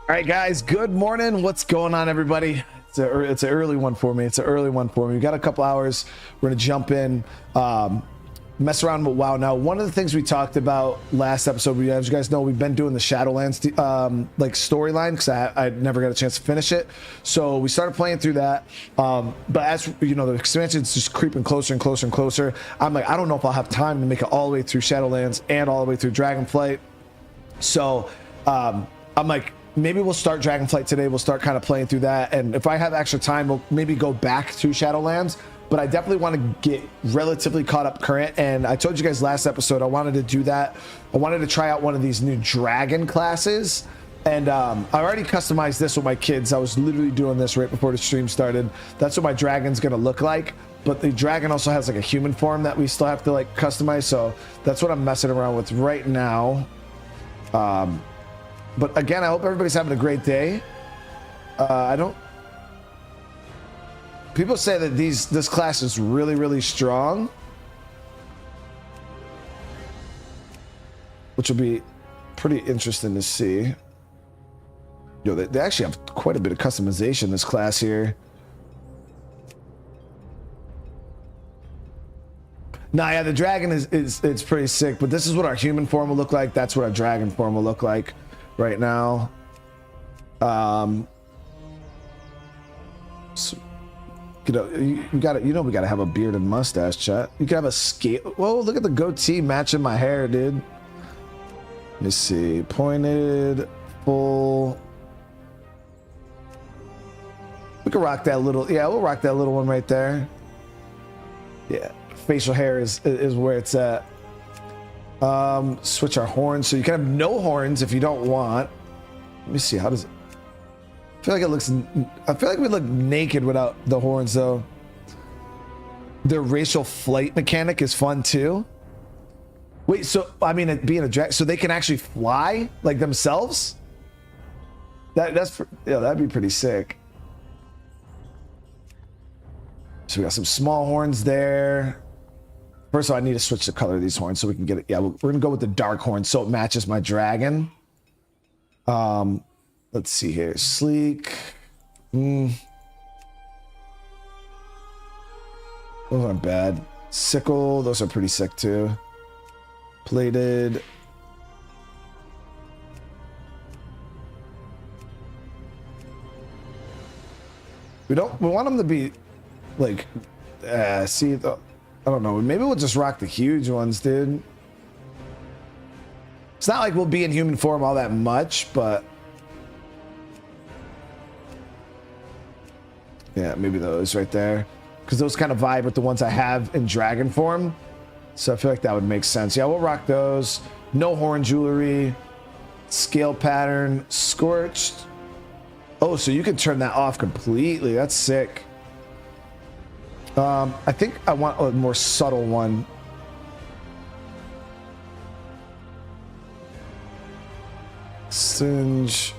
All right, guys, good morning. What's going on, everybody? It's an early one for me. We've got a couple hours. We're going to jump in, mess around with WoW. Now, one of the things we talked about last episode, as you guys know, we've been doing the Shadowlands like storyline because I never got a chance to finish it. So we started playing through that. But as you know, the expansion's just creeping closer and closer and closer. I'm like, I don't know if I'll have time to make it all the way through Shadowlands and all the way through Dragonflight. So I'm like, maybe we'll start Dragonflight today. We'll start kind of playing through that. And if I have extra time, we'll maybe go back to Shadowlands. But I definitely want to get relatively caught up current. And I told you guys last episode, I wanted to do that. I wanted to try out one of these new dragon classes. And I already customized this with my kids. I was literally doing this right before the stream started. That's what my dragon's going to look like. But the dragon also has like a human form that we still have to like customize. So that's what I'm messing around with right now. But again, I hope everybody's having a great day. People say that this class is really, really strong, which will be pretty interesting to see. Yo, they actually have quite a bit of customization in this class here. Nah, yeah, the dragon it's pretty sick, but this is what our human form will look like. That's what our dragon form will look like right now. So, we gotta have a beard and mustache, chat. You can have a scale. Whoa, look at the goatee matching my hair, dude. Let me see. Pointed, full. We can rock that little. Yeah, we'll rock that little one right there. Yeah, facial hair is where it's at. Switch our horns, so you can have no horns if you don't want. Let me see, how does it? I feel like we look naked without the horns, though. Their racial flight mechanic is fun too. Wait, so I mean, it being a drag, so they can actually fly like themselves? That's that'd be pretty sick. So we got some small horns there. First of all, I need to switch the color of these horns so we can get it. Yeah, we're gonna go with the dark horn so it matches my dragon. Let's see here. Sleek. Those aren't bad. Sickle. Those are pretty sick too. Plated. We want them to be like. I don't know. Maybe we'll just rock the huge ones, dude. It's not like we'll be in human form all that much, but yeah, maybe those right there, because those kind of vibe with the ones I have in dragon form. So I feel like that would make sense. Yeah, we'll rock those. No horn jewelry, scale pattern, scorched. Oh, so you can turn that off completely. That's sick. I think I want a more subtle one. Singe.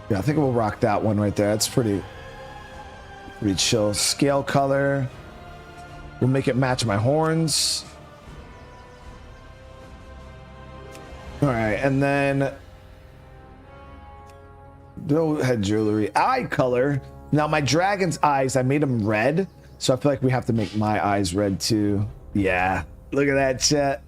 Yeah, I think we'll rock that one right there. That's pretty chill. Scale color. We'll make it match my horns. All right, and then no head jewelry. Eye color. Now my dragon's eyes, I made them red, so I feel like we have to make my eyes red too. Yeah, look at that, chat.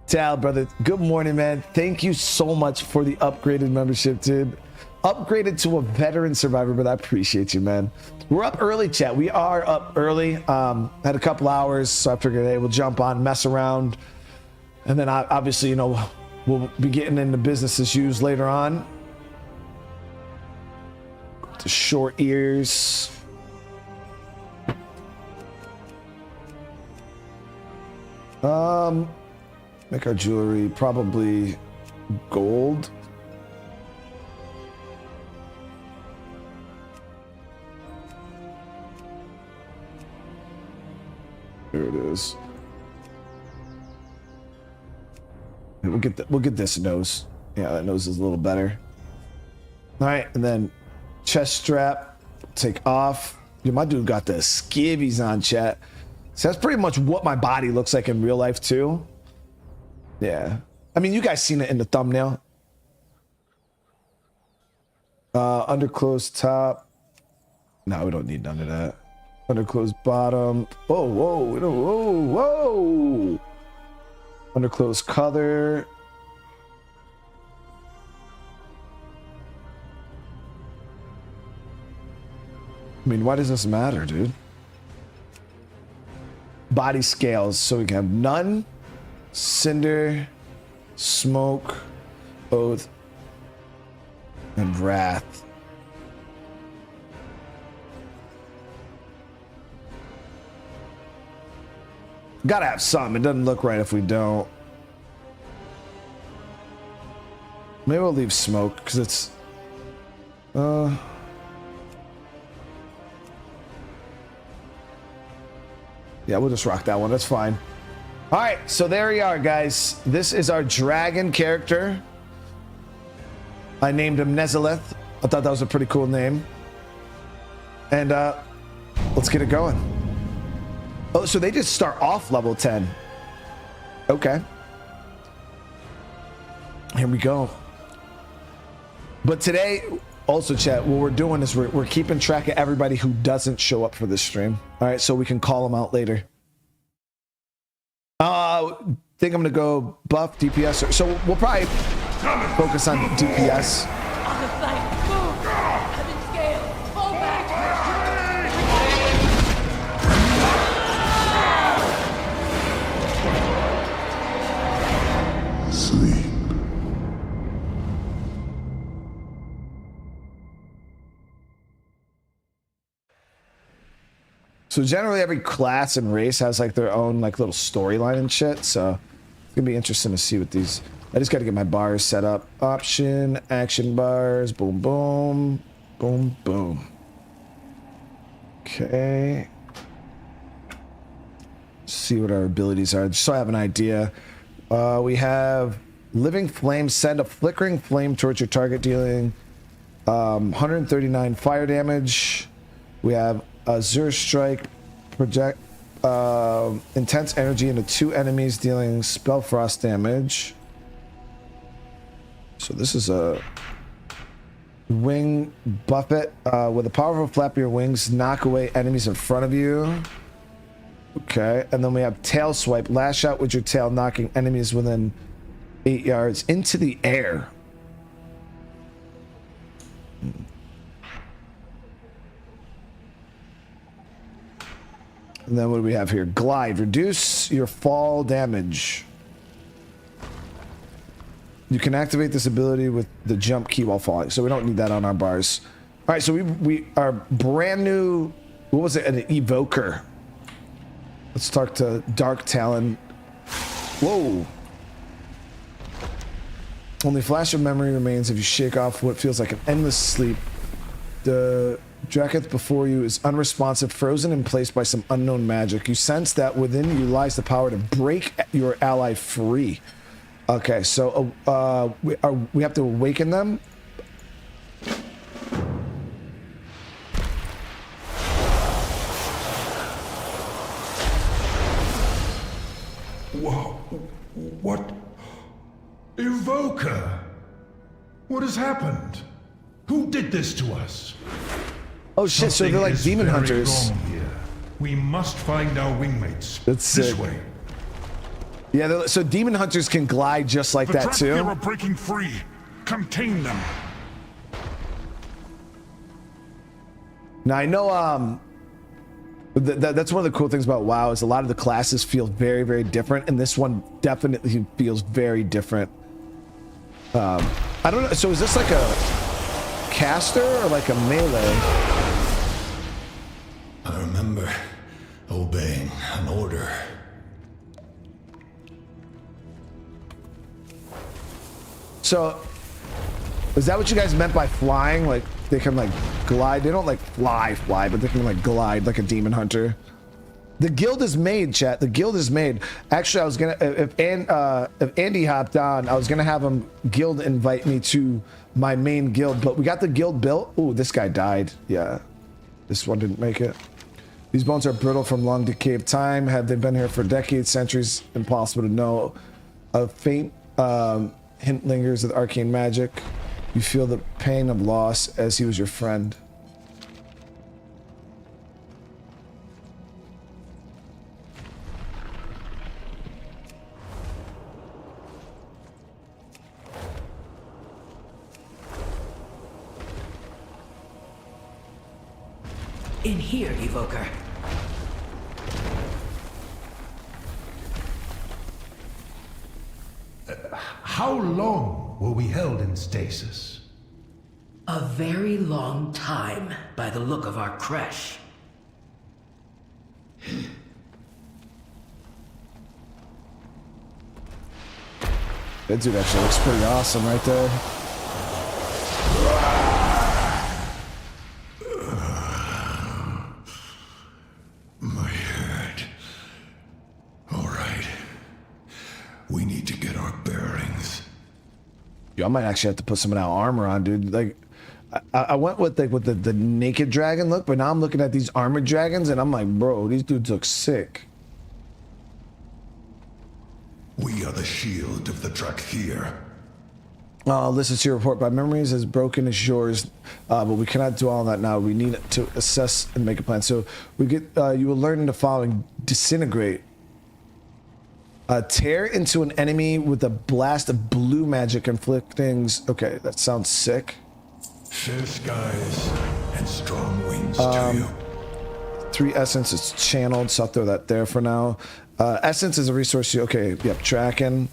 Tal, brother, good morning, man. Thank you so much for the upgraded membership, dude. Upgraded to a veteran survivor, but I appreciate you, man. We're up early, chat. We are up early. Had a couple hours, so I figured, hey, we'll jump on, mess around, and then obviously, you know, we'll be getting into business as usual later on. The short ears. Make our jewelry probably gold. There it is. We'll get this nose. Yeah, that nose is a little better. All right, and then chest strap, take off. Dude, my dude got the skivvies on, chat. So that's pretty much what my body looks like in real life too. Yeah. I mean, you guys seen it in the thumbnail. Under closed top. No, we don't need none of that. Under closed bottom. Whoa, whoa, whoa, whoa. Under closed color. I mean, why does this matter, dude? Body scales. So we can have none, cinder, smoke, oath, and wrath. Gotta have some. It doesn't look right if we don't. Maybe we'll leave smoke because it's yeah, we'll just rock that one. That's fine. All right, so there we are, guys. This is our dragon character. I named him Nezaleth. I thought that was a pretty cool name. And let's get it going. Oh, so they just start off level 10. Okay. Here we go. But today, also, chat, what we're doing is we're keeping track of everybody who doesn't show up for this stream. All right, so we can call them out later. Think I'm gonna go buff DPS. So we'll probably focus on DPS. On the site, move! I'm in scale! Fall back! Sleep. So generally every class and race has like their own like little storyline and shit. So it's gonna be interesting to see what these. I just gotta get my bars set up. Option, action bars, boom, boom, boom, boom. Okay. See what our abilities are, just so I have an idea. We have living flame, send a flickering flame towards your target, dealing 139 fire damage. We have Azure Strike, project intense energy into 2 enemies, dealing spell frost damage. So this is a wing buffet. With a powerful flap of your wings, knock away enemies in front of you. Okay, and then we have tail swipe, lash out with your tail, knocking enemies within 8 yards into the air. And then what do we have here? Glide. Reduce your fall damage. You can activate this ability with the jump key while falling. So we don't need that on our bars. All right, so we are brand new. What was it? An evoker. Let's talk to Dark Talon. Whoa. Only flash of memory remains if you shake off what feels like an endless sleep. The Draketh before you is unresponsive, frozen in place by some unknown magic. You sense that within you lies the power to break your ally free. Okay, so we have to awaken them. Whoa. What? Evoker? What has happened? Who did this to us? Oh shit, so they're like demon hunters. We must find our wingmates. That's this sick. way. Yeah, so demon hunters can glide just like that too. They are breaking free. Contain them. Now I know that's one of the cool things about WoW is a lot of the classes feel very, very different, and this one definitely feels very different. I don't know. So is this like a caster or like a melee? I remember obeying an order. So is that what you guys meant by flying? Like they can like glide? They don't like fly, but they can like glide like a demon hunter. The guild is made, chat. The guild is made. Actually, I was gonna if Andy hopped on, I was gonna have him guild invite me to my main guild, but we got the guild built. Ooh, this guy died. Yeah, this one didn't make it. These bones are brittle from long decay of time. Have they been here for decades, centuries? Impossible to know. A faint hint lingers of arcane magic. You feel the pain of loss as he was your friend. In here, evoker. How long were we held in stasis? A very long time, by the look of our creche. That dude actually looks pretty awesome right there. My head. All right. We need to get our bearings. Yo, I might actually have to put some of that armor on, dude. Like, I went with the naked dragon look, but now I'm looking at these armored dragons, and I'm like, bro, these dudes look sick. We are the shield of the Drakthir. Listen to your report. My memory is as broken as yours, but we cannot do all of that now. We need to assess and make a plan. So we get. You will learn the following: disintegrate. Tear into an enemy with a blast of blue magic, inflict things. Okay, that sounds sick. Fair skies and strong winds to you. 3 essence is channeled, so I'll throw that there for now. Essence is a resource. Okay, yep, tracking.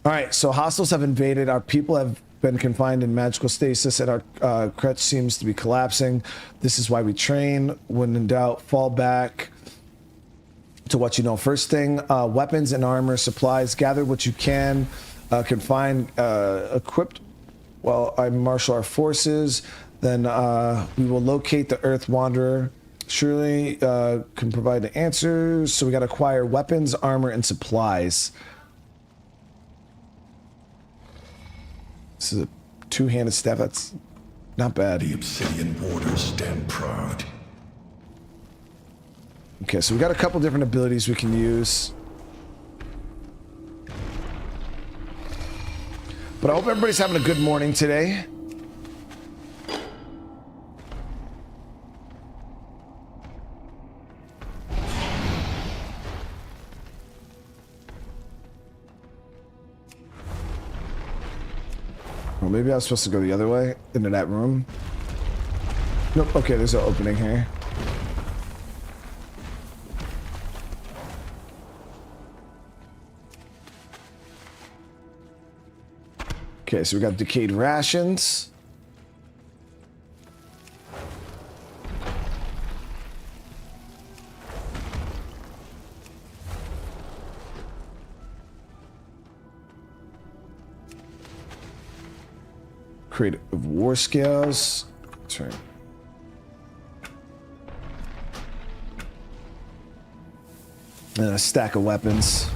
All right, so hostiles have invaded. Our people have been confined in magical stasis, and our crutch seems to be collapsing. This is why we train. When in doubt, fall back to what you know. First thing, weapons and armor, supplies. Gather what you can. Confine, equipped while I marshal our forces. Then we will locate the Earth Wanderer. Surely can provide the answers. So we got to acquire weapons, armor, and supplies. This is a two-handed staff. That's not bad. The obsidian warders stand proud. Okay, so we got a couple different abilities we can use. But I hope everybody's having a good morning today. Well, maybe I was supposed to go the other way into that room. Nope. Okay, there's an opening here. Okay, so we got decayed rations. Creative war scales. That's right. And a stack of weapons.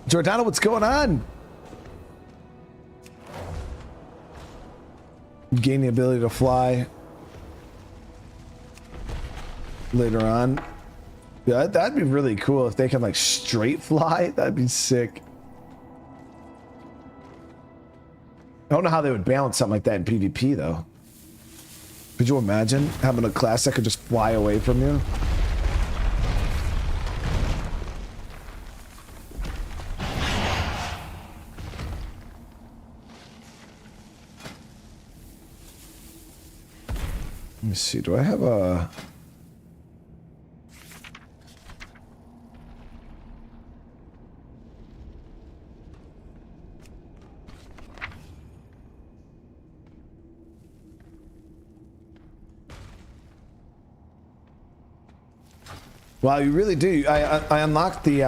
Jordana, what's going on? Gain the ability to fly later on. Yeah, that'd be really cool if they can like straight fly. That'd be sick. I don't know how they would balance something like that in PvP though. Could you imagine having a class that could just fly away from you? Let me see, do I have a... Wow, you really do. I unlocked the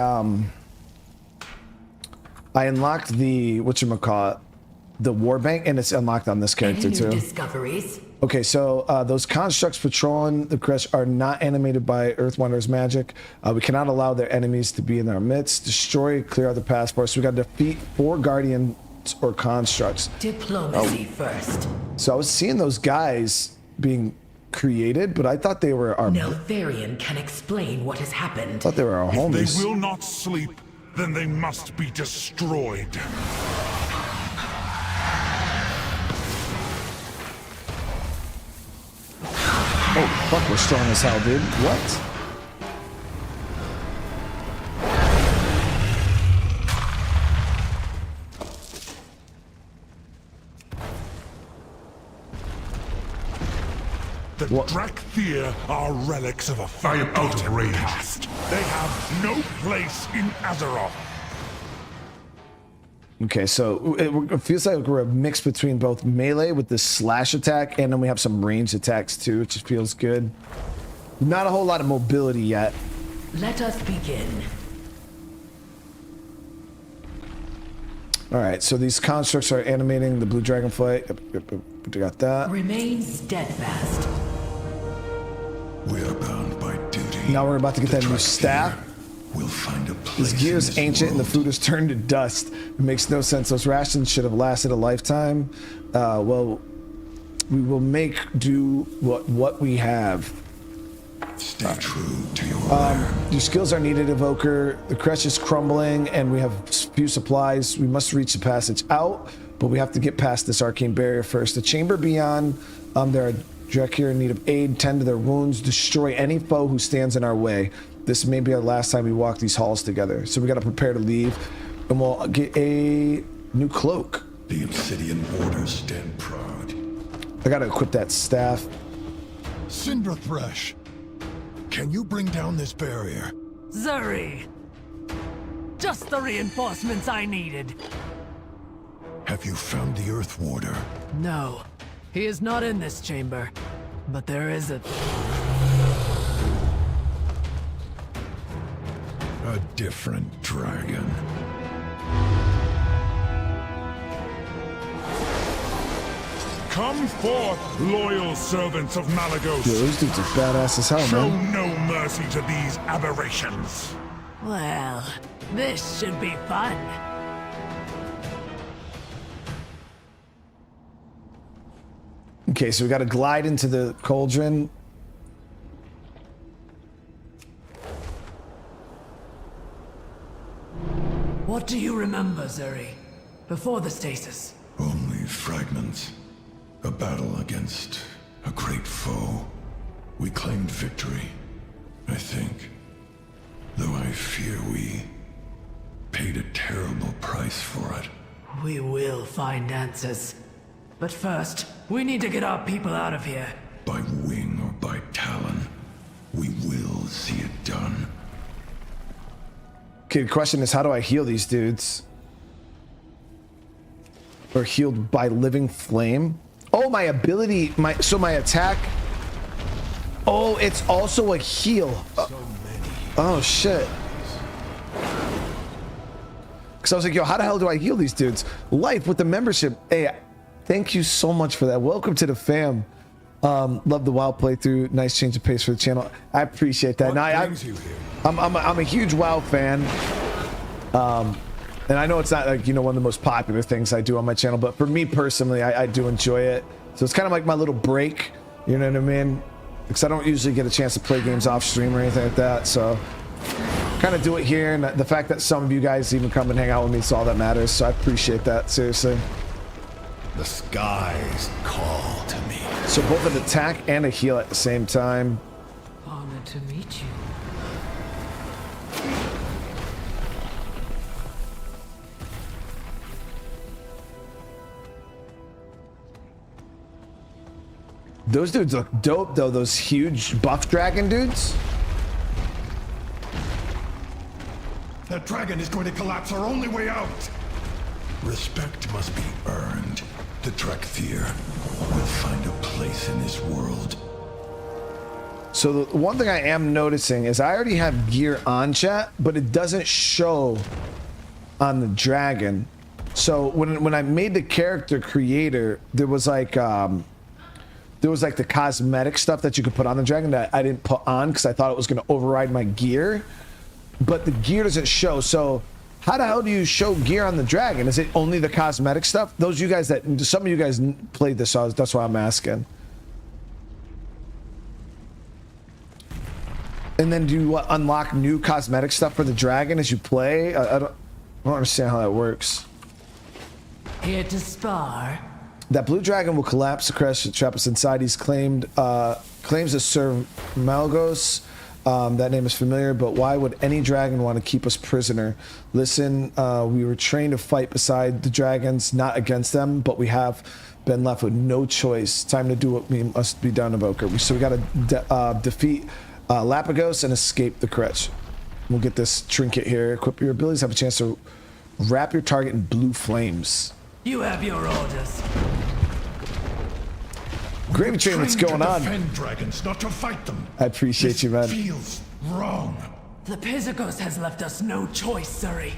whatchamacallit, the Warbank, and it's unlocked on this character Any new too. discoveries? Okay, so those constructs patrolling the crest are not animated by Earth Wanderer's magic. We cannot allow their enemies to be in our midst. Destroy, clear out the path for us. We got to defeat 4 guardians or constructs. Diplomacy first. So I was seeing those guys being created, but I thought they were our. Neltharion can explain what has happened. I thought they were our If homies. they will not sleep, then they must be destroyed. Oh fuck, we're strong as hell, dude. What? The Drakthir are relics of a far out of range past. They have no place in Azeroth. Okay, so it feels like we're a mix between both melee with this slash attack, and then we have some ranged attacks too, which just feels good. Not a whole lot of mobility yet. Let us begin. All right, so these constructs are animating the blue dragonfly. Yep, got that. Remain steadfast. We are bound by duty. Now we're about to get that new staff. We'll find a place. This gear in is this ancient and the world. food has turned to dust. It makes no sense. Those rations should have lasted a lifetime. Well, we will make do what we have. Stay true to your lair. Your skills are needed, evoker. The crest is crumbling and we have few supplies. We must reach the passage out, but we have to get past this arcane barrier first. The chamber beyond, there are Drakthir in need of aid. Tend to their wounds. Destroy any foe who stands in our way. This may be our last time we walk these halls together. So we got to prepare to leave, and we'll get a new cloak. The obsidian borders stand proud. I got to equip that staff. Cinder Thresh, can you bring down this barrier? Zuri! Just the reinforcements I needed. Have you found the Earth Warder? No, he is not in this chamber. But there is a... A different dragon. Come forth, loyal servants of Malagos. Yo, those dudes are badass as hell, Show man. no mercy to these aberrations. Well, this should be fun. Okay, so we got to glide into the cauldron. What do you remember, Zuri? Before the stasis? Only fragments. A battle against a great foe. We claimed victory, I think. Though I fear we paid a terrible price for it. We will find answers. But first, we need to get our people out of here. By wing or by talon, we will see it done. Okay, the question is, how do I heal these dudes? Or healed by living flame? Oh, my ability, my attack. Oh, it's also a heal. Oh shit. Because I was like, yo, how the hell do I heal these dudes? Life with the membership. Hey, thank you so much for that. Welcome to the fam. Love the WoW playthrough. Nice change of pace for the channel. I appreciate that. Now, I'm a huge WoW fan. And I know it's not like, you know, one of the most popular things I do on my channel, but for me personally, I do enjoy it. So it's kind of like my little break, you know what I mean? Because I don't usually get a chance to play games off stream or anything like that. So kind of do it here. And the fact that some of you guys even come and hang out with me is all that matters. So I appreciate that, seriously. The skies call to me. So both an attack and a heal at the same time. Honored to meet you. Those dudes look dope, though. Those huge buff dragon dudes. That dragon is going to collapse our only way out. Respect must be earned. The Drakthir will find a place in this world. So the one thing I am noticing is I already have gear on, chat, but it doesn't show on the dragon. So when I made the character creator, there was like the cosmetic stuff that you could put on the dragon that I didn't put on because I thought it was going to override my gear, but the gear doesn't show. So how the hell do you show gear on the dragon? Is it only the cosmetic stuff? Some of you guys played this, so that's why I'm asking. And then do you unlock new cosmetic stuff for the dragon as you play? I don't understand how that works. Here to spar. That blue dragon will collapse the crash and trap us inside. He's claims to serve Malgos. That name is familiar, but why would any dragon want to keep us prisoner? Listen, we were trained to fight beside the dragons, not against them, but we have been left with no choice. Time to do what we must be done, evoker. So we got to defeat Lapagos and escape the Kretch. We'll get this trinket here. Equip your abilities. Have a chance to wrap your target in blue flames. You have your orders. Gravy train, what's going on? Defend dragons, not to fight them. I appreciate you, man. Feels wrong. The Pisagos has left us no choice, Surrey.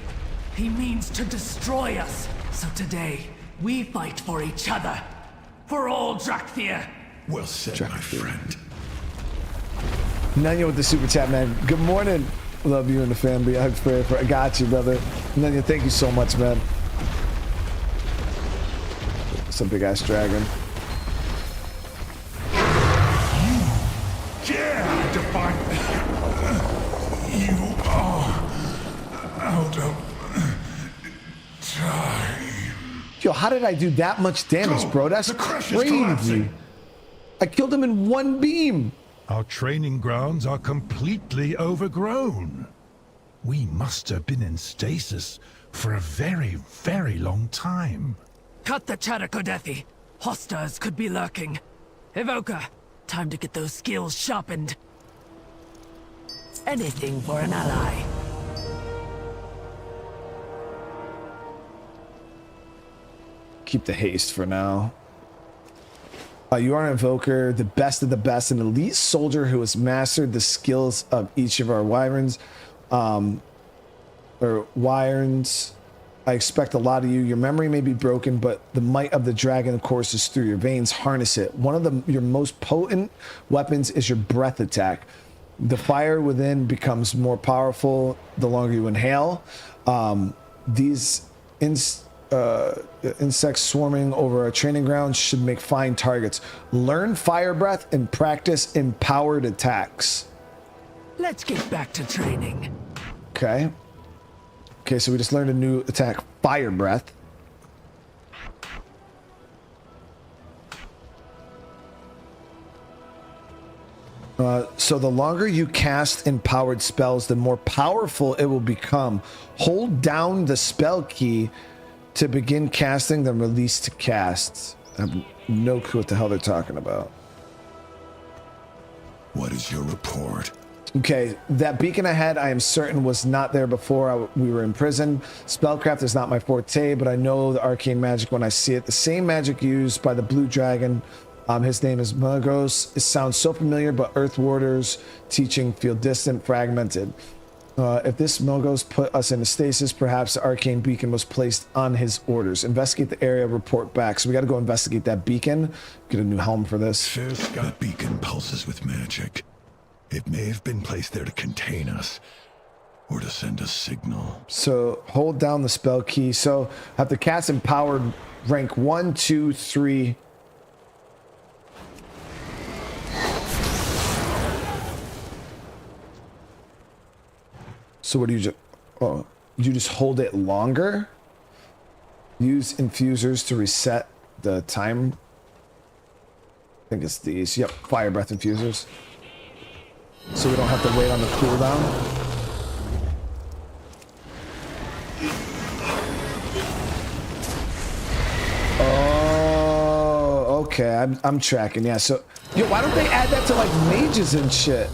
He means to destroy us. So today, we fight for each other. For all Drakthir. Well said, my friend. Nanya with the super chat, man. Good morning. Love you and the family. I got you, brother. Nanya, thank you so much, man. Some big ass dragon. Yeah, define. You are out of time. Yo, how did I do that much damage, Go. bro? That's The crash is crazy. collapsing. I killed him in one beam. Our training grounds are completely overgrown. We must have been in stasis for a very, very long time. Cut the chatter, Kodethi. Hostiles could be lurking. Evoker, time to get those skills sharpened. Anything for an ally. Keep the haste for now. You are an evoker, the best of the best, an elite soldier who has mastered the skills of each of our wyverns. I expect a lot of you. Your memory may be broken, but the might of the dragon, of course, is through your veins. Harness it. One of your most potent weapons is your breath attack. The fire within becomes more powerful the longer you inhale. These insects swarming over a training ground should make fine targets. Learn fire breath and practice empowered attacks. Let's get back to training. Okay. Okay, so we just learned a new attack, fire breath. So the longer you cast empowered spells, the more powerful it will become. Hold down the spell key to begin casting, then release to cast. I have no clue what the hell they're talking about. What is your report? Okay, that beacon ahead, I am certain was not there before we were in prison. Spellcraft is not my forte, but I know the arcane magic when I see it. The same magic used by the blue dragon. His name is Magos. It sounds so familiar, but Earth Warders teaching feel distant, fragmented. If this Magos put us into stasis, perhaps the arcane beacon was placed on his orders. Investigate the area, report back. So we got to go investigate that beacon. Get a new helm for this. That beacon pulses with magic. It may have been placed there to contain us, or to send a signal. So hold down the spell key. So have the cast empowered rank 1, 2, 3. So what do you just? Oh, you just hold it longer. Use infusers to reset the time. I think it's these. Yep, fire breath infusers. So we don't have to wait on the cooldown. Oh, okay. I'm tracking. Yeah. So, yo, why don't they add that to like mages and shit?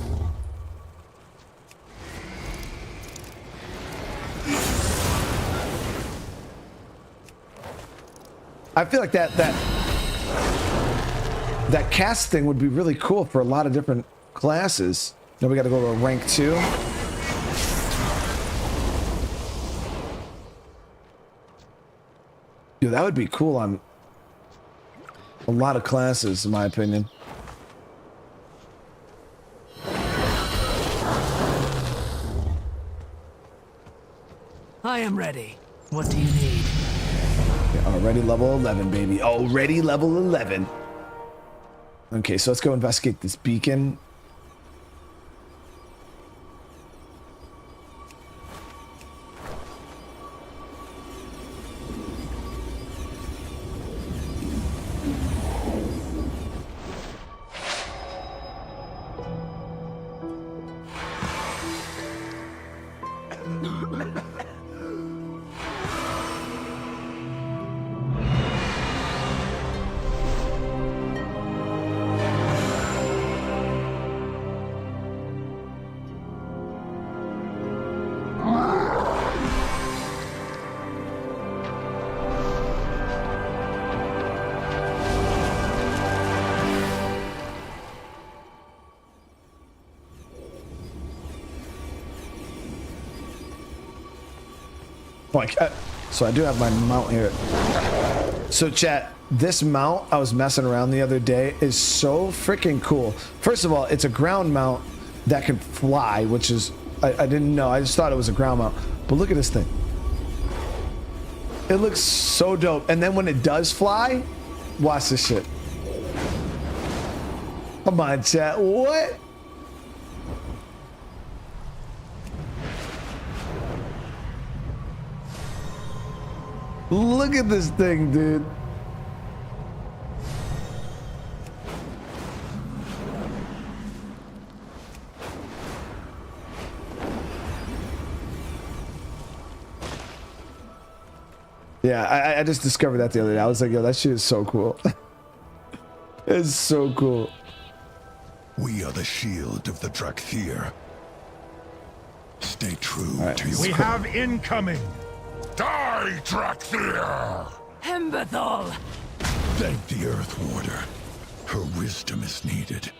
I feel like that cast thing would be really cool for a lot of different classes. Now we got to go to a rank 2. Dude, that would be cool on a lot of classes, in my opinion. I am ready. What do you need? Already level 11, baby. Already level 11. Okay, so let's go investigate this beacon. Like, so I do have my mount here. So chat, this mount I was messing around the other day is so freaking cool. First of all, it's a ground mount that can fly, which is I didn't know. I just thought it was a ground mount. But look at this thing. It looks so dope. And then when it does fly, watch this shit. Come on, chat. What? Look at this thing, dude. Yeah, I just discovered that the other day. I was like, yo, that shit is so cool. It's so cool. We are the shield of the Drakthir. Stay true to your... We have incoming! Die, Drakthir! Hemberthal! Thank the Earth Warder. Her wisdom is needed.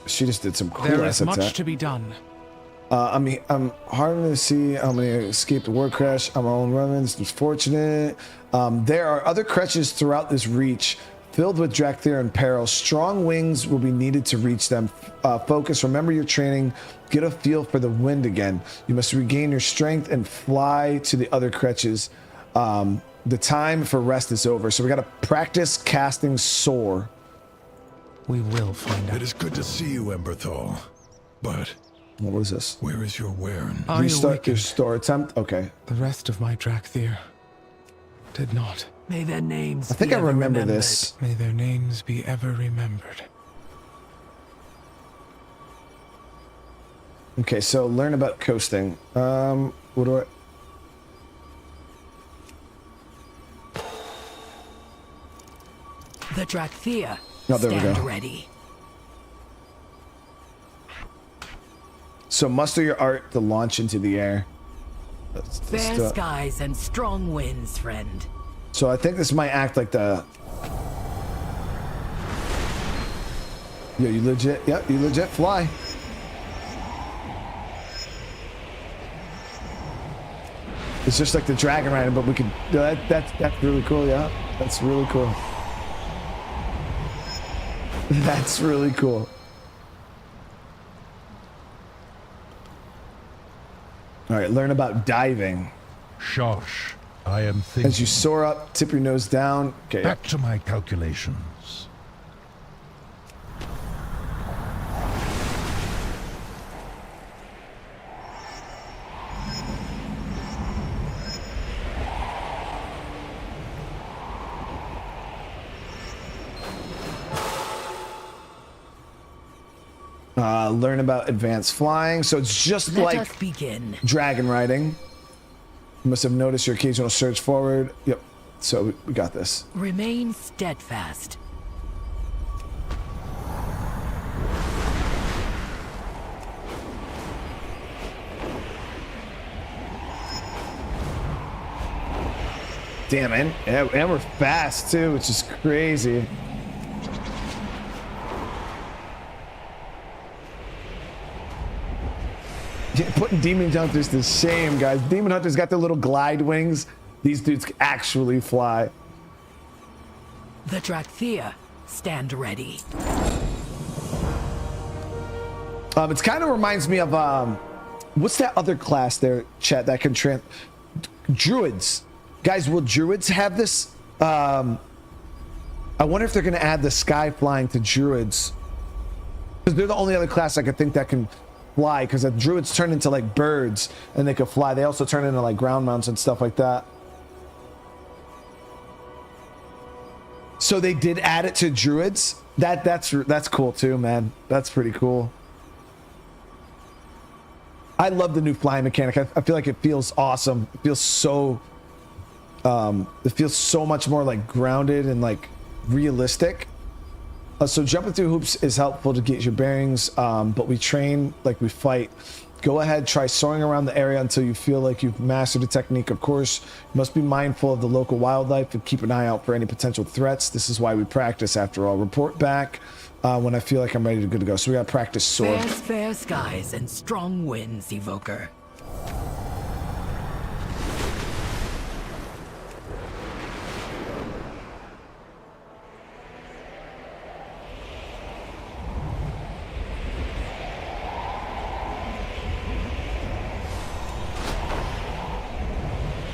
She just did some cool There ass is much attack. to be done. I mean, I'm hard to see how many escaped the war crash on my own remnants. It's fortunate. There are other creches throughout this reach filled with Drakthir in peril. Strong wings will be needed to reach them. Focus, remember your training. Get a feel for the wind again. You must regain your strength and fly to the other creches. The time for rest is over. So we got to practice casting soar. We will find It out. is good to see you, Emberthal. But What was this? where is your Wern? I Restart your awakened. store attempt. Okay. The rest of my Drakthir did not. May their names I think be I ever remember remembered. this. May their names be ever remembered. Okay, so learn about coasting. What do I... The Drakthir Oh, there we stand go. ready. So muster your art to launch into the air. Fair skies and strong winds, friend. So I think this might act like the... Yo, you legit... Yep, you legit fly. It's just like the dragon riding, but we could... That's really cool, yeah. That's really cool. That's really cool. All right, learn about diving. Shosh, I am thinking. As you soar up, tip your nose down. Okay, Back to my calculations. learn about advanced flying. So it's just Let like us begin. dragon riding. You must have noticed your occasional surge forward. Yep. So we got this. Remain steadfast. Damn, and we're fast too, which is crazy. Yeah, putting demon hunters to shame, guys. Demon hunters got their little glide wings. These dudes actually fly. The Drakthir stand ready. It kind of reminds me of what's that other class there, chat, that can druids. Guys, will druids have this? I wonder if they're going to add the sky flying to druids, because they're the only other class I could think that can fly, because the druids turn into like birds and they could fly. They also turn into like ground mounts and stuff like that. So they did add it to druids. That's cool too, man. That's pretty cool. I love the new flying mechanic. I feel like it feels awesome. It feels so much more like grounded and like realistic. So jumping through hoops is helpful to get your bearings, but we train like we fight. Go ahead, try soaring around the area until you feel like you've mastered the technique. Of course, you must be mindful of the local wildlife and keep an eye out for any potential threats. This is why we practice, after all. Report back when I feel like I'm ready to good to go. So we gotta practice soar. Fair skies and strong winds, evoker.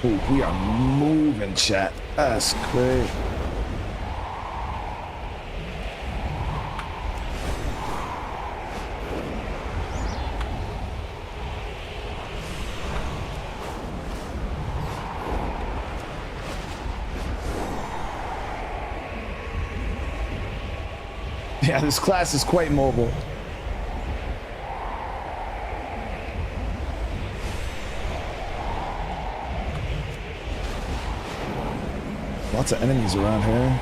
Ooh, we are moving, chat. That's great. Yeah, this class is quite mobile. Lots of enemies around here.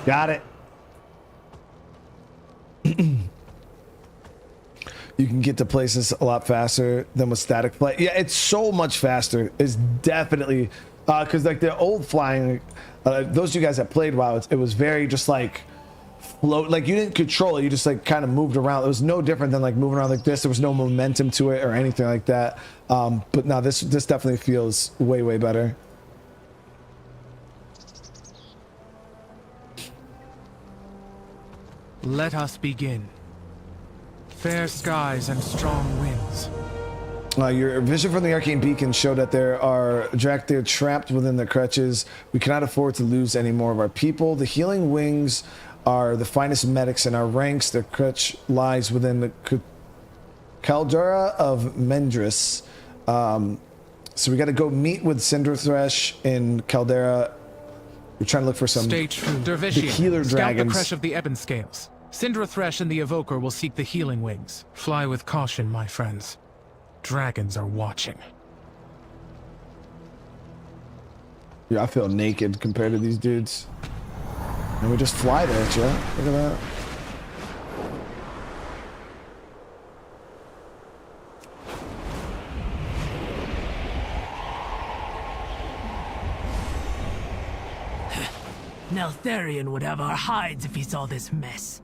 Got it. You can get to places a lot faster than with static flight. Yeah, it's so much faster. It's definitely because like the old flying, those of you guys that played WoW, it was very just like float. Like you didn't control it. You just like kind of moved around. It was no different than like moving around like this. There was no momentum to it or anything like that. But now this definitely feels way better. Let us begin. Fair skies and strong winds. Your vision from the arcane beacon showed that there are Drakthir trapped within the crutches. We cannot afford to lose any more of our people. The healing wings are the finest medics in our ranks. Their crutch lies within the caldera of Mendris. So we got to go meet with Cinderthresh in Caldera. We're trying to look for some Stay true. the healer Scout dragons. the crush of the Ebon Scales. Cinderthresh and the Evoker will seek the healing wings. Fly with caution, my friends. Dragons are watching. Yeah, I feel naked compared to these dudes. And we just fly there, chat. Look at that. Neltharion would have our hides if he saw this mess.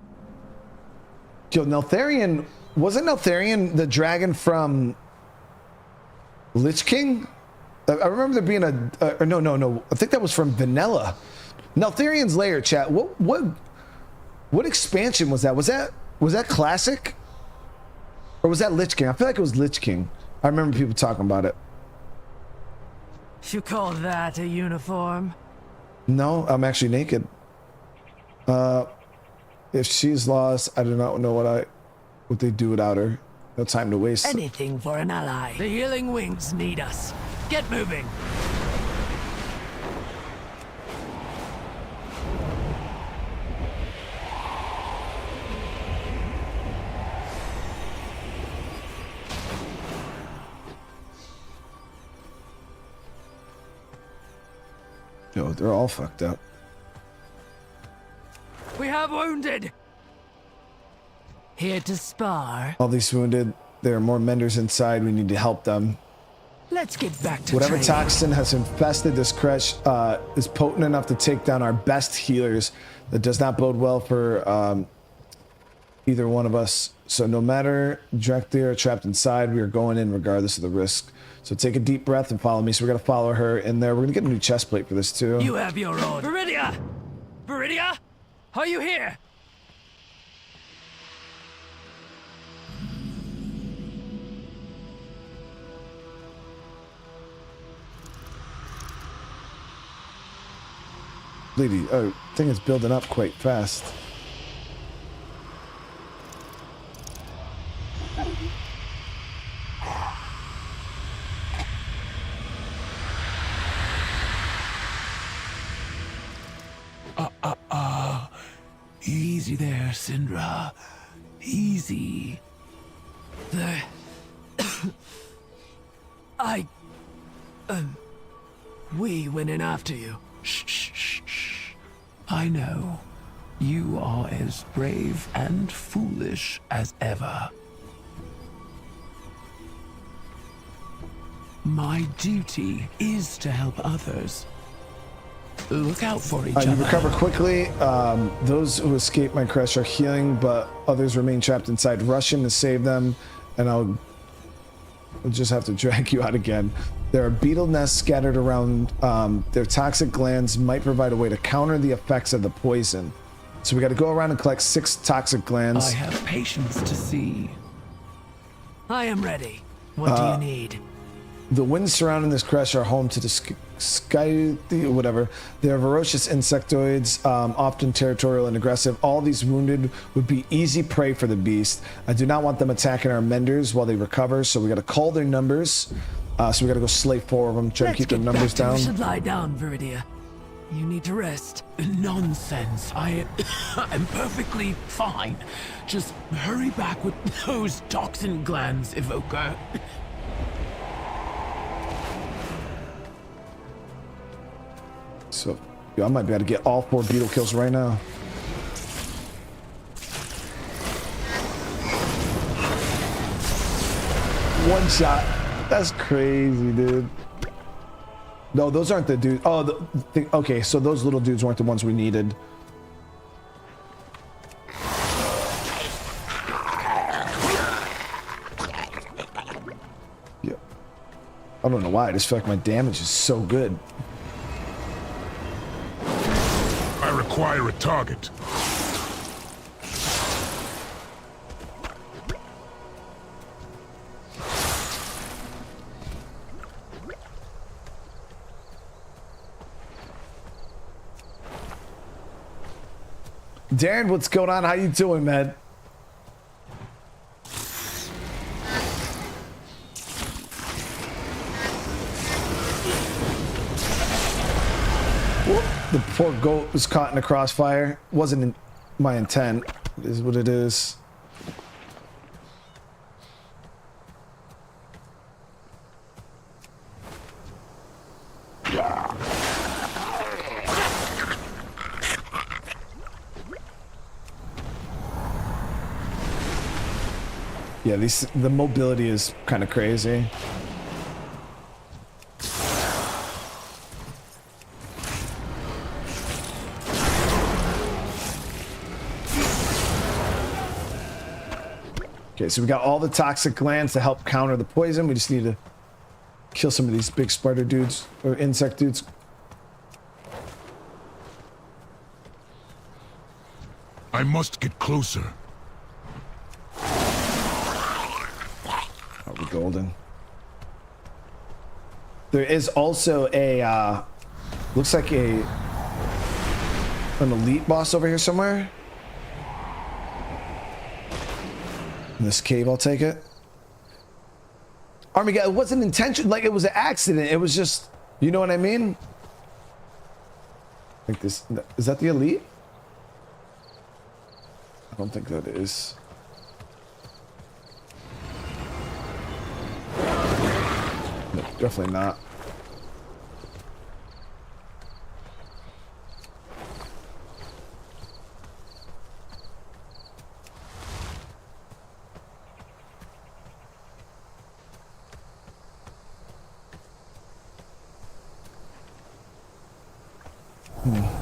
Yo, Neltharion, wasn't Neltharion the dragon from Lich King? I remember there being no. I think that was from Vanilla. Neltharion's lair, chat. What expansion was that? Was that classic? Or was that Lich King? I feel like it was Lich King. I remember people talking about it. You call that a uniform? No, I'm actually naked. If she's lost, I do not know what they do without her. No time to waste. Anything for an ally. The healing wings need us. Get moving. Yo, they're all fucked up. We have wounded. Here to spar. All these wounded. There are more menders inside. We need to help them. Let's get back to Whatever training. toxin has infested this crutch is potent enough to take down our best healers. That does not bode well for either one of us. So no matter Drakthir are trapped inside, we are going in regardless of the risk. So take a deep breath and follow me. So we're gonna follow her in there. We're gonna get a new chest plate for this too. You have your own. Viridia! Viridia? Are you here? Lady, thing is building up quite fast. Easy there, Syndra. Easy. There. We went in after you. Shh. I know. You are as brave and foolish as ever. My duty is to help others. Look out for each other. You recover quickly. Those who escape my crush are healing, but others remain trapped inside. Rush in to save them, and I'll just have to drag you out again. There are beetle nests scattered around. Their toxic glands might provide a way to counter the effects of the poison. So we got to go around and collect 6 toxic glands. I have patience to see. I am ready. What do you need? The winds surrounding this crush are home to the sky, whatever. They are ferocious insectoids, often territorial and aggressive. All these wounded would be easy prey for the beast. I do not want them attacking our menders while they recover, so we got to call their numbers. So we got to go slay 4 of them, try to keep their numbers down. You should lie down, Viridia. You need to rest. Nonsense. I am perfectly fine. Just hurry back with those toxin glands, Evoker. So, I might be able to get all 4 beetle kills right now. One shot. That's crazy, dude. No, those aren't the dudes. Oh, okay, so those little dudes weren't the ones we needed. Yeah. I don't know why. I just feel like my damage is so good. I require a target. Darren, what's going on? How you doing, man? Whoop. The poor goat was caught in a crossfire. Wasn't my intent. It is what it is. Yeah, the mobility is kind of crazy. Okay, so we got all the toxic glands to help counter the poison. We just need to kill some of these big spider dudes or insect dudes. I must get closer. Oh, we're golden. There is also a looks like an elite boss over here somewhere. In this cave, I'll take it. Army guy, it wasn't intentional, like it was an accident. It was just, you know what I mean? I think this, is that the elite? I don't think that is. No, definitely not.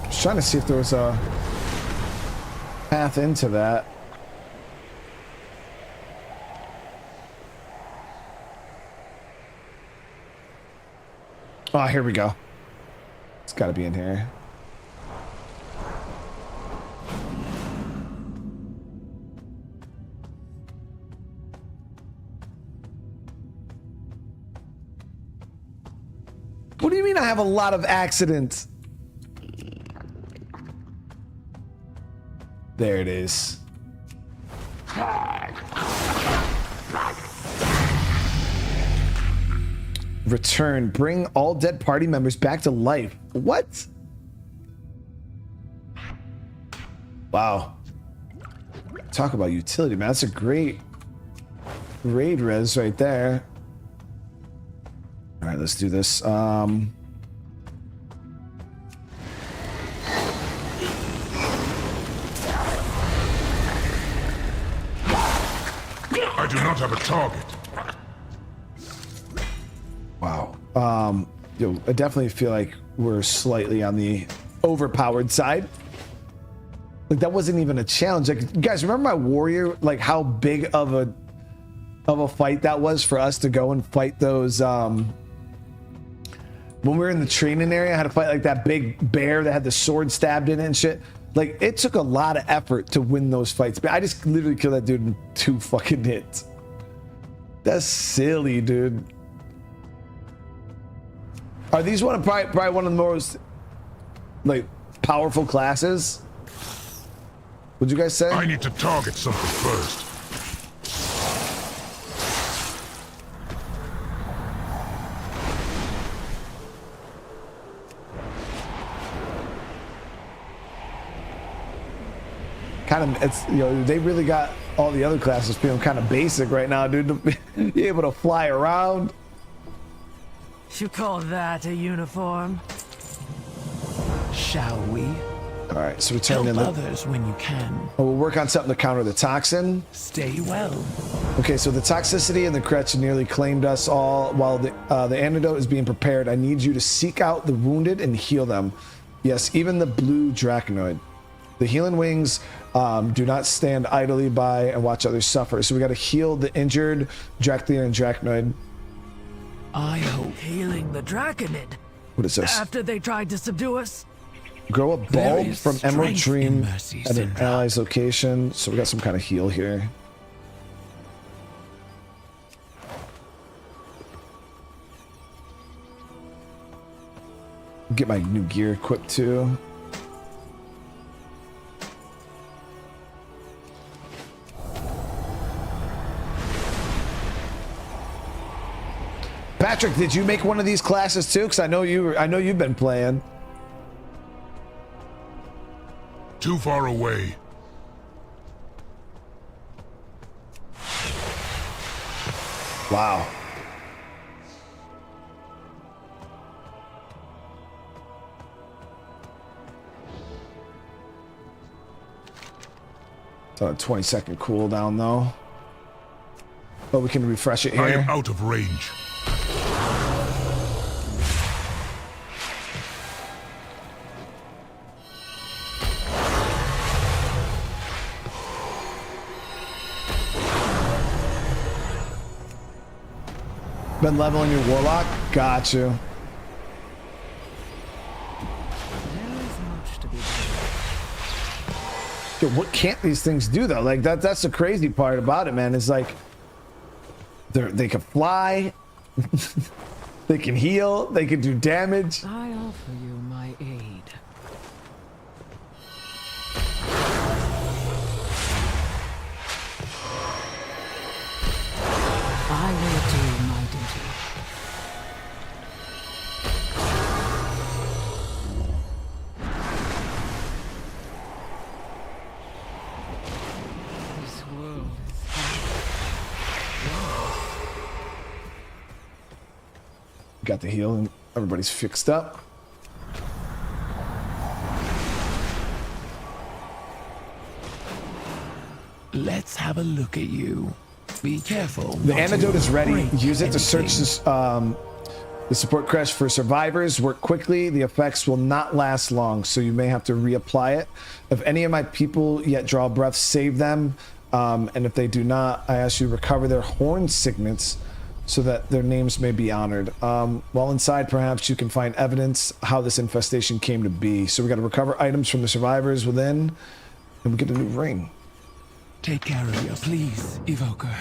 Just trying to see if there was a path into that. Oh, here we go. It's got to be in here. What do you mean I have a lot of accidents? There it is. Return. Bring all dead party members back to life. What? Wow. Talk about utility, man. That's a great raid res right there. All right, let's do this. I do not have a target. Wow. I definitely feel like we're slightly on the overpowered side. Like that wasn't even a challenge. Like, you guys remember my warrior? Like how big of a fight that was for us to go and fight those. When we were in the training area, I had to fight like that big bear that had the sword stabbed in it and shit. Like it took a lot of effort to win those fights. But I just literally killed that dude in 2 fucking hits. That's silly, dude. Are these probably one of the most like powerful classes? What'd you guys say? I need to target something first. Kind of, it's, you know, they really got all the other classes feeling kind of basic right now, dude. To be able to fly around. You call that a uniform? Shall we? All right, so we turn Help in the. others when you can. Oh, we'll work on something to counter the toxin. Stay well. Okay, so the toxicity and the Kretch nearly claimed us all. While the antidote is being prepared, I need you to seek out the wounded and heal them. Yes, even the blue Dracanoid. The healing wings do not stand idly by and watch others suffer. So we got to heal the injured Dracthir and Dracanoid. I hope healing the Draconid. What is this? After they tried to subdue us. Grow a bulb is from Emerald strength Dream in mercy, at an Syndra. ally's location. So we got some kind of heal here. Get my new gear equipped too. Patrick, did you make one of these classes too? Because I know you've been playing. Too far away. Wow. It's on a 20-second cooldown though. But we can refresh it here. I am out of range. Been leveling your warlock? Got you. Dude, what can't these things do though? Like that's the crazy part about it, man. Is like they can fly, they can heal, they can do damage. I offer you my aid. I will do my duty. This world Got the heal and everybody's fixed up. Let's have a look at you. Be careful. The antidote is ready. Use it to search this, the support crest for survivors. Work quickly. The effects will not last long, so you may have to reapply it. If any of my people yet draw breath, save them. And if they do not, I ask you to recover their horn signets so that their names may be honored. While inside, perhaps you can find evidence how this infestation came to be. So we got to recover items from the survivors within, and we get a new ring. Take care of you, please, Evoker.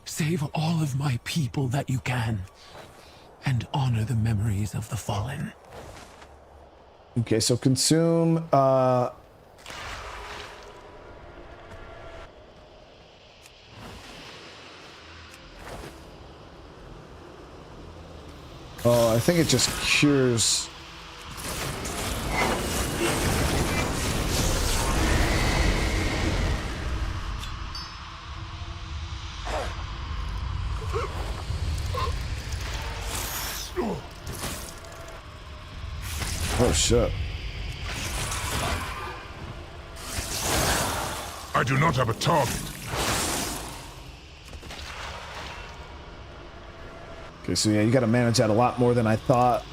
Save all of my people that you can. And honor the memories of the fallen. Okay, so consume Oh, I think it just cures. Oh shit. I do not have a target. Okay, so yeah, you got to manage that a lot more than I thought.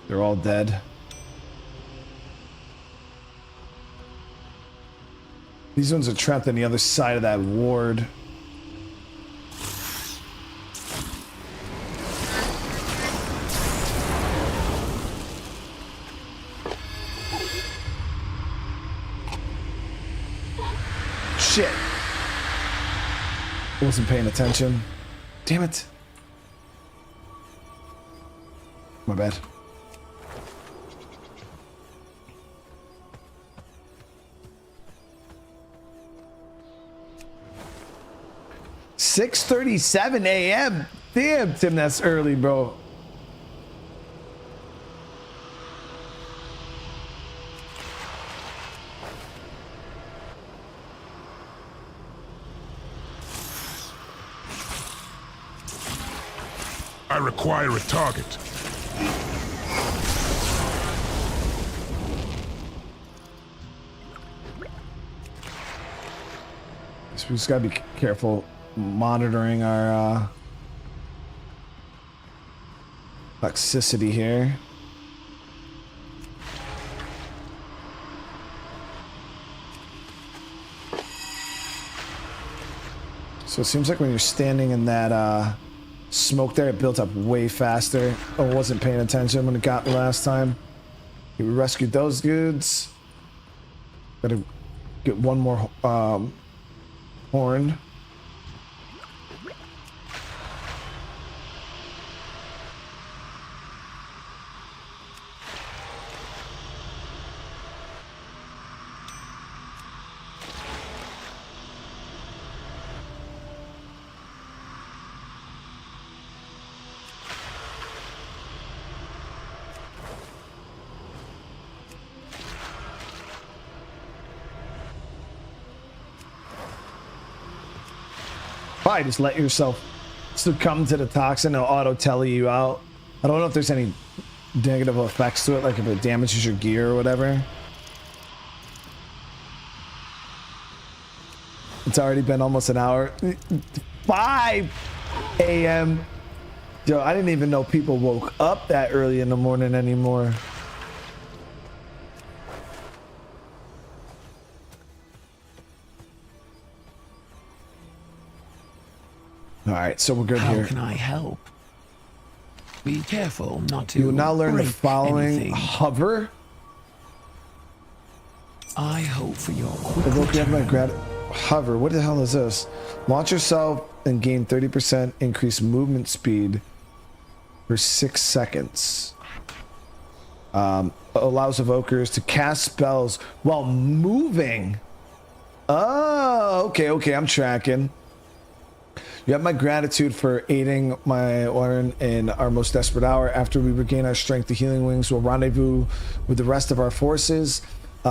They're all dead. These ones are trapped on the other side of that ward. Shit. Wasn't paying attention. Damn it. My bad. $6:37 a.m. Damn, Tim, that's early, bro. I require a target. So we just gotta be careful monitoring our toxicity here. So it seems like when you're standing in that smoke there, it built up way faster. I wasn't paying attention when it got me last time. We rescued those dudes. Gotta get one more horn. Probably just let yourself succumb to the toxin, it'll auto tele you out. I don't know if there's any negative effects to it, like if it damages your gear or whatever. It's already been almost an hour. 5 a.m. Yo, I didn't even know people woke up that early in the morning anymore. All right, so we're good here. How can I help? Be careful not to. You will now learn the break following. anything. Hover. I hope for your quick Evoker, have my return. hover. What the hell is this? Launch yourself and gain 30% increased movement speed for 6 seconds. Allows evokers to cast spells while moving. Oh, okay, I'm tracking. You have my gratitude for aiding my Orin in our most desperate hour. After we regain our strength, the healing wings will rendezvous with the rest of our forces.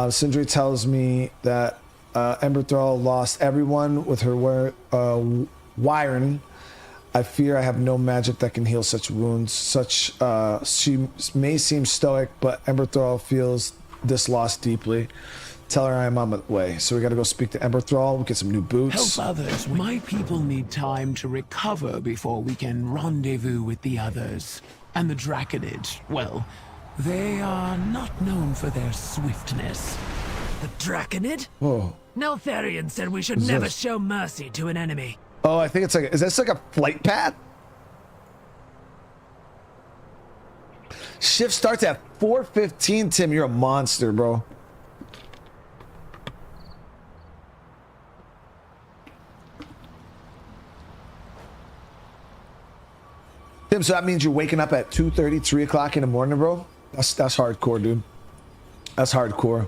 Sindri tells me that Emberthrall lost everyone with her wiring. I fear I have no magic that can heal such wounds. She may seem stoic, but Emberthrall feels this loss deeply. Tell her I'm on my way. So we gotta go speak to Emberthrall. We'll get some new boots. Help others. My people need time to recover before we can rendezvous with the others. And the Draconid, well, they are not known for their swiftness. The Draconid? Whoa. Neltharion said we should What's never this? show mercy to an enemy. Oh, I think it's like, is this like a flight pad? Shift starts at 4:15. Tim, you're a monster, bro. Tim, so that means you're waking up at 2:30, 3 o'clock in the morning, bro? That's hardcore, dude. That's hardcore.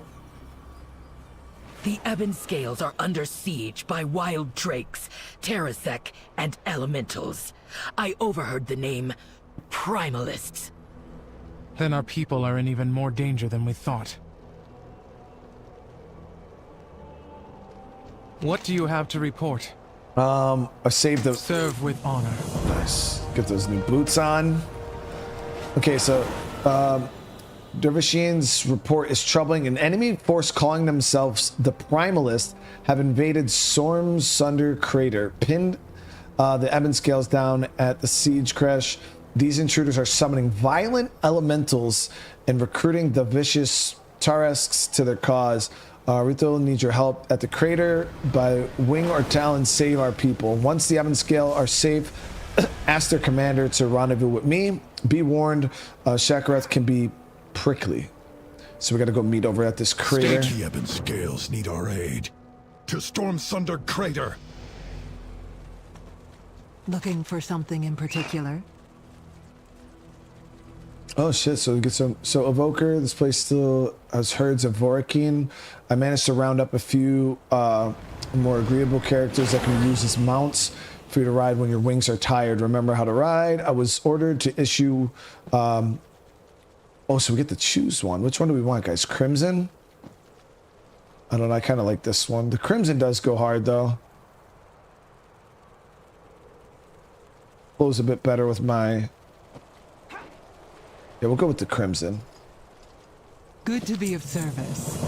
The Ebon Scales are under siege by wild drakes, Terrasec, and elementals. I overheard the name primalists. Then our people are in even more danger than we thought. What do you have to report? I saved the... Serve with honor. Nice. Get those new boots on. Okay, so Dervishian's report is troubling. An enemy force calling themselves the Primalists have invaded Storm Sunder Crater, pinned the Ebon Scales down at the siege crash. These intruders are summoning violent elementals and recruiting the vicious Tarasks to their cause. Rito needs your help at the crater. By wing or talon, save our people. Once the Ebon Scale are safe, ask their commander to rendezvous with me. Be warned, Shakareth can be prickly. So we gotta go meet over at this crater. The Ebon Scales need our aid. To Storm Sunder Crater. Looking for something in particular? Oh shit, so we get some... So Evoker, this place still has herds of Vorkeen. I managed to round up a few more agreeable characters that can use as mounts for you to ride when your wings are tired. Remember how to ride. I was ordered to issue... oh, so we get to choose one. Which one do we want, guys? Crimson? I don't know, I kind of like this one. The Crimson does go hard, though. Flows a bit better with my... Yeah, we'll go with the Crimson. Good to be of service.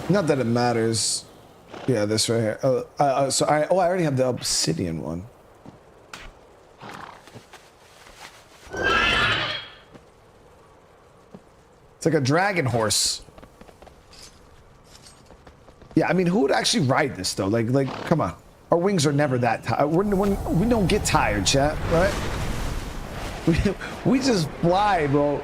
Not that it matters. Yeah, this right here. So I already have the obsidian one. It's like a dragon horse. Yeah, I mean, who would actually ride this though? Like, come on. Our wings are never that tired. We don't get tired, chat, right? We just fly, bro.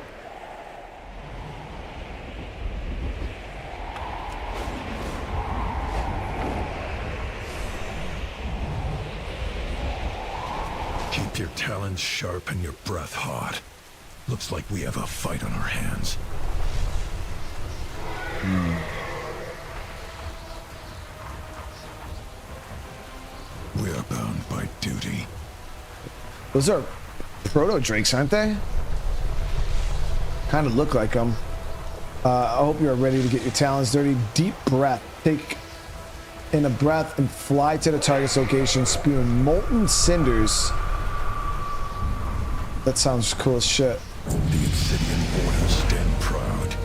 Keep your talons sharp and your breath hot. Looks like we have a fight on our hands. We are bound by duty. Those are proto drakes, aren't they? Kind of look like them. I hope you are ready to get your talons dirty. Deep breath. Take in a breath and fly to the target's location, spewing molten cinders. That sounds cool as shit. The obsidian borders stand proud.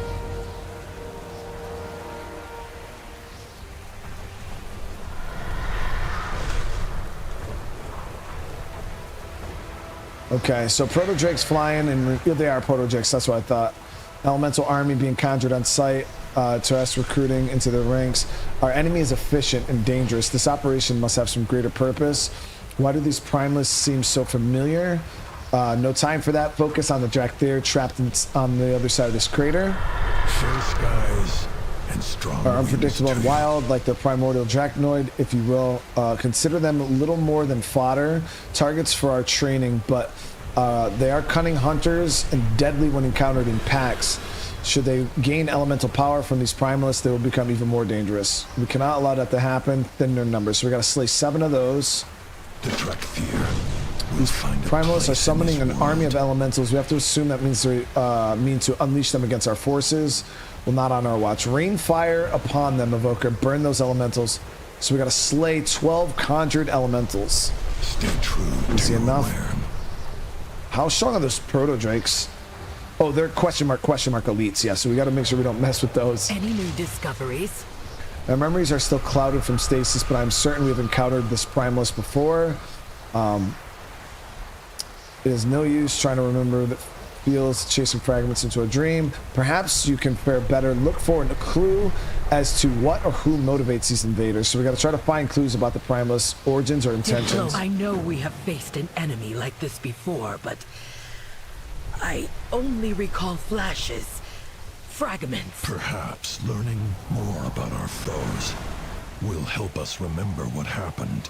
Okay, so proto drakes flying, and they are proto drakes. That's what I thought. Elemental army being conjured on site. Terrest recruiting into their ranks. Our enemy is efficient and dangerous. This operation must have some greater purpose. Why do these primalists seem so familiar? No time for that. Focus on the Drakthir trapped on the other side of this crater. Fair skies and strong Are unpredictable and wild, like the primordial Dracnoid, if you will. Consider them little more than fodder, targets for our training, but they are cunning hunters and deadly when encountered in packs. Should they gain elemental power from these primalists, they will become even more dangerous. We cannot allow that to happen. Thin their numbers, so we got to slay 7 of those. The Drakthir. These primalists are summoning an army of elementals. We have to assume that means they mean to unleash them against our forces. Well, not on our watch. Rain fire upon them, Evoker. Burn those elementals. So we got to slay 12 conjured elementals. Stay true. Easy enough. How strong are those proto drakes? Oh, they're question mark elites. Yeah, so we got to make sure we don't mess with those. Any new discoveries? Our memories are still clouded from stasis, but I'm certain we've encountered this primalist before. It is no use trying to remember feels chasing fragments into a dream. Perhaps you can fare better. Look for a clue as to what or who motivates these invaders. So we got to try to find clues about the primalists' origins or intentions. I know we have faced an enemy like this before, but I only recall flashes, fragments. Perhaps learning more about our foes will help us remember what happened.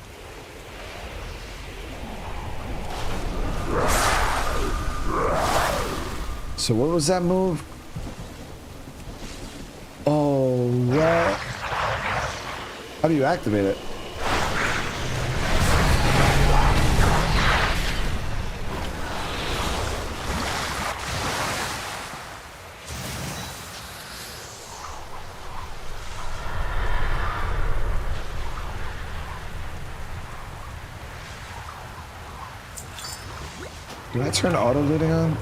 So what was that move? Oh, what? How do you activate it? Did I turn auto looting on?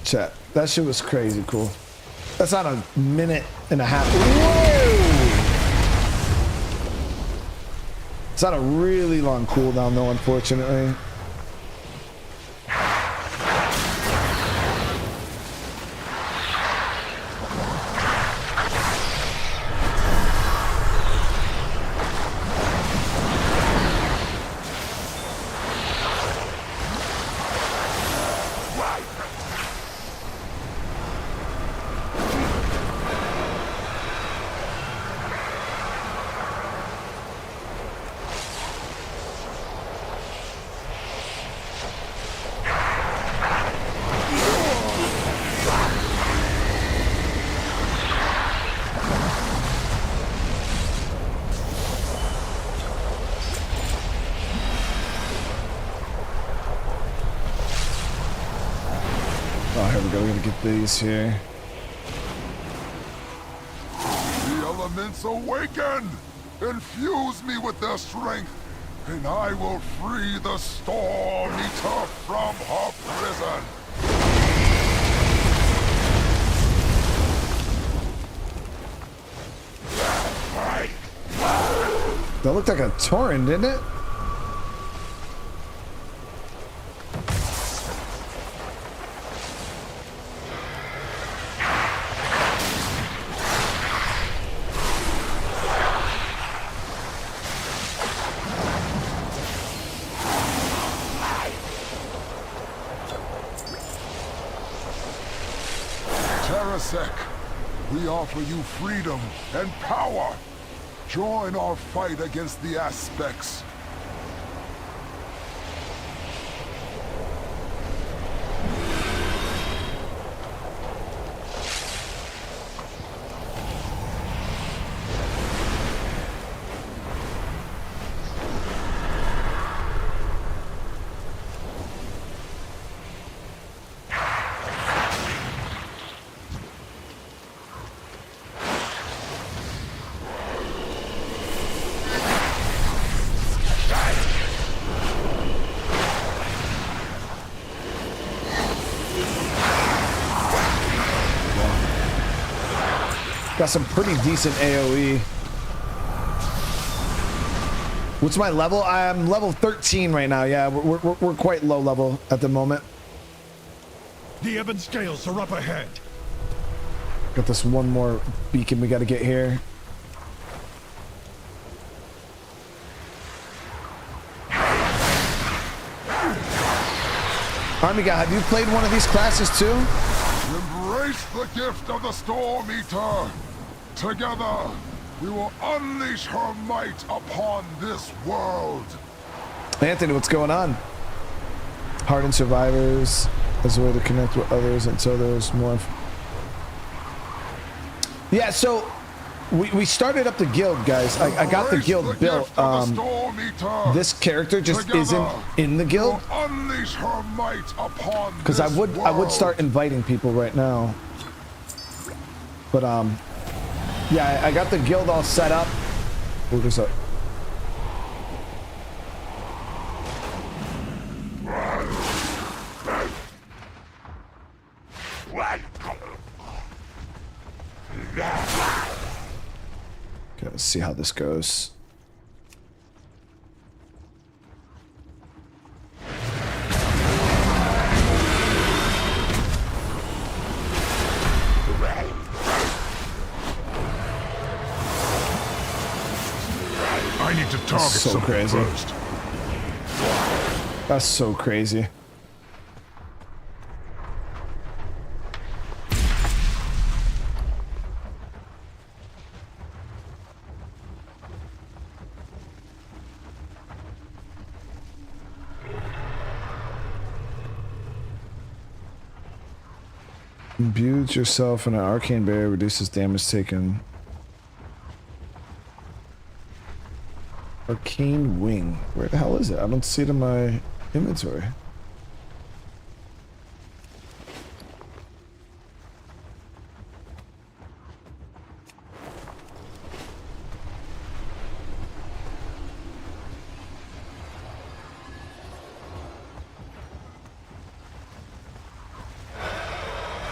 Chat. That shit was crazy cool. That's not a minute and a half. Whoa! It's not a really long cooldown though, unfortunately. These here. The elements awaken! Infuse me with their strength, and I will free the Storm Eater from her prison! That looked like a torrent, didn't it? We offer you freedom and power. Join our fight against the aspects. Got some pretty decent AoE. What's my level? I'm level 13 right now. Yeah, we're quite low level at the moment. The ebb and scales are up ahead. Got this one more beacon we got to get here. Army guy, have you played one of these classes too? Embrace the gift of the Storm Eater. Together, we will unleash her might upon this world. Anthony, what's going on? Hardened survivors as a way to connect with others until there's more. Yeah, so we started up the guild, guys. I got the guild built. This character just isn't in the guild because I would start inviting people right now. But yeah, I got the guild all set up. Oh, there's a. Okay, let's see how this goes. I need to target so something crazy. first. That's so crazy. Imbues yourself in an arcane barrier, reduces damage taken. Arcane wing. Where the hell is it? I don't see it in my inventory.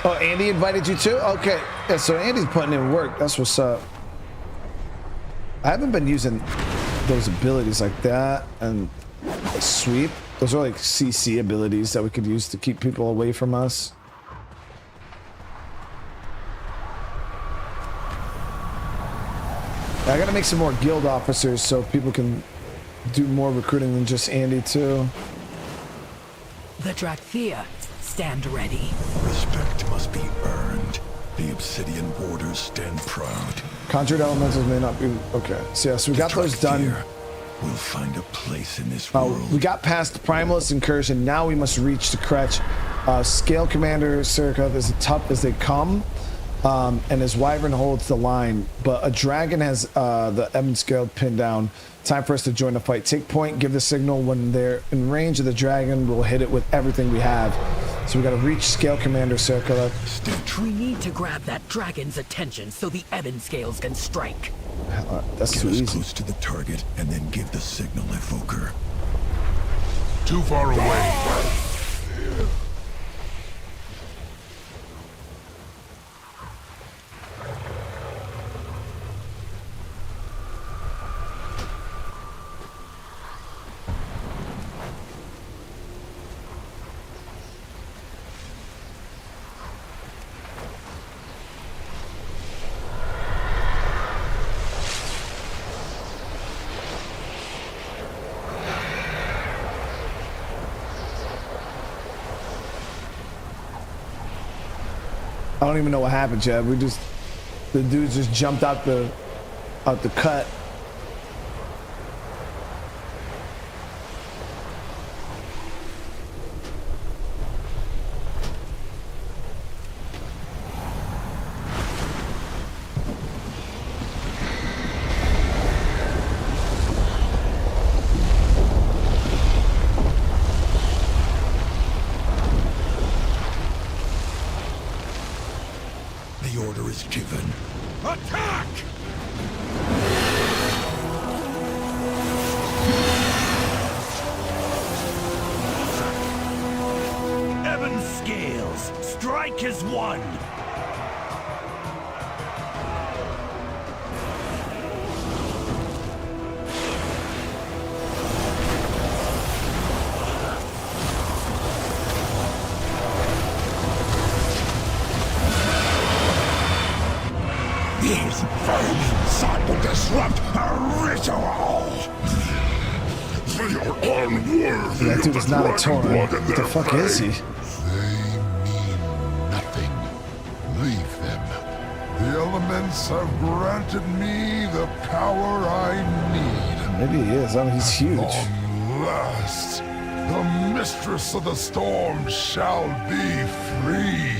Oh, Andy invited you too? Okay. Yeah, so Andy's putting in work. That's what's up. I haven't been using those abilities like that and sweep. Those are like CC abilities that we could use to keep people away from us. I gotta make some more guild officers so people can do more recruiting than just Andy too. The Drakthea, stand ready. Respect must be earned. The Obsidian Warders stand proud. Conjured elementals may not be okay. So yeah, so we got those done. We'll find a place in this world. We got past the primalist incursion. Now we must reach the Kretch. Scale Commander Circa is as tough as they come, and his Wyvern holds the line. But a dragon has the Ebon Scale pinned down. Time for us to join the fight. Take point, give the signal. When they're in range of the dragon, we'll hit it with everything we have. So we gotta reach Scale Commander Circa. We need to grab that dragon's attention so the Ebon Scales can strike. That's too Get us easy. close to the target and then give the signal, evoker. Too far away. I don't even know what happened, Chad. The dudes just jumped out the cut. The order is given. Attack! Ebon Scales, strike as one. These vermin sought to disrupt a ritual! They are unworthy That dude of is the not a dragon Tauren. blood in What the their fuck is he? They mean nothing. Leave them. The elements have granted me the power I need. Maybe he is. I mean, he's huge. Long last, the mistress of the storm shall be free.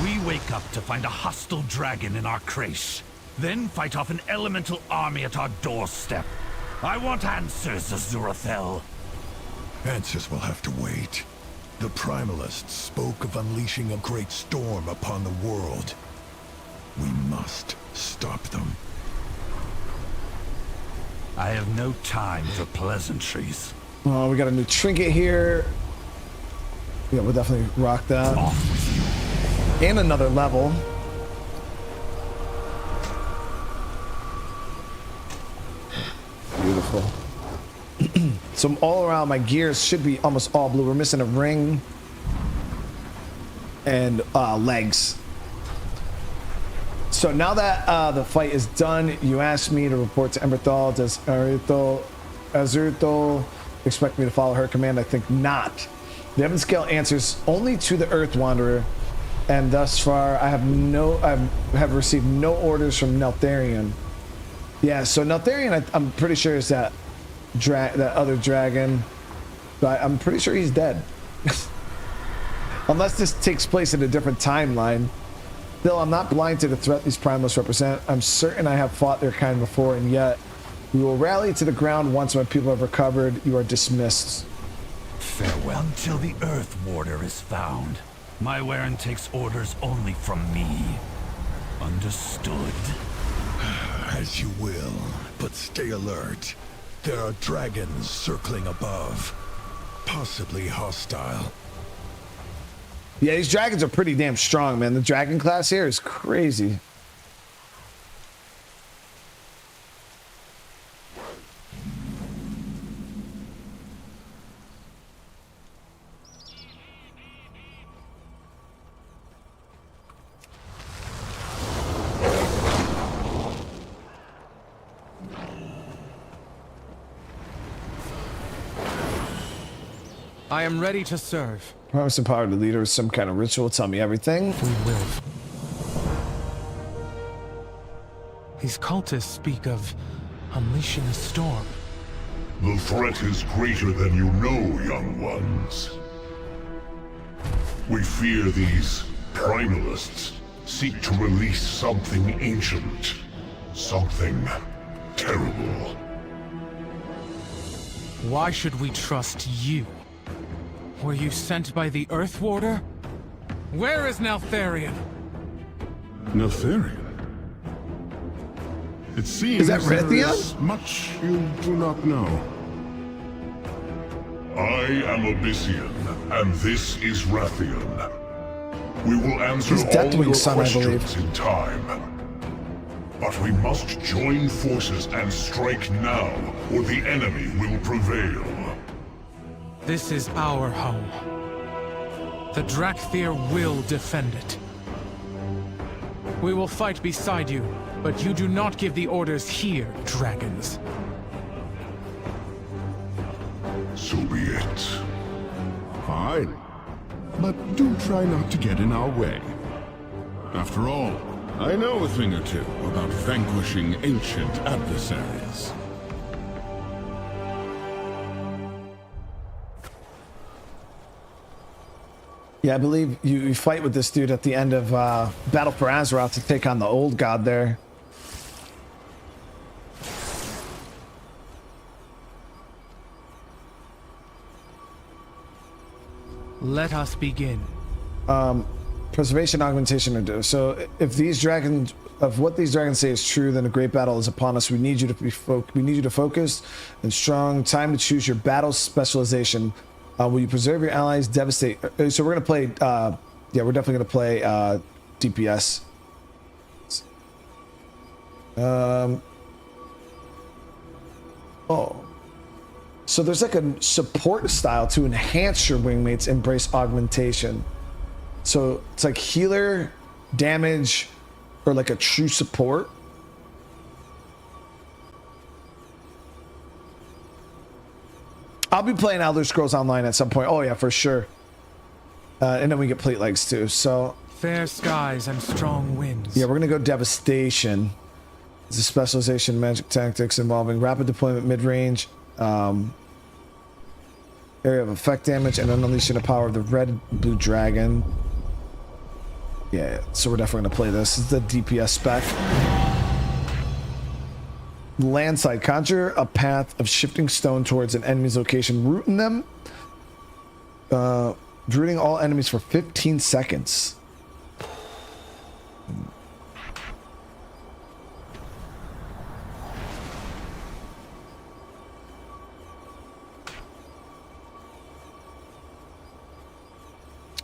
We wake up to find a hostile dragon in our creche. Then fight off an elemental army at our doorstep. I want answers, Azurathel. Answers will have to wait. The primalists spoke of unleashing a great storm upon the world. We must stop them. I have no time for pleasantries. Oh, we got a new trinket here. Yeah, we'll definitely rock that. Off with you. And another level. So all around my gears should be almost all blue. We're missing a ring and legs. So now that the fight is done, you asked me to report to Emberthal. Does Azurthal expect me to follow her command? I think not. The Heaven Scale answers only to the Earth Wanderer, and thus far I have received no orders from Neltharion. Yeah, so Neltharion, I'm pretty sure is that other dragon, but I'm pretty sure he's dead. Unless this takes place in a different timeline. Still, I'm not blind to the threat these primalists represent. I'm certain I have fought their kind before, and yet we will rally to the ground once my people have recovered. You are dismissed. Farewell until the Earth Warder is found. My Warren takes orders only from me. Understood? As you will, but stay alert. There are dragons circling above, possibly hostile. Yeah, these dragons are pretty damn strong, man. The dragon class here is crazy. I am ready to serve. Promise and power to the leader with some kind of ritual. Tell me everything. We will. These cultists speak of unleashing a storm. The threat is greater than you know, young ones. We fear these primalists seek to release something ancient, something terrible. Why should we trust you? Were you sent by the Earth Warder? Where is Neltharion? Neltharion? It seems is that there Rithia? is much you do not know. I am Abyssian, and this is Rathian. We will answer all your questions in time. But we must join forces and strike now, or the enemy will prevail. This is our home. The Drakthir will defend it. We will fight beside you, but you do not give the orders here, dragons. So be it. Fine. But do try not to get in our way. After all, I know a thing or two about vanquishing ancient adversaries. Yeah, I believe you fight with this dude at the end of Battle for Azeroth to take on the old god there. Let us begin. Preservation, augmentation, so if these dragons, if what these dragons say is true, then a great battle is upon us. We need you to be focused and strong. Time to choose your battle specialization. Will you preserve your allies? Devastate. So we're gonna play. Yeah, we're definitely gonna play DPS. Oh. So there's like a support style to enhance your wingmates. Embrace augmentation. So it's like healer, damage, or like a true support. I'll be playing Elder Scrolls Online at some point. Oh yeah, for sure. And then we get plate legs too. So fair skies and strong winds. Yeah, we're gonna go devastation. It's a specialization in magic tactics involving rapid deployment, mid-range, area of effect damage, and then unleashing the power of the red blue dragon. Yeah, so we're definitely gonna play this. This is the DPS spec. Landslide. Conjure a path of shifting stone towards an enemy's location, rooting them. Rooting all enemies for 15 seconds.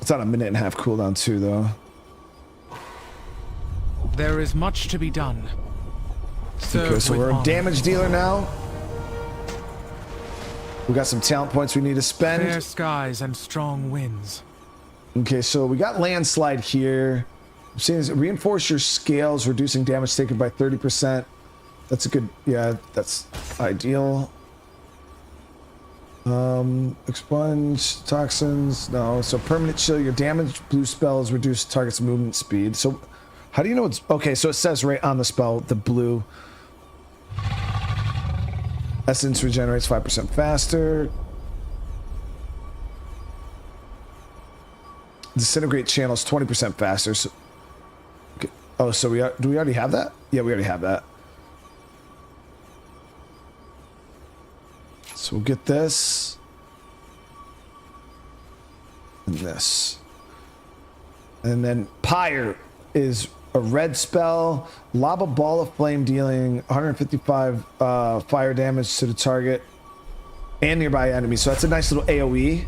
It's on a 1.5-minute cooldown too, though. There is much to be done. Okay, so we're a damage dealer now. We got some talent points we need to spend. Fair skies and strong winds. Okay, so we got landslide here. I'm saying is reinforce your scales, reducing damage taken by 30%. That's a good, yeah, that's ideal. Expunge toxins, no. So permanent chill, your damage blue spells reduce target's movement speed. So how do you know it's, okay, so it says right on the spell, the blue. Essence regenerates 5% faster. Disintegrate channels 20% faster. So, okay. Oh, so do we already have that? Yeah, we already have that. So we'll get this and this, and then Pyre is a red spell, lob a ball of flame dealing 155 fire damage to the target and nearby enemies. So that's a nice little AoE.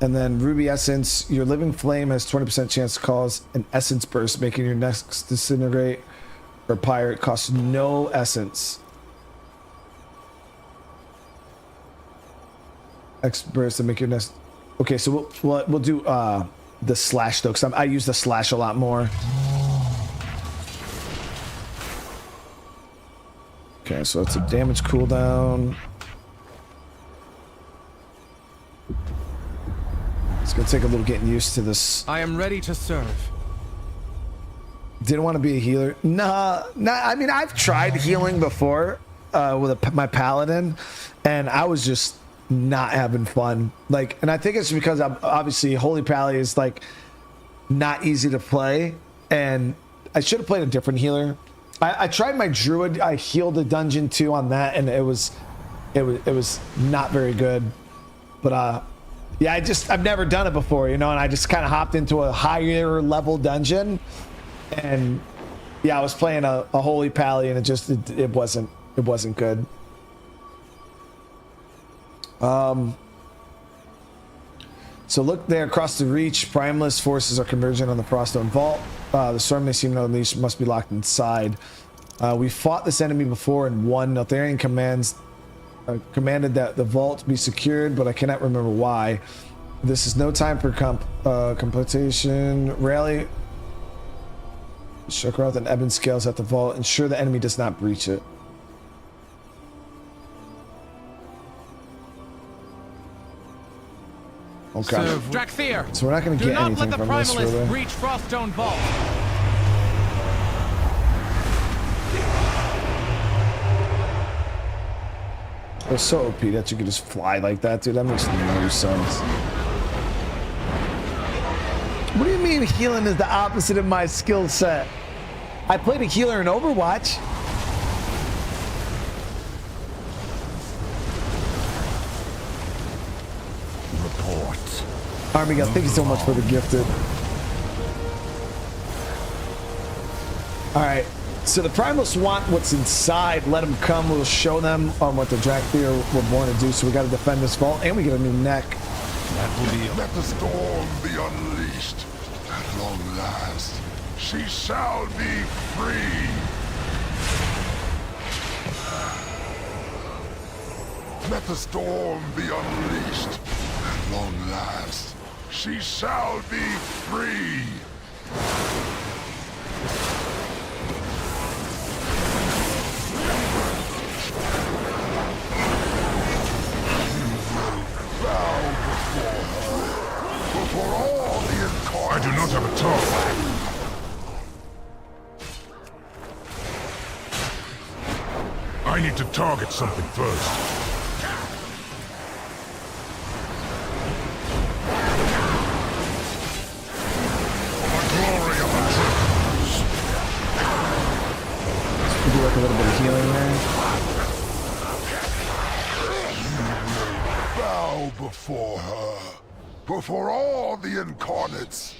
And then Ruby Essence, your living flame has 20% chance to cause an essence burst, making your next disintegrate or Pyre. It costs no essence. X burst to make your next. Okay, so we'll do the slash though, because I use the slash a lot more. Okay, so it's a damage cooldown. It's gonna take a little getting used to this. I am ready to serve. Didn't want to be a healer. Nah. I mean, I've tried healing before with my paladin, and I was just not having fun. Like, and I think it's because I'm obviously Holy Pally is like not easy to play, and I should have played a different healer. I tried my druid. I healed a dungeon too on that, and it was not very good. But yeah, I've never done it before, you know, and I just kind of hopped into a higher level dungeon, and yeah, I was playing a Holy Pally, and it wasn't good. So look there across the reach. Primalist forces are converging on the Froststone Vault. The storm they seem to unleash must be locked inside. We fought this enemy before and won. Notharian commanded that the vault be secured, but I cannot remember why. This is no time for completion. Rally Shokroth and Ebon scales at the vault. Ensure the enemy does not breach it. Okay. Drakthir, So we're not going to get anything from this, really. Do not let the primalists reach Froststone Vault. It was so OP that you could just fly like that, dude. That makes no sense. What do you mean healing is the opposite of my skill set? I played a healer in Overwatch. Army God, thank you so much for the gifted. Alright, so the primals want what's inside. Let them come. We'll show them what the Drakthir were born to do. So we got to defend this vault, and we get a new neck. That will be. Let the storm be unleashed. At long last, she shall be free. Let the storm be unleashed. At long last. She shall be free! Bow before all the incarnates. I do not have a target. I need to target something first. A little bit of healing there. Bow before her, before all the incarnates.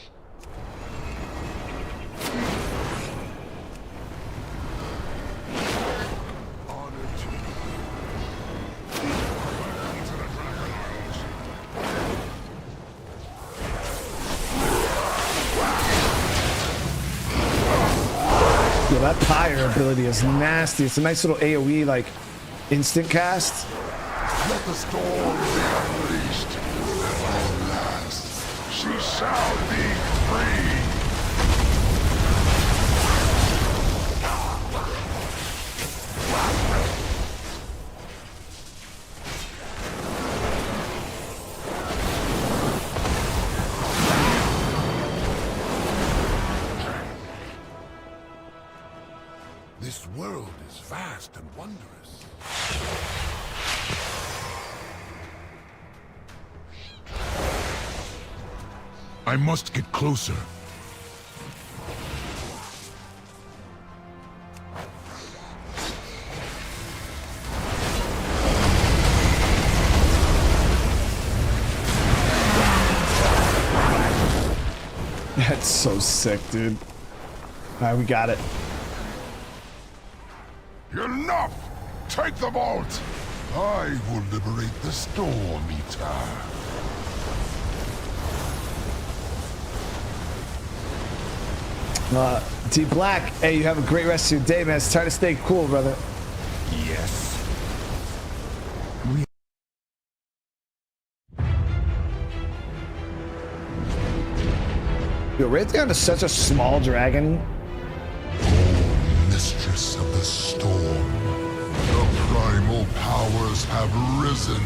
That Pyre ability is nasty. It's a nice little AoE, like, instant cast. Let the storm be unleashed. At last, she shall be free. This world is vast and wondrous. I must get closer. That's so sick, dude. Alright, we got it. Enough! Take the vault! I will liberate the Storm Eater. D Black, hey, you have a great rest of your day, man. Try to stay cool, brother. Yes. Yo, Raytheon is such a small dragon. Mistress of the storm, the primal powers have risen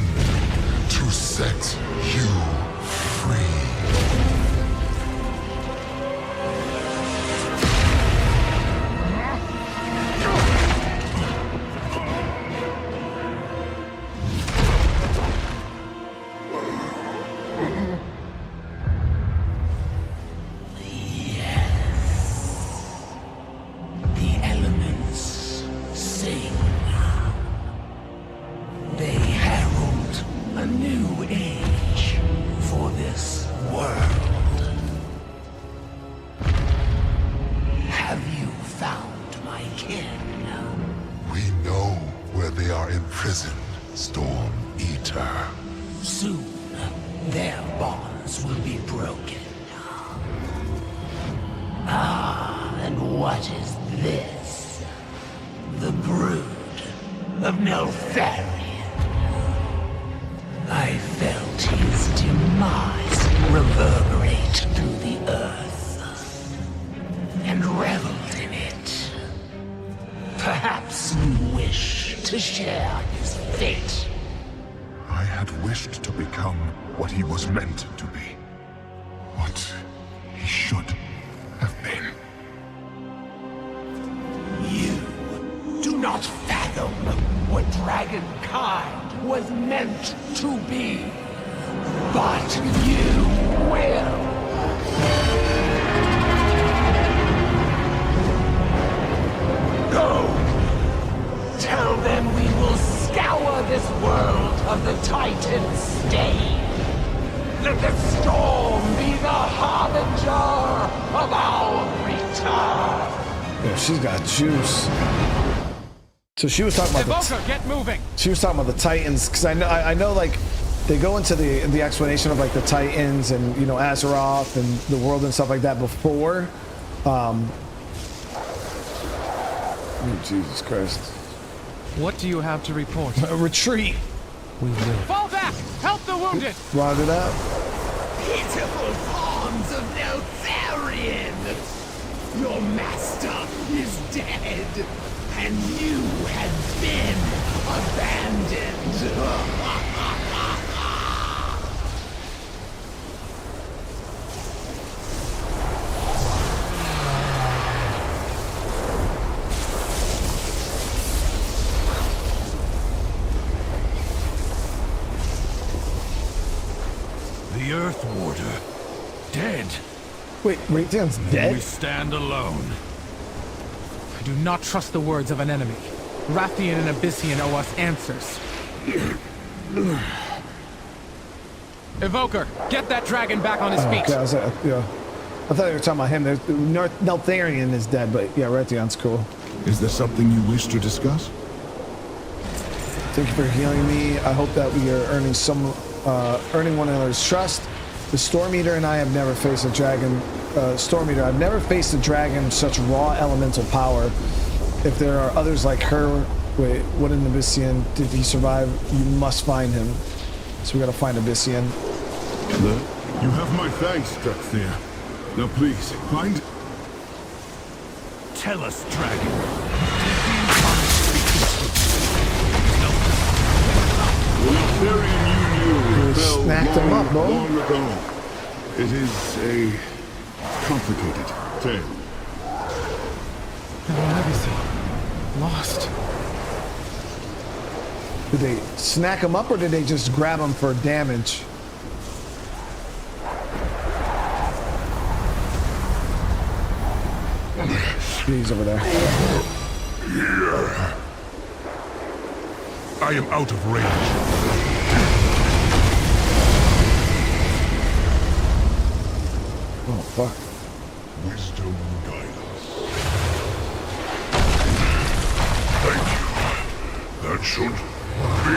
to set you free. So she was talking about evoker, get moving. She was talking about the Titans, because I know like they go into the explanation of like the Titans and, you know, Azeroth and the world and stuff like that before. Oh, Jesus Christ! What do you have to report? Retreat. We will. Fall back. Help the wounded. Rounded up. Pitiful forms of Neltharion. Your master is dead. And you had been abandoned. The Earth Warder, dead. Wait, Raytheon's dead? We stand alone. I do not trust the words of an enemy. Rathian and Abyssian owe us answers. Evoker, get that dragon back on his feet. Okay, I thought you were talking about him. Neltharion is dead, but yeah, Rathion's cool. Is there something you wish to discuss? Thank you for healing me. I hope that we are earning one another's trust. The Storm Eater and I have never faced a dragon. Storm Eater, I've never faced a dragon with such raw elemental power. If there are others like her, Wait, what an Abyssian? Did he survive? You must find him. So we gotta find Abyssian. You have my thanks, Drexthea. Now please, find... Tell us, dragon. The Eltharion you knew fell snacked him up, bro. long ago. It is a complicated tale. The legacy. Lost. Did they snack him up or did they just grab him for damage? He's over there. Here. I am out of range. Oh, fuck. Wisdom guidance. Thank you. That should be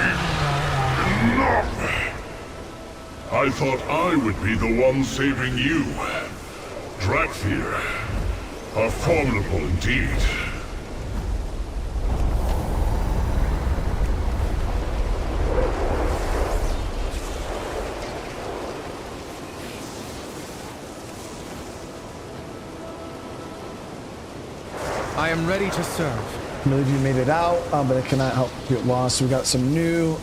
enough. I thought I would be the one saving you. Drakthir. Are formidable indeed. I am ready to serve. I believe you made it out, but it cannot help you get lost. We got some new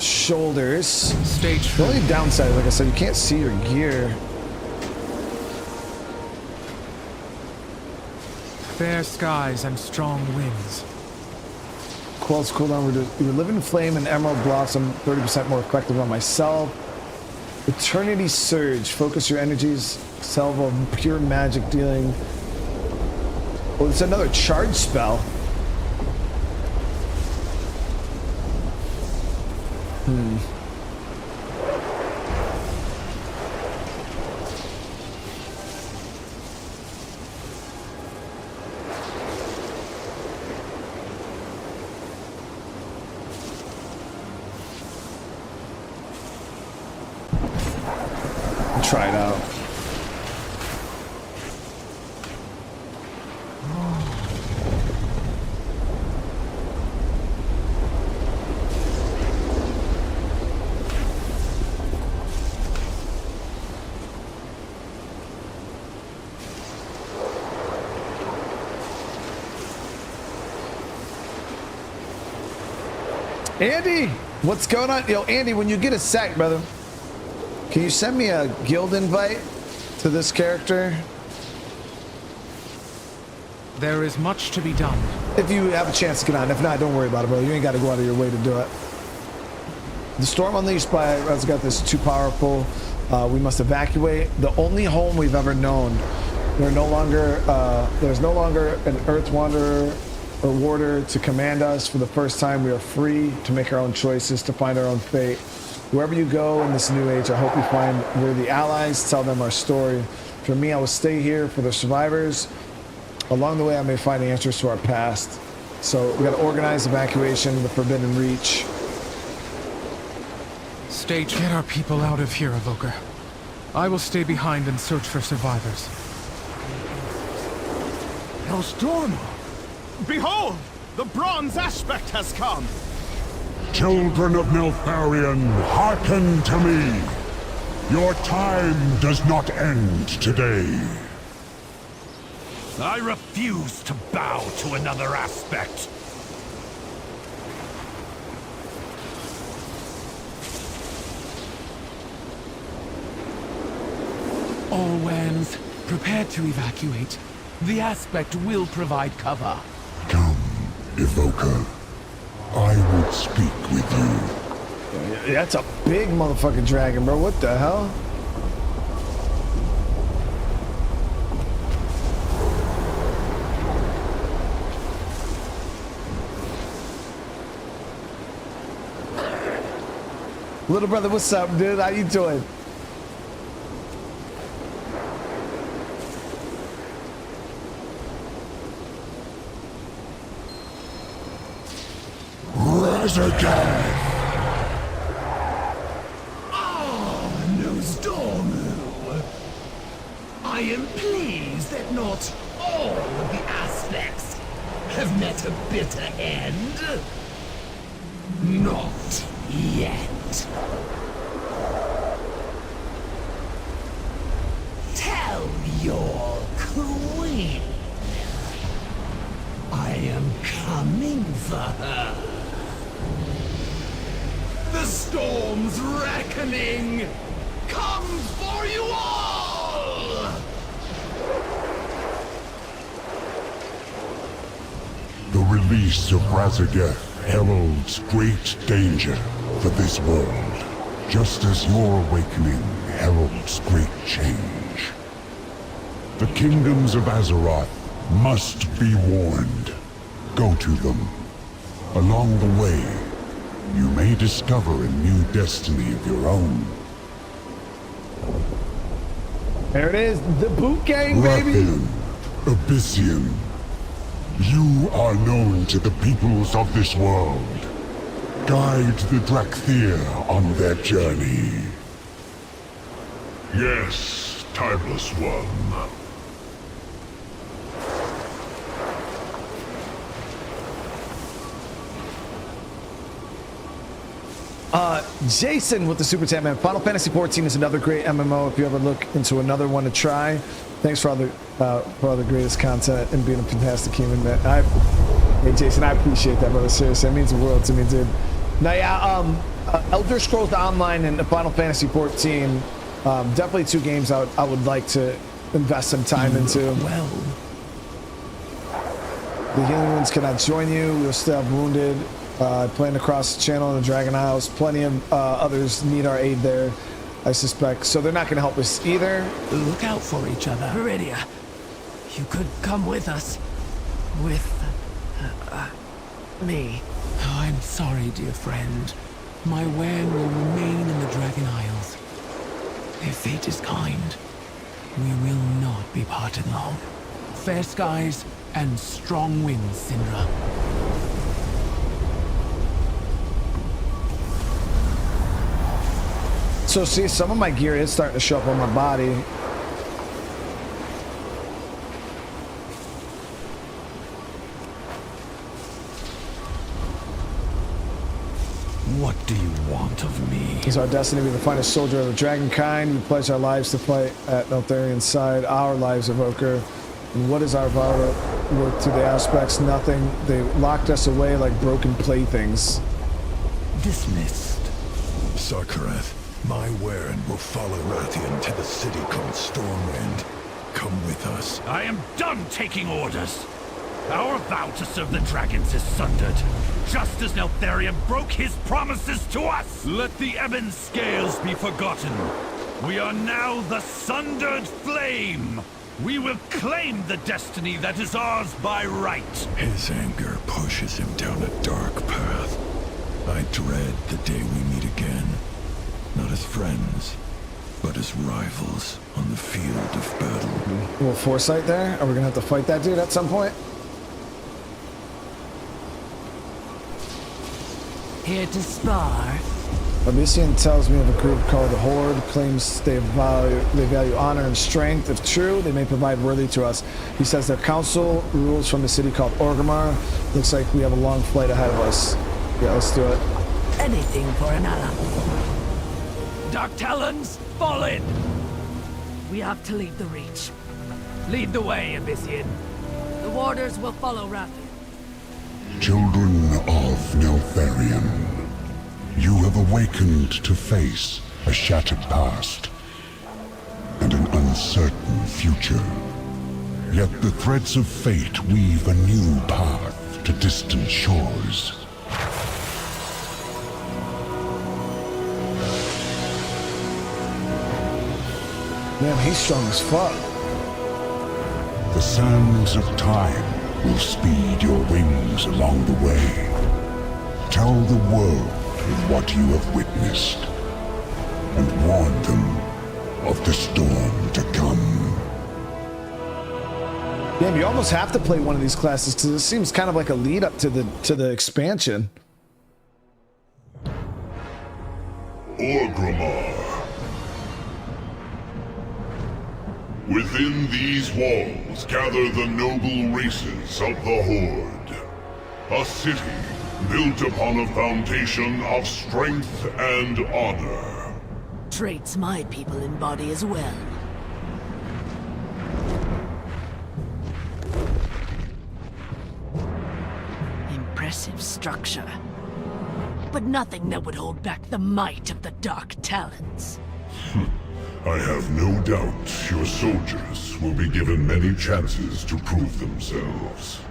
shoulders. Stage The only downside, like I said, you can't see your gear. Fair skies and strong winds. Quell's cooldown. We live in flame and emerald blossom. 30% more effective on myself. Eternity surge. Focus your energies. Salve of pure magic dealing. Oh, it's another charge spell. Try it out. Andy, what's going on? Yo, Andy, when you get a sec, brother, can you send me a guild invite to this character? There is much to be done. If you have a chance to get on. If not, don't worry about it, bro. You ain't got to go out of your way to do it. The storm unleashed by Resgath is too powerful. We must evacuate. The only home we've ever known. There's no longer an Earth Wanderer or Warder to command us. For the first time, we are free to make our own choices, to find our own fate. Wherever you go in this new age, I hope you find worthy allies, tell them our story. For me, I will stay here for the survivors. Along the way, I may find answers to our past. So we got to organize evacuation, the Forbidden Reach. Get our people out of here, Evoker. I will stay behind and search for survivors. Elstorm! Behold! The bronze aspect has come! Children of Neltharion, hearken to me. Your time does not end today. I refuse to bow to another aspect. All lands, prepare to evacuate. The aspect will provide cover. Come, Evoker. I would speak with you. That's a big motherfucking dragon, bro. What the hell? Little brother, what's up, dude? How you doing? Again. No storm. I am pleased that not all of the aspects have met a bitter end? Not yet. Tell your queen I am coming for her. The storm's reckoning comes for you all! The release of Razageth heralds great danger for this world, just as your awakening heralds great change. The kingdoms of Azeroth must be warned. Go to them. Along the way, you may discover a new destiny of your own. There it is, the boot gang, baby! Rathian, Abyssian, you are known to the peoples of this world. Guide the Drakthir on their journey. Yes, timeless one. Jason with the Super Chat, man. Final Fantasy 14 is another great MMO if you ever look into another one to try. Thanks for all the greatest content and being a fantastic human, man. Hey, Jason, I appreciate that, brother. Seriously, it means the world to me, dude. Now, yeah, Elder Scrolls Online and Final Fantasy 14, definitely two games I would like to invest some time into. Well, the healing ones cannot join you. We'll still have wounded. Playing across the channel in the Dragon Isles. Plenty of others need our aid there, I suspect. So they're not going to help us either. Look out for each other. Viridia, you could come with us. With... me. Oh, I'm sorry, dear friend. My Wern will remain in the Dragon Isles. If fate is kind, we will not be parted long. Fair skies and strong winds, Syndra. So see, some of my gear is starting to show up on my body. What do you want of me? It's our destiny to be the finest soldier of the dragonkind. We pledge our lives to fight at Neltharian's side, our lives, evoker. And what is our vow to work to the aspects? Nothing. They locked us away like broken playthings. Dismissed. Sarkarath, my Wern will follow Rathian to the city called Stormwind. Come with us. I am done taking orders. Our vow to serve the dragons is sundered, just as Neltharion broke his promises to us. Let the ebon scales be forgotten. We are now the sundered flame. We will claim the destiny that is ours by right. His anger pushes him down a dark path. I dread the day we meet again. Not as friends, but as rivals on the field of battle. A little foresight there. Are we gonna have to fight that dude at some point? Here to spar. Abyssian tells me of a group called the Horde, claims they value honor and strength. If true, they may provide worthy to us. He says their council rules from a city called Orgrimmar. Looks like we have a long flight ahead of us. Yeah, let's do it. Anything for an ally. Dark Talons, fall in! We have to leave the Reach. Lead the way, Abyssian. The warders will follow Rathian. Children of Neltharion, you have awakened to face a shattered past and an uncertain future. Yet the threads of fate weave a new path to distant shores. Damn, he's strong as fuck. The sands of time will speed your wings along the way. Tell the world of what you have witnessed, and warn them of the storm to come. Damn, you almost have to play one of these classes because it seems kind of like a lead up to the expansion. Orgrimmar. Within these walls gather the noble races of the Horde. A city built upon a foundation of strength and honor. Traits my people embody as well. Impressive structure. But nothing that would hold back the might of the Dark Talons. I have no doubt your soldiers will be given many chances to prove themselves.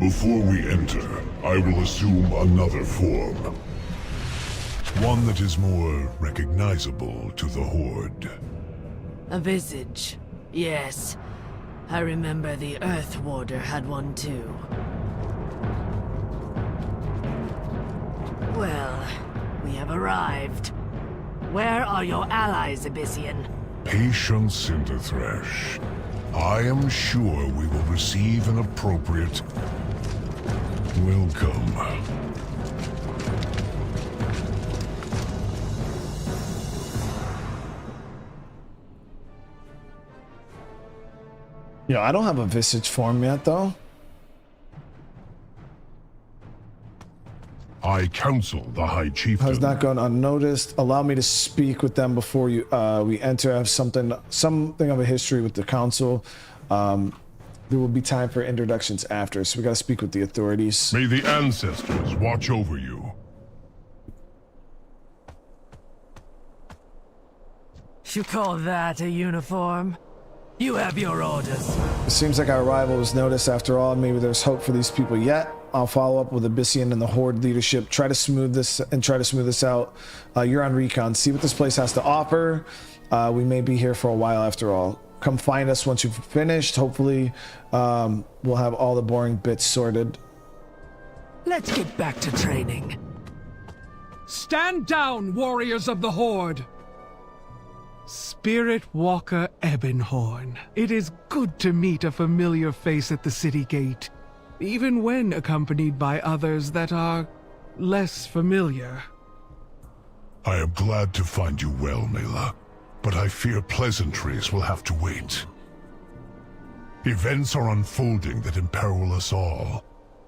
Before we enter, I will assume another form. One that is more recognizable to the Horde. A visage. Yes. I remember the Earth Warder had one too. Well, we have arrived. Where are your allies, Abyssian? Patience, Cinderthresh. I am sure we will receive an appropriate welcome. Yeah, I don't have a visage form yet, though. I counsel the High Chieftain. Has not gone unnoticed. Allow me to speak with them before you we enter. I have something of a history with the council. There will be time for introductions after, so we gotta speak with the authorities. May the ancestors watch over you. You call that a uniform? You have your orders. It seems like our arrival was noticed after all. Maybe there's hope for these people yet. I'll follow up with Abyssian and the Horde leadership. Try to smooth this out. You're on recon. See what this place has to offer. We may be here for a while after all. Come find us once you've finished. Hopefully, we'll have all the boring bits sorted. Let's get back to training. Stand down, warriors of the Horde! Spirit Walker Ebonhorn. It is good to meet a familiar face at the city gate, even when accompanied by others that are less familiar. I am glad to find you well, Mela, but I fear pleasantries will have to wait. Events are unfolding that imperil us all.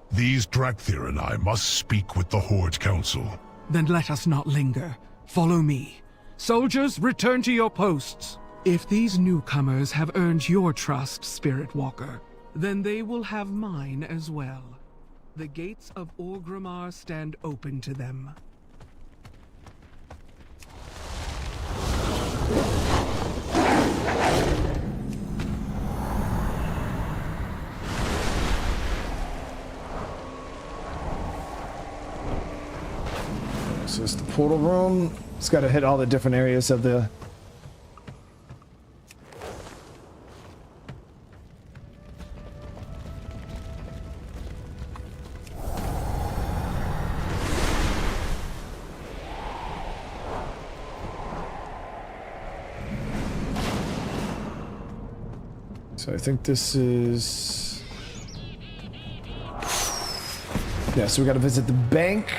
These Drakthir and I must speak with the Horde Council. Then let us not linger. Follow me. Soldiers, return to your posts. If these newcomers have earned your trust, Spirit Walker, then they will have mine as well. The gates of Orgrimmar stand open to them. So it's the portal room. It's got to hit all the different areas of the... So I think this is... Yeah, so we got to visit the bank,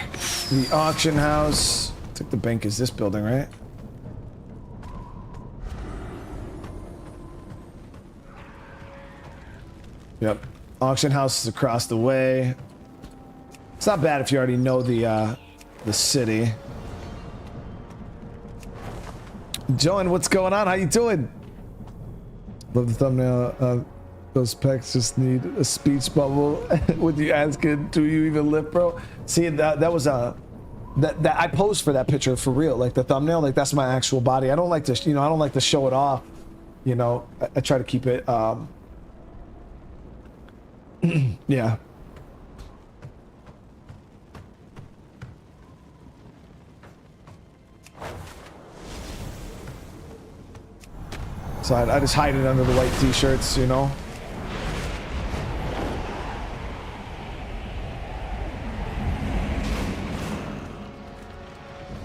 the auction house. I think the bank is this building, right? Yep. Auction house is across the way. It's not bad if you already know the city. Joan, what's going on? How you doing? Love the thumbnail. Those pecs just need a speech bubble with you asking, do you even lift, bro? See, that was a... That I posed for that picture for real, like the thumbnail, like that's my actual body. I don't like to, I don't like to show it off. I try to keep it, yeah. So I just hide it under the white t-shirts,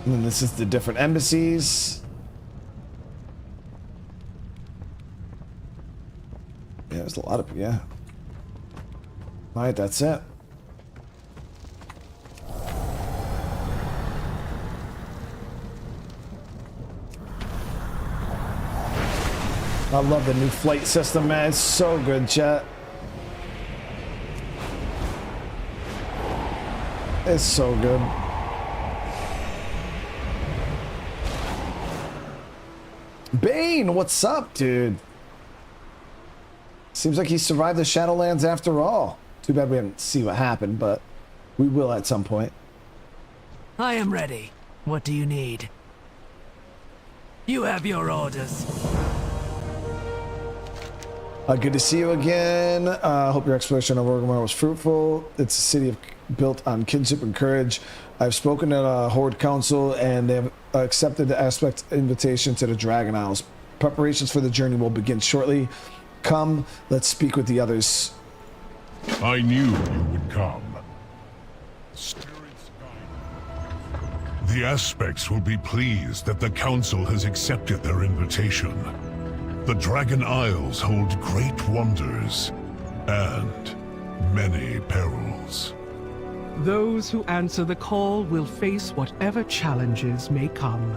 And then this is the different embassies. Yeah, there's a lot of, yeah. All right, that's it. I love the new flight system, man. It's so good, chat. It's so good. Bane, what's up, dude? Seems like he survived the Shadowlands after all. Too bad we didn't see what happened, but we will at some point. I am ready. What do you need? You have your orders. Good to see you again. Hope your exploration of Orgrimmar was fruitful. It's a city built on kinship and courage. I've spoken at a Horde Council, and they have accepted the aspect invitation to the Dragon Isles. Preparations for the journey will begin shortly. Come, let's speak with the others. I knew you would come. The aspects will be pleased that the Council has accepted their invitation. The Dragon Isles hold great wonders and many perils. Those who answer the call will face whatever challenges may come.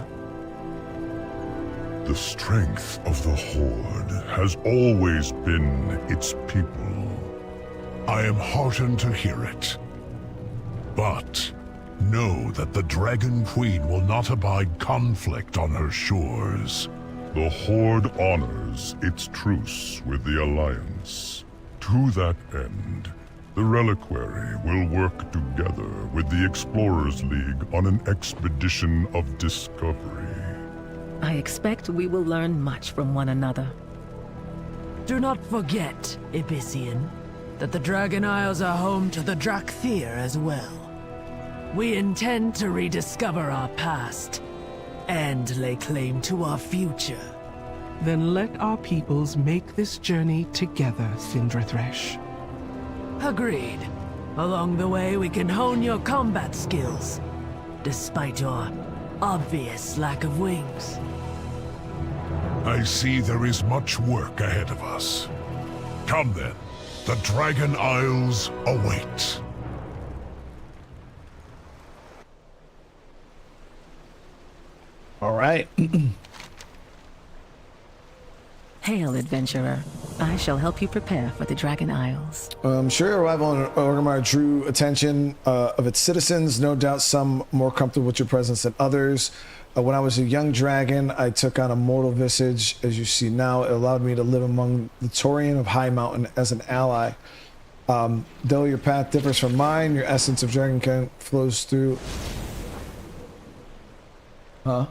The strength of the Horde has always been its people. I am heartened to hear it. But know that the Dragon Queen will not abide conflict on her shores. The Horde honors its truce with the Alliance. To that end, the Reliquary will work together with the Explorers League on an expedition of discovery. I expect we will learn much from one another. Do not forget, Abyssian, that the Dragon Isles are home to the Drakthir as well. We intend to rediscover our past and lay claim to our future. Then let our peoples make this journey together, Cindrathresh. Agreed. Along the way, we can hone your combat skills, despite your obvious lack of wings. I see there is much work ahead of us. Come then, the Dragon Isles await. All right. Hail, adventurer. I shall help you prepare for the Dragon Isles. I'm sure your arrival in Orgrimmar drew attention of its citizens. No doubt some more comfortable with your presence than others. When I was a young dragon, I took on a mortal visage. As you see now, it allowed me to live among the Taurian of High Mountain as an ally. Though your path differs from mine, your essence of dragonkind flows through... Huh?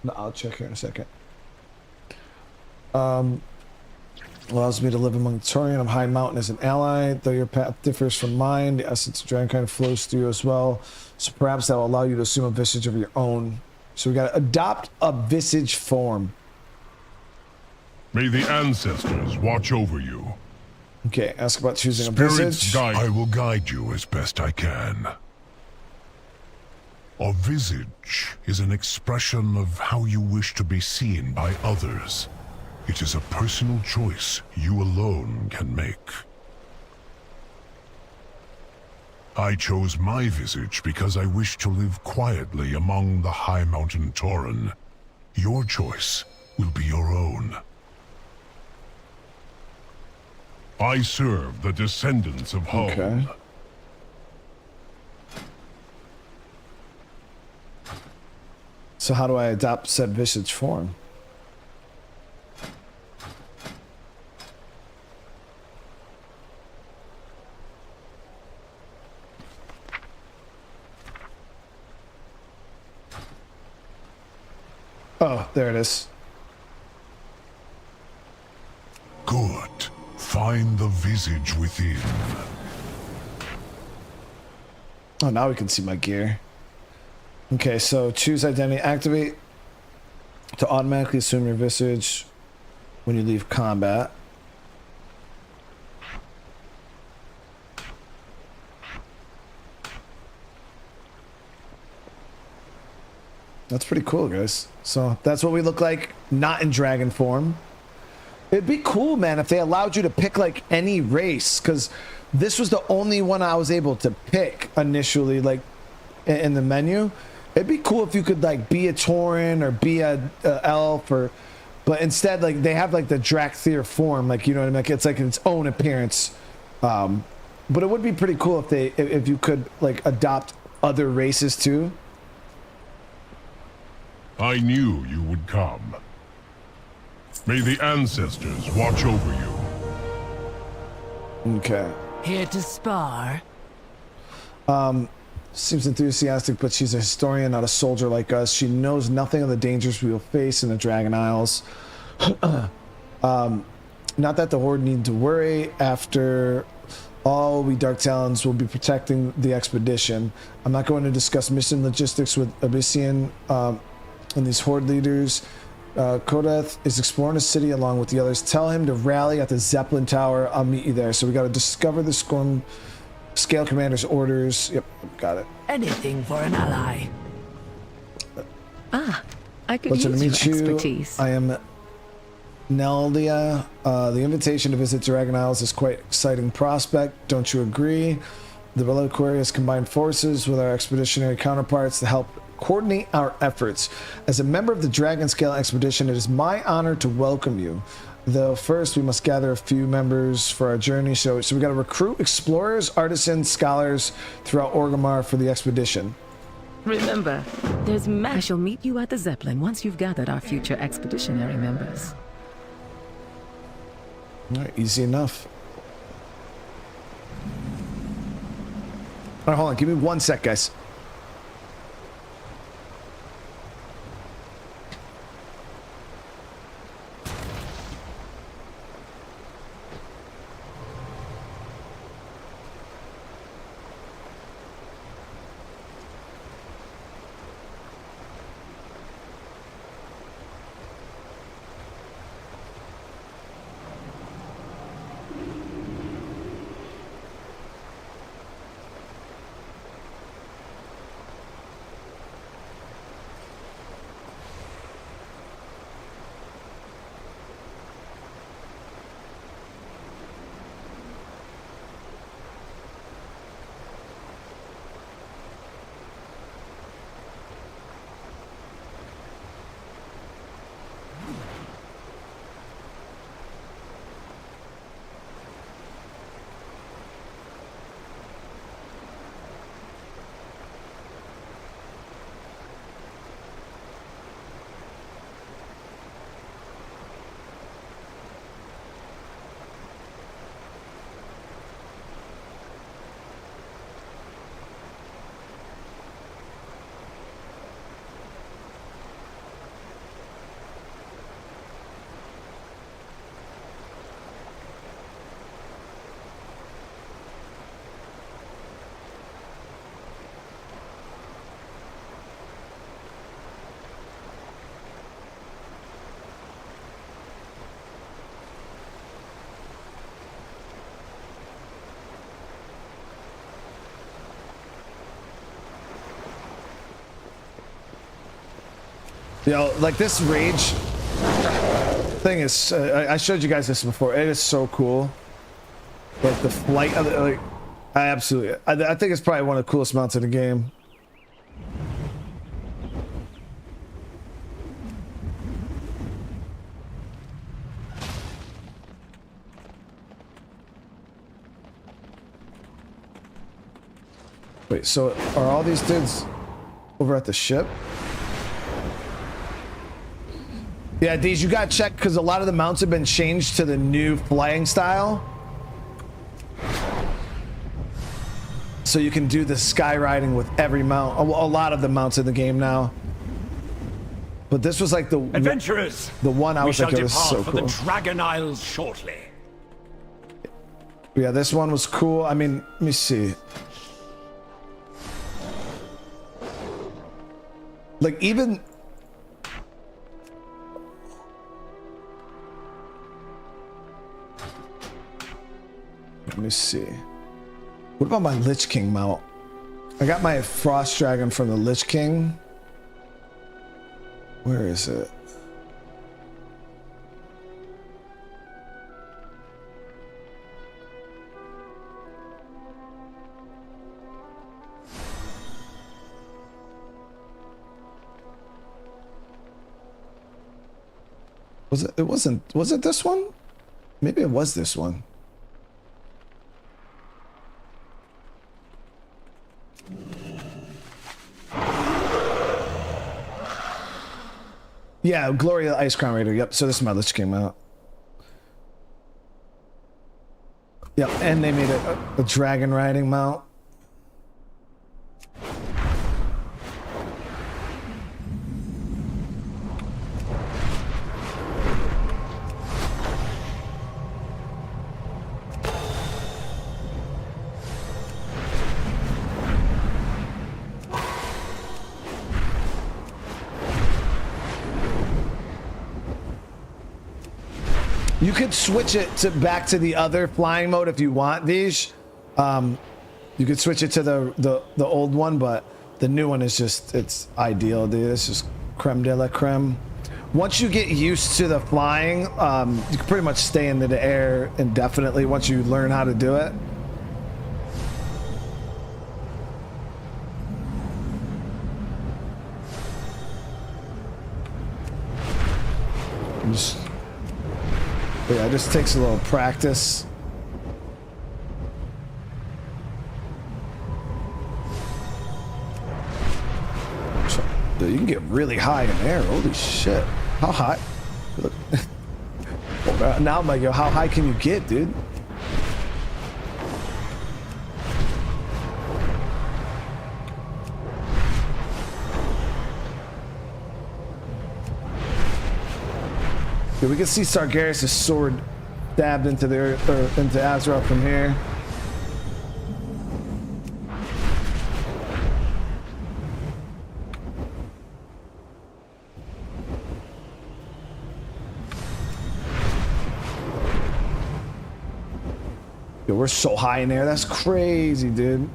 No, I'll check here in a second. Allows me to live among the Taurian of High Mountain as an ally. Though your path differs from mine, the essence of dragonkind flows through as well. So perhaps that will allow you to assume a visage of your own. So we got to adopt a visage form. May the ancestors watch over you. Okay, ask about choosing a Spirits visage. guide. I will guide you as best I can. A visage is an expression of how you wish to be seen by others. It is a personal choice you alone can make. I chose my visage because I wish to live quietly among the High Mountain Tauren. Your choice will be your own. I serve the descendants of Home. Okay. So how do I adopt said visage form? Oh, there it is. Good. Find the visage within. Oh, now we can see my gear. Okay, so choose identity, activate to automatically assume your visage when you leave combat. That's pretty cool, guys. So that's what we look like, not in dragon form. It'd be cool, man, if they allowed you to pick like any race, because this was the only one I was able to pick initially, like in the menu. It'd be cool if you could like be a Tauren or be a elf, or, but instead like they have like the Drakthir form, like, you know what I mean? Like, it's like its own appearance. But it would be pretty cool if if you could like adopt other races too. I knew you would come. May the ancestors watch over you. Okay. Here to spar. Seems enthusiastic, but she's a historian, not a soldier like us. She knows nothing of the dangers we will face in the Dragon Isles. Not that the Horde need to worry. After all, we Dark Talons will be protecting the expedition. I'm not going to discuss mission logistics with Abyssian and these Horde leaders. Kodeth is exploring the city along with the others. Tell him to rally at the Zeppelin Tower. I'll meet you there. So we got to discover the Storm Scale Commander's orders. Yep, got it. Anything for an ally. I could Pleasure to use meet your you. expertise. I am Neldia. The invitation to visit Dragon Isles is quite exciting prospect. Don't you agree? The Reliquary has combined forces with our expeditionary counterparts to help coordinate our efforts. As a member of the Dragon Scale expedition, it is my honor to welcome you. Though first we must gather a few members for our journey. So we got to recruit explorers, artisans, scholars throughout Orgrimmar for the expedition. Remember, I shall meet you at the Zeppelin once you've gathered our future expeditionary members. All right, easy enough. All right, hold on. Give me 1 sec, guys. Yo, like this rage thing is, I showed you guys this before. It is so cool. Like the flight of it, like, I absolutely, I think it's probably one of the coolest mounts in the game. Wait, so are all these dudes over at the ship? Yeah, Deej, you gotta check because a lot of the mounts have been changed to the new flying style. So you can do the sky riding with every mount. A lot of the mounts in the game now. But this was like the adventurers. The one I was like, it was so for cool. the Dragon Isles shortly. Yeah, this one was cool. I mean, let me see. Like even. Let me see. What about my Lich King mount? I got my Frost Dragon from the Lich King. Where is it? Was it? It wasn't. Was it this one? Maybe it was this one. Yeah, Gloria Ice Crown Raider. Yep. So this is my Lich King mount. Yep, and they made a dragon riding mount. You could switch it to back to the other flying mode if you want, Vij. You could switch it to the old one, but the new one is just, it's ideal, dude. It's just creme de la creme. Once you get used to the flying, you can pretty much stay into the air indefinitely once you learn how to do it. Yeah, it just takes a little practice. Dude, you can get really high in air. Holy shit. How high? Look. Now I'm like, yo, how high can you get, dude? We can see Sargeras' sword stabbed into the earth, or into Azeroth from here. Yo, we're so high in there. That's crazy, dude.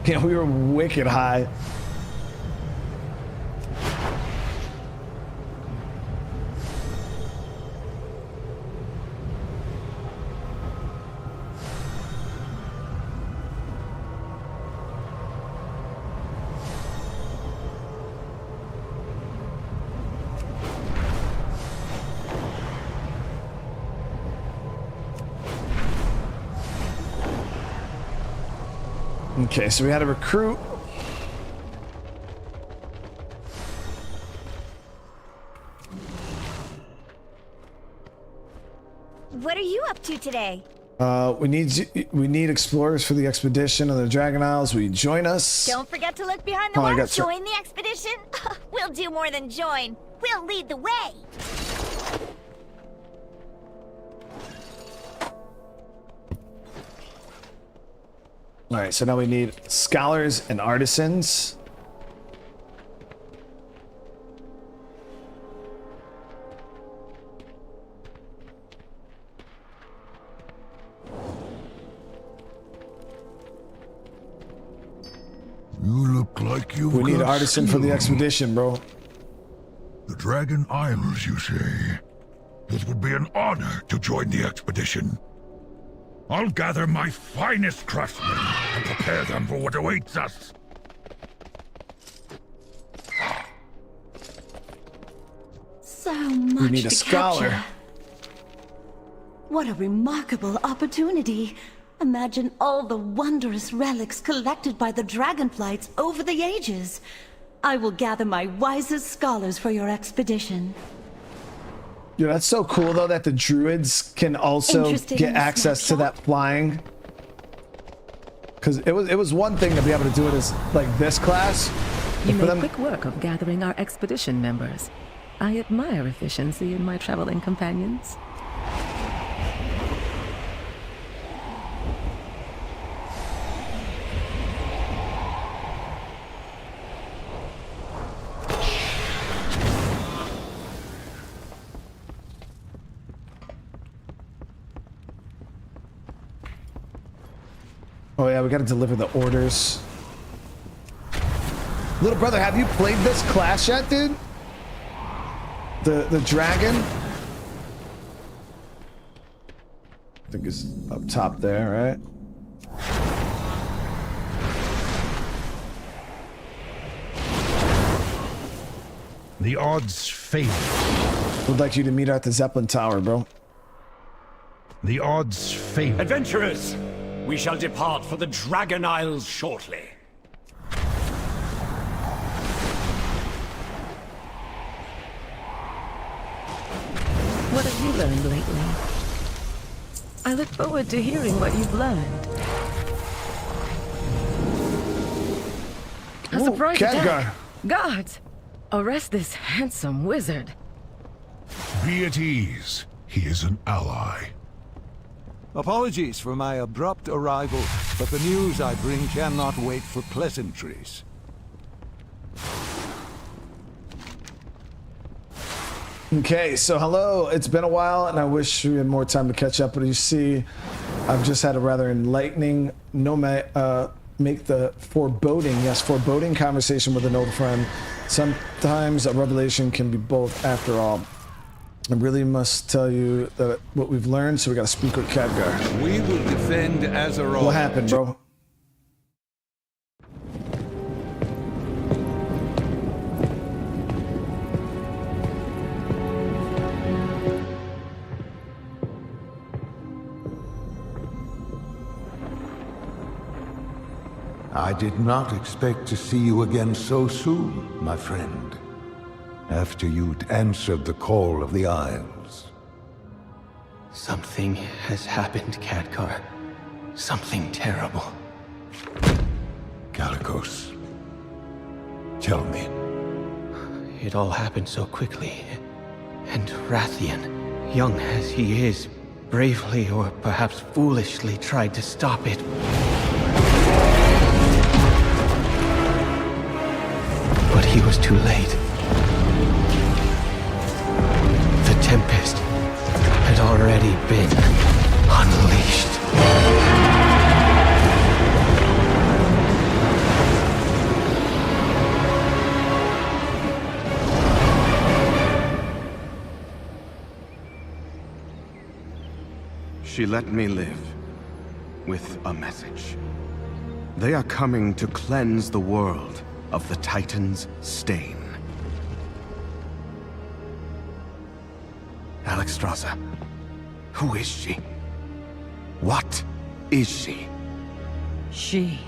Yeah, we were wicked high. Okay, so we had a recruit. What are you up to today? We need explorers for the expedition on the Dragon Isles. Will you join us? Don't forget to look behind the walls. Join the expedition? We'll do more than join. We'll lead the way. All right, so now we need scholars and artisans. You look like you. We need an artisan for the expedition, bro. The Dragon Isles, you say? It would be an honor to join the expedition. I'll gather my finest craftsmen and prepare them for what awaits us. So much we need a to scholar. Capture. What a remarkable opportunity. Imagine all the wondrous relics collected by the dragonflights over the ages. I will gather my wisest scholars for your expedition. Yeah, that's so cool though that the druids can also get access to that flying. Because it was one thing to be able to do it as like this class. You made quick work of gathering our expedition members. I admire efficiency in my traveling companions. Oh yeah, we gotta deliver the orders. Little brother, have you played this class yet, dude? The dragon? I think it's up top there, right? The odds favor. Would like you to meet her at the Zeppelin Tower, bro. The odds favor. Adventurers, we shall depart for the Dragon Isles shortly. What have you learned lately? I look forward to hearing what you've learned. A surprise attack! Guards! Arrest this handsome wizard. Be at ease. He is an ally. Apologies for my abrupt arrival, but the news I bring cannot wait for pleasantries. Okay, so hello. It's been a while, and I wish we had more time to catch up. But you see, I've just had a rather enlightening, make the foreboding conversation with an old friend. Sometimes a revelation can be both. After all, I really must tell you that what we've learned. So we got to speak with Khadgar. We will defend Azeroth. What happened, bro? I did not expect to see you again so soon, my friend. After you'd answered the call of the Isles. Something has happened, Khadgar. Something terrible. Kalikos, tell me. It all happened so quickly. And Rathian, young as he is, bravely or perhaps foolishly tried to stop it. But he was too late. The Tempest had already been unleashed. She let me live with a message. They are coming to cleanse the world of the Titan's stain. Alexstrasza, who is she? What is she? She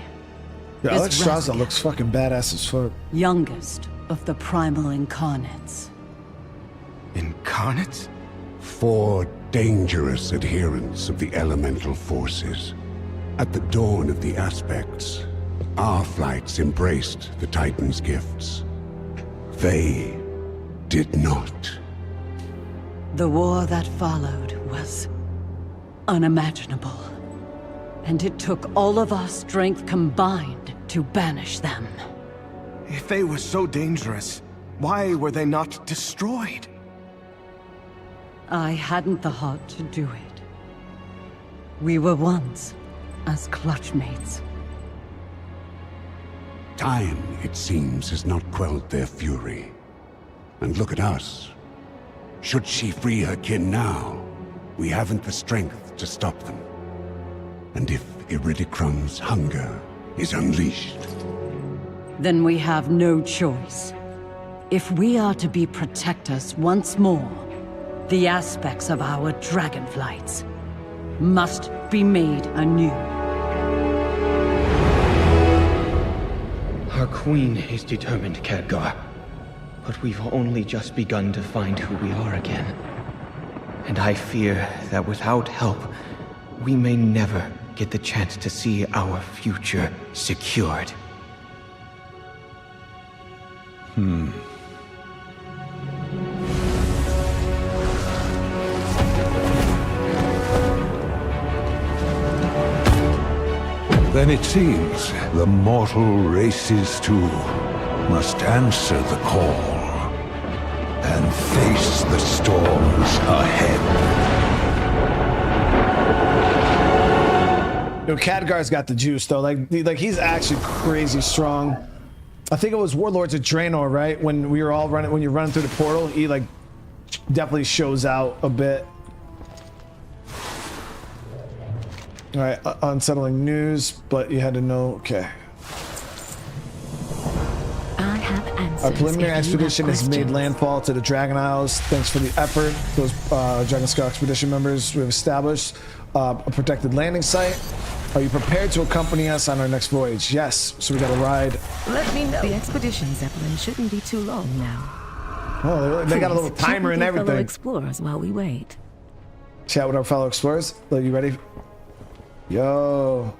Yeah, is Alexstrasza Rathian, looks fucking badass as fuck. youngest of the primal incarnates. Incarnates? 4 dangerous adherents of the elemental forces. At the dawn of the aspects, our flights embraced the Titan's gifts. They did not. The war that followed was unimaginable. And it took all of our strength combined to banish them. If they were so dangerous, why were they not destroyed? I hadn't the heart to do it. We were once as clutchmates. Time, it seems, has not quelled their fury. And look at us. Should she free her kin now, we haven't the strength to stop them. And if Iridicrum's hunger is unleashed... Then we have no choice. If we are to be protectors once more, the aspects of our dragonflights must be made anew. Our queen is determined, Khadgar. But we've only just begun to find who we are again. And I fear that without help, we may never get the chance to see our future secured. Then it seems the mortal races too must answer the call and face the storms ahead. Yo, Khadgar's got the juice though. Like he's actually crazy strong. I think it was Warlords of Draenor, right? When we were all running, when you're running through the portal, he like definitely shows out a bit. All right, unsettling news, but you had to know. Okay. I have answers. Our preliminary expedition has made landfall to the Dragon Isles. Thanks for the effort, those Dragon Skull expedition members. We've established a protected landing site. Are you prepared to accompany us on our next voyage? Yes. So we got to ride. Let me know. The expedition Zeppelin shouldn't be too long now. Oh, they got a little timer and everything. Fellow explorers while we wait. Chat with our fellow explorers. Are you ready? Yo.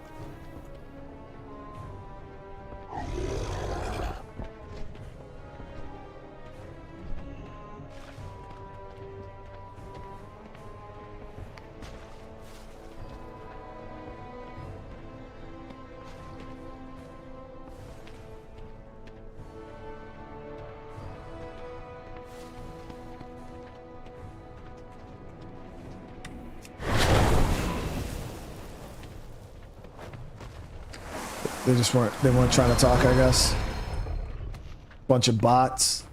They weren't trying to talk, I guess. Bunch of bots.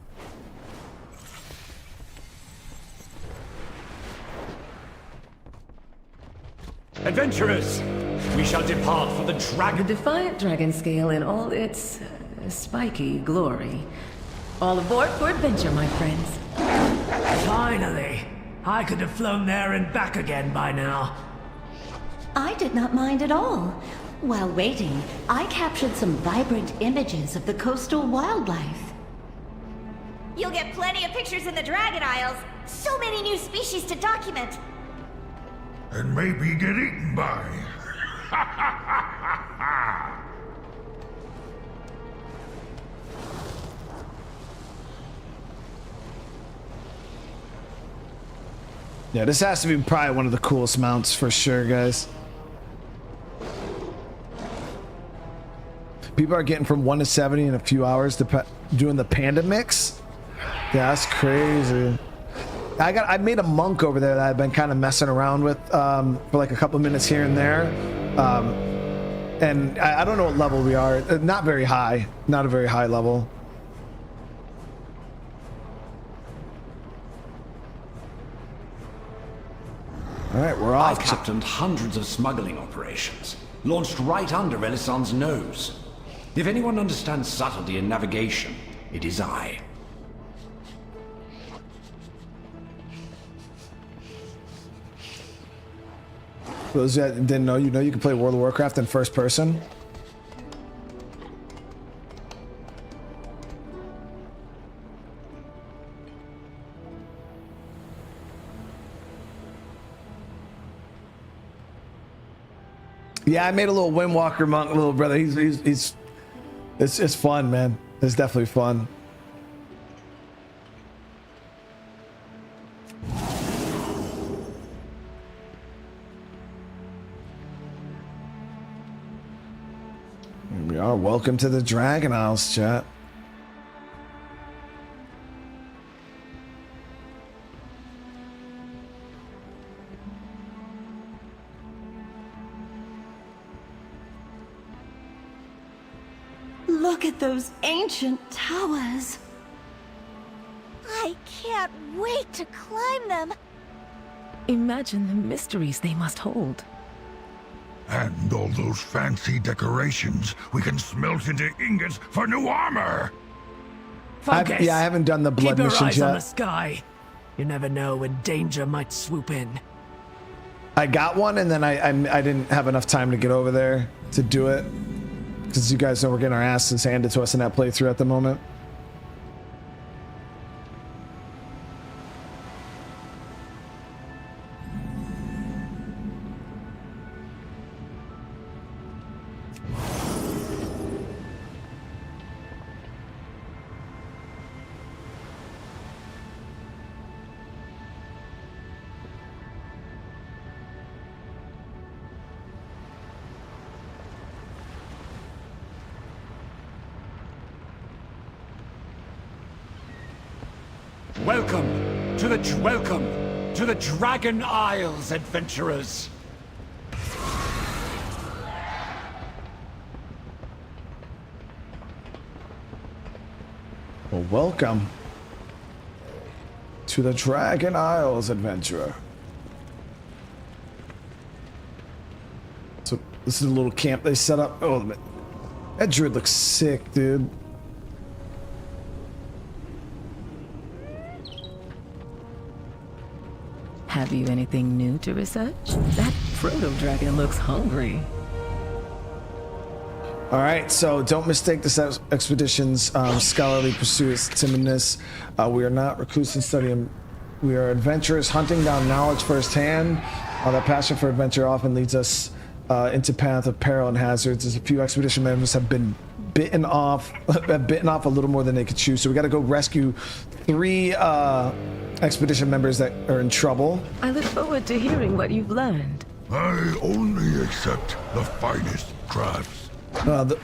Adventurers, we shall depart for the dragon. The defiant dragon scale in all its spiky glory. All aboard for adventure, my friends. Finally! I could have flown there and back again by now. I did not mind at all. While waiting, I captured some vibrant images of the coastal wildlife. You'll get plenty of pictures in the Dragon Isles. So many new species to document. And maybe get eaten by. Yeah, this has to be probably one of the coolest mounts for sure, guys. People are getting from 1 to 70 in a few hours doing the panda mix. Yeah, that's crazy. I made a monk over there that I've been kind of messing around with for like a couple minutes here and there. And I don't know what level we are. Not very high. Not a very high level. All right, we're off. I've captained hundreds of smuggling operations, launched right under Elisand's nose. If anyone understands subtlety in navigation, it is I. For those that didn't know, you can play World of Warcraft in first person. Yeah, I made a little Windwalker monk, little brother. It's fun, man. It's definitely fun. Here we are. Welcome to the Dragon Isles, chat. Look at those ancient towers. I can't wait to climb them. Imagine the mysteries they must hold. And all those fancy decorations we can smelt into ingots for new armor. Focus. I haven't done the blood Keep your missions eyes yet. on the sky. You never know when danger might swoop in. I got one, and then I didn't have enough time to get over there to do it. Because you guys know we're getting our asses handed to us in that playthrough at the moment. Welcome to the Dragon Isles, adventurers. Well, welcome to the Dragon Isles, adventurer. So this is a little camp they set up. Oh, that druid looks sick, dude. Have you anything new to research? That proto-dragon looks hungry. All right, so don't mistake this expedition's scholarly pursuit as timidness. We are not recluse and studying. We are adventurers hunting down knowledge firsthand. That passion for adventure often leads us into path of peril and hazards. As a few expedition members have been bitten off a little more than they could chew. So we got to go rescue 3 expedition members that are in trouble. I look forward to hearing what you've learned. I only accept the finest crafts.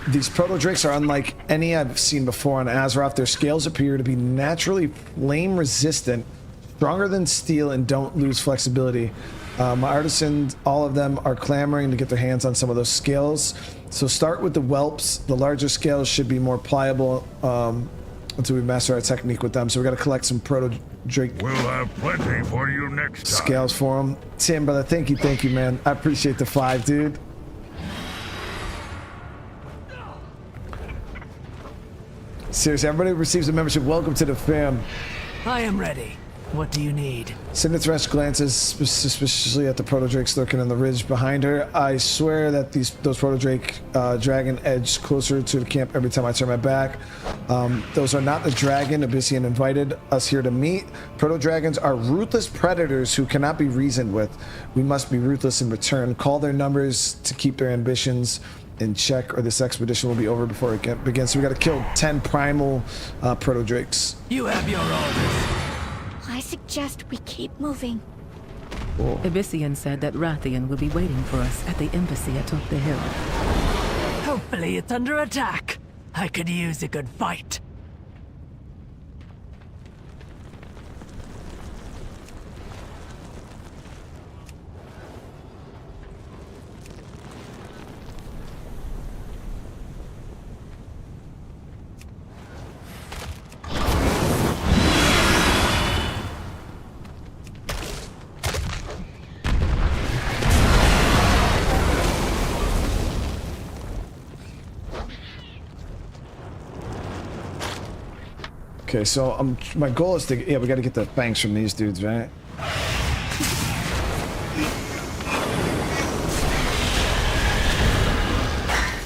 These proto-drakes are unlike any I've seen before on Azeroth. Their scales appear to be naturally flame resistant, stronger than steel, and don't lose flexibility. My artisans, all of them, are clamoring to get their hands on some of those scales. So start with the whelps. The larger scales should be more pliable until we master our technique with them. So we got to collect some proto-drake. We'll have plenty for you next time. Scales for them. Tim, brother, thank you, man. I appreciate the 5, dude. Seriously, everybody who receives a membership, welcome to the fam. I am ready. What do you need? Sinithresh glances suspiciously at the proto-drakes lurking on the ridge behind her. I swear that those proto-drake dragon edge closer to the camp every time I turn my back. Those are not the dragon Abyssian invited us here to meet. Proto-dragons are ruthless predators who cannot be reasoned with. We must be ruthless in return. Call their numbers to keep their ambitions in check, or this expedition will be over before it begins. So we got to kill 10 primal proto-drakes. You have your orders. I suggest we keep moving. Cool. Abyssian said that Rathian will be waiting for us at the embassy atop the hill. Hopefully it's under attack. I could use a good fight. Okay, so my goal is to, we got to get the fangs from these dudes, right?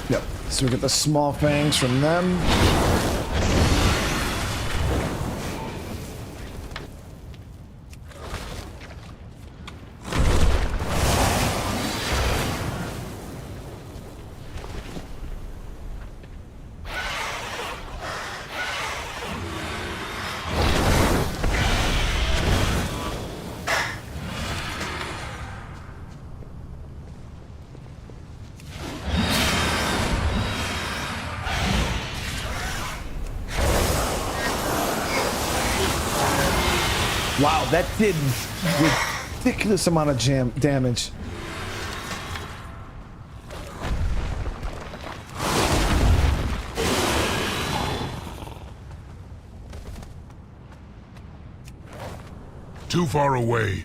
Yep, so we get the small fangs from them. Wow, that did ridiculous amount of damage. Too far away.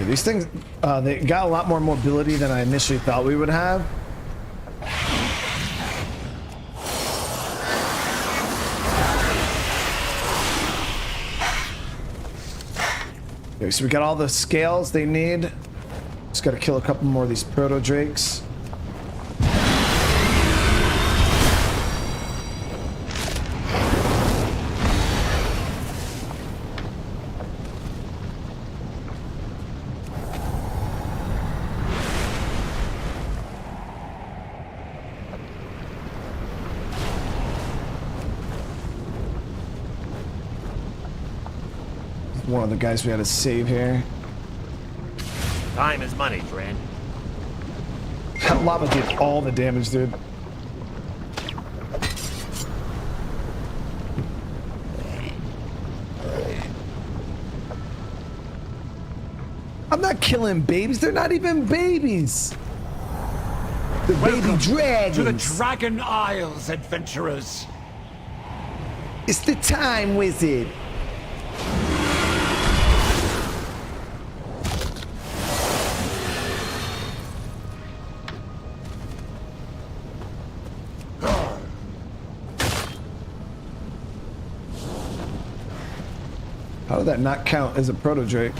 These things, they got a lot more mobility than I initially thought we would have. Okay, so we got all the scales they need. Just got to kill a couple more of these proto-drakes. one of the guys we had to save here. Time is money, friend. That lava did all the damage, dude. I'm not killing babies. They're not even babies. They're baby dragons. To the Dragon Isles, adventurers. It's the time wizard. How did that not count as a proto-drake?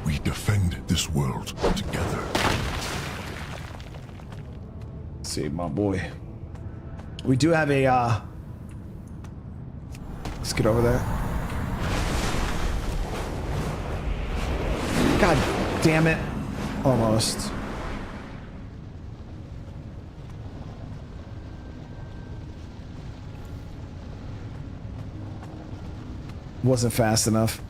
We defend this world together. See, my boy. We do have a, let's get over there. God damn it. Almost. Wasn't fast enough.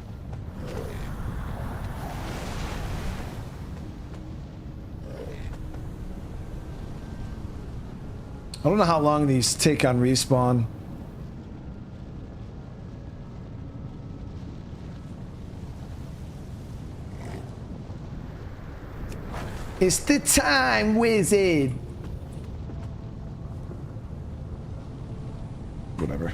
I don't know how long these take on respawn. It's the time wizard. Whatever.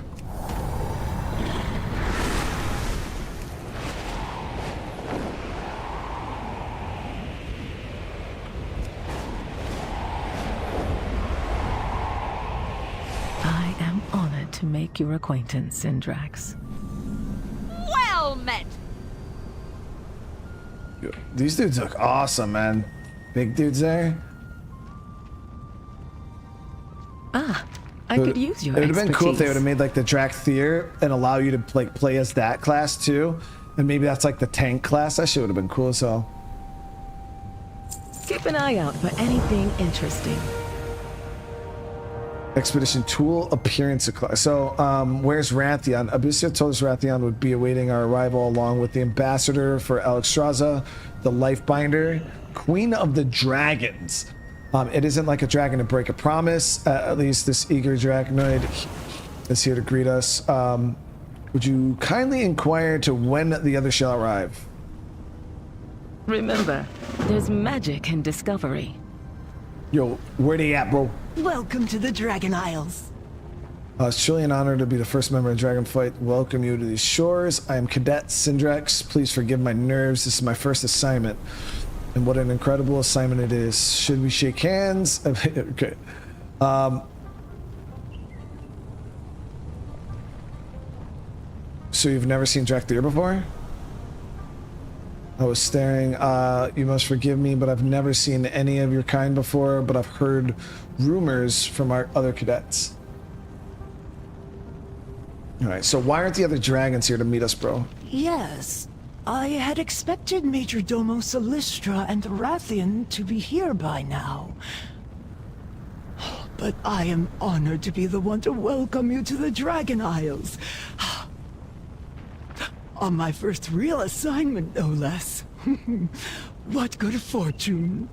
I am honored to make your acquaintance, Syndrax. Well met. These dudes look awesome, man. Big dudes there. Ah, I could use your It would have been cool if they would have expertise. made like the Drakthir and allow you to like play as that class too, and maybe that's like the tank class. That shit would have been cool as hell. Keep an eye out for anything interesting. Expedition tool appearance of class. So, where's Rathian? Abyssia told us Rathian would be awaiting our arrival along with the ambassador for Alexstrasza, the Lifebinder, Queen of the Dragons. It isn't like a dragon to break a promise. At least this eager dragonoid is here to greet us. Would you kindly inquire to when the other shall arrive? Remember, there's magic in discovery. Yo, where they at, bro? Welcome to the Dragon Isles. It's truly an honor to be the first member of Dragonflight. Welcome you to these shores. I am Cadet Syndrax. Please forgive my nerves. This is my first assignment. And what an incredible assignment it is. Should we shake hands? Okay. So you've never seen Drakthir before? I was staring. You must forgive me, but I've never seen any of your kind before, but I've heard rumors from our other cadets. Alright, so why aren't the other dragons here to meet us, bro? Yes, I had expected Major Domo Solistra and Rathian to be here by now. But I am honored to be the one to welcome you to the Dragon Isles. On my first real assignment, no less. What good fortune.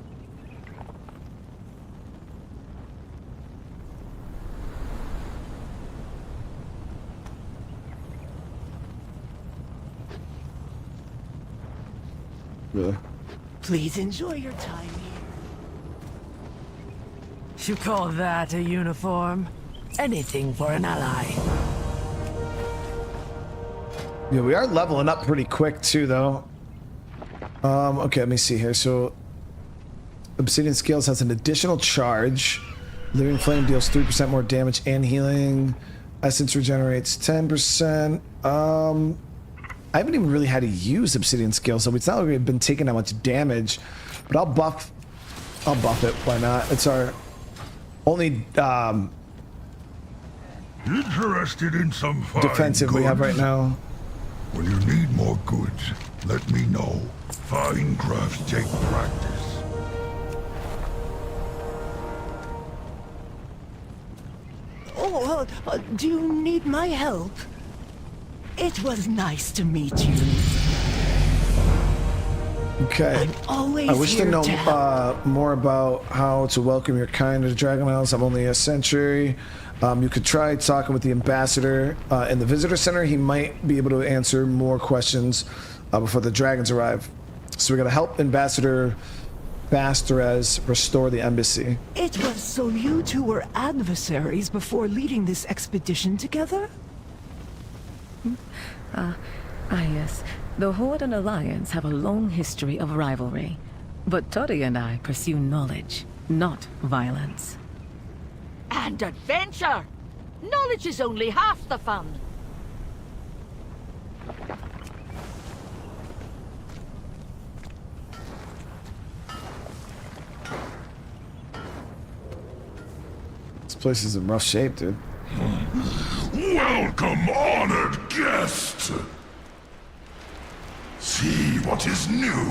Really? Please enjoy your time here. You call that a uniform? Anything for an ally. Yeah, we are leveling up pretty quick too, though. Okay, let me see here. So, Obsidian Scales has an additional charge. Living Flame deals 3% more damage and healing. Essence regenerates 10%. I haven't even really had to use Obsidian Scales, so it's not like we've been taking that much damage. But I'll buff it. Why not? It's our only Interested in some fine defensive we have right now. When you need more goods, let me know. Fine crafts take practice. Oh, do you need my help? It was nice to meet you. Okay. I wish to know more about how to welcome your kind to the Dragon Isles. I'm only a century. You could try talking with the ambassador in the visitor center. He might be able to answer more questions before the dragons arrive. So we're gonna help Ambassador Bastarez restore the embassy. It was so you two were adversaries before leading this expedition together? Yes. The Horde and Alliance have a long history of rivalry. But Toddy and I pursue knowledge, not violence. And adventure! Knowledge is only half the fun. This place is in rough shape, dude. Welcome, honored guest! See what is new.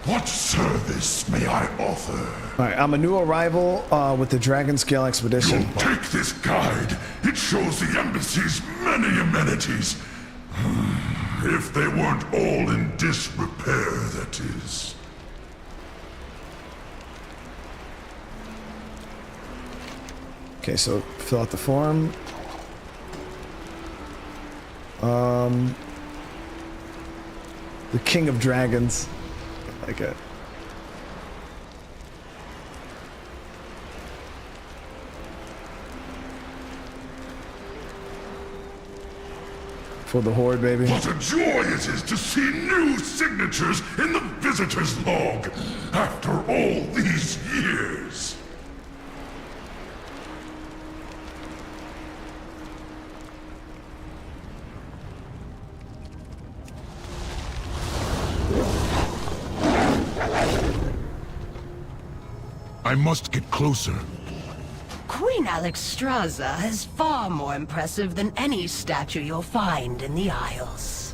What service may I offer? Alright, I'm a new arrival with the Dragon Scale Expedition. Take this guide. It shows the embassy's many amenities. If they weren't all in disrepair, that is. Okay, so fill out the form. The King of Dragons. I like it. For the Horde, baby. What a joy it is to see new signatures in the visitor's log after all these years. I must get closer. Queen Alexstrasza is far more impressive than any statue you'll find in the Isles.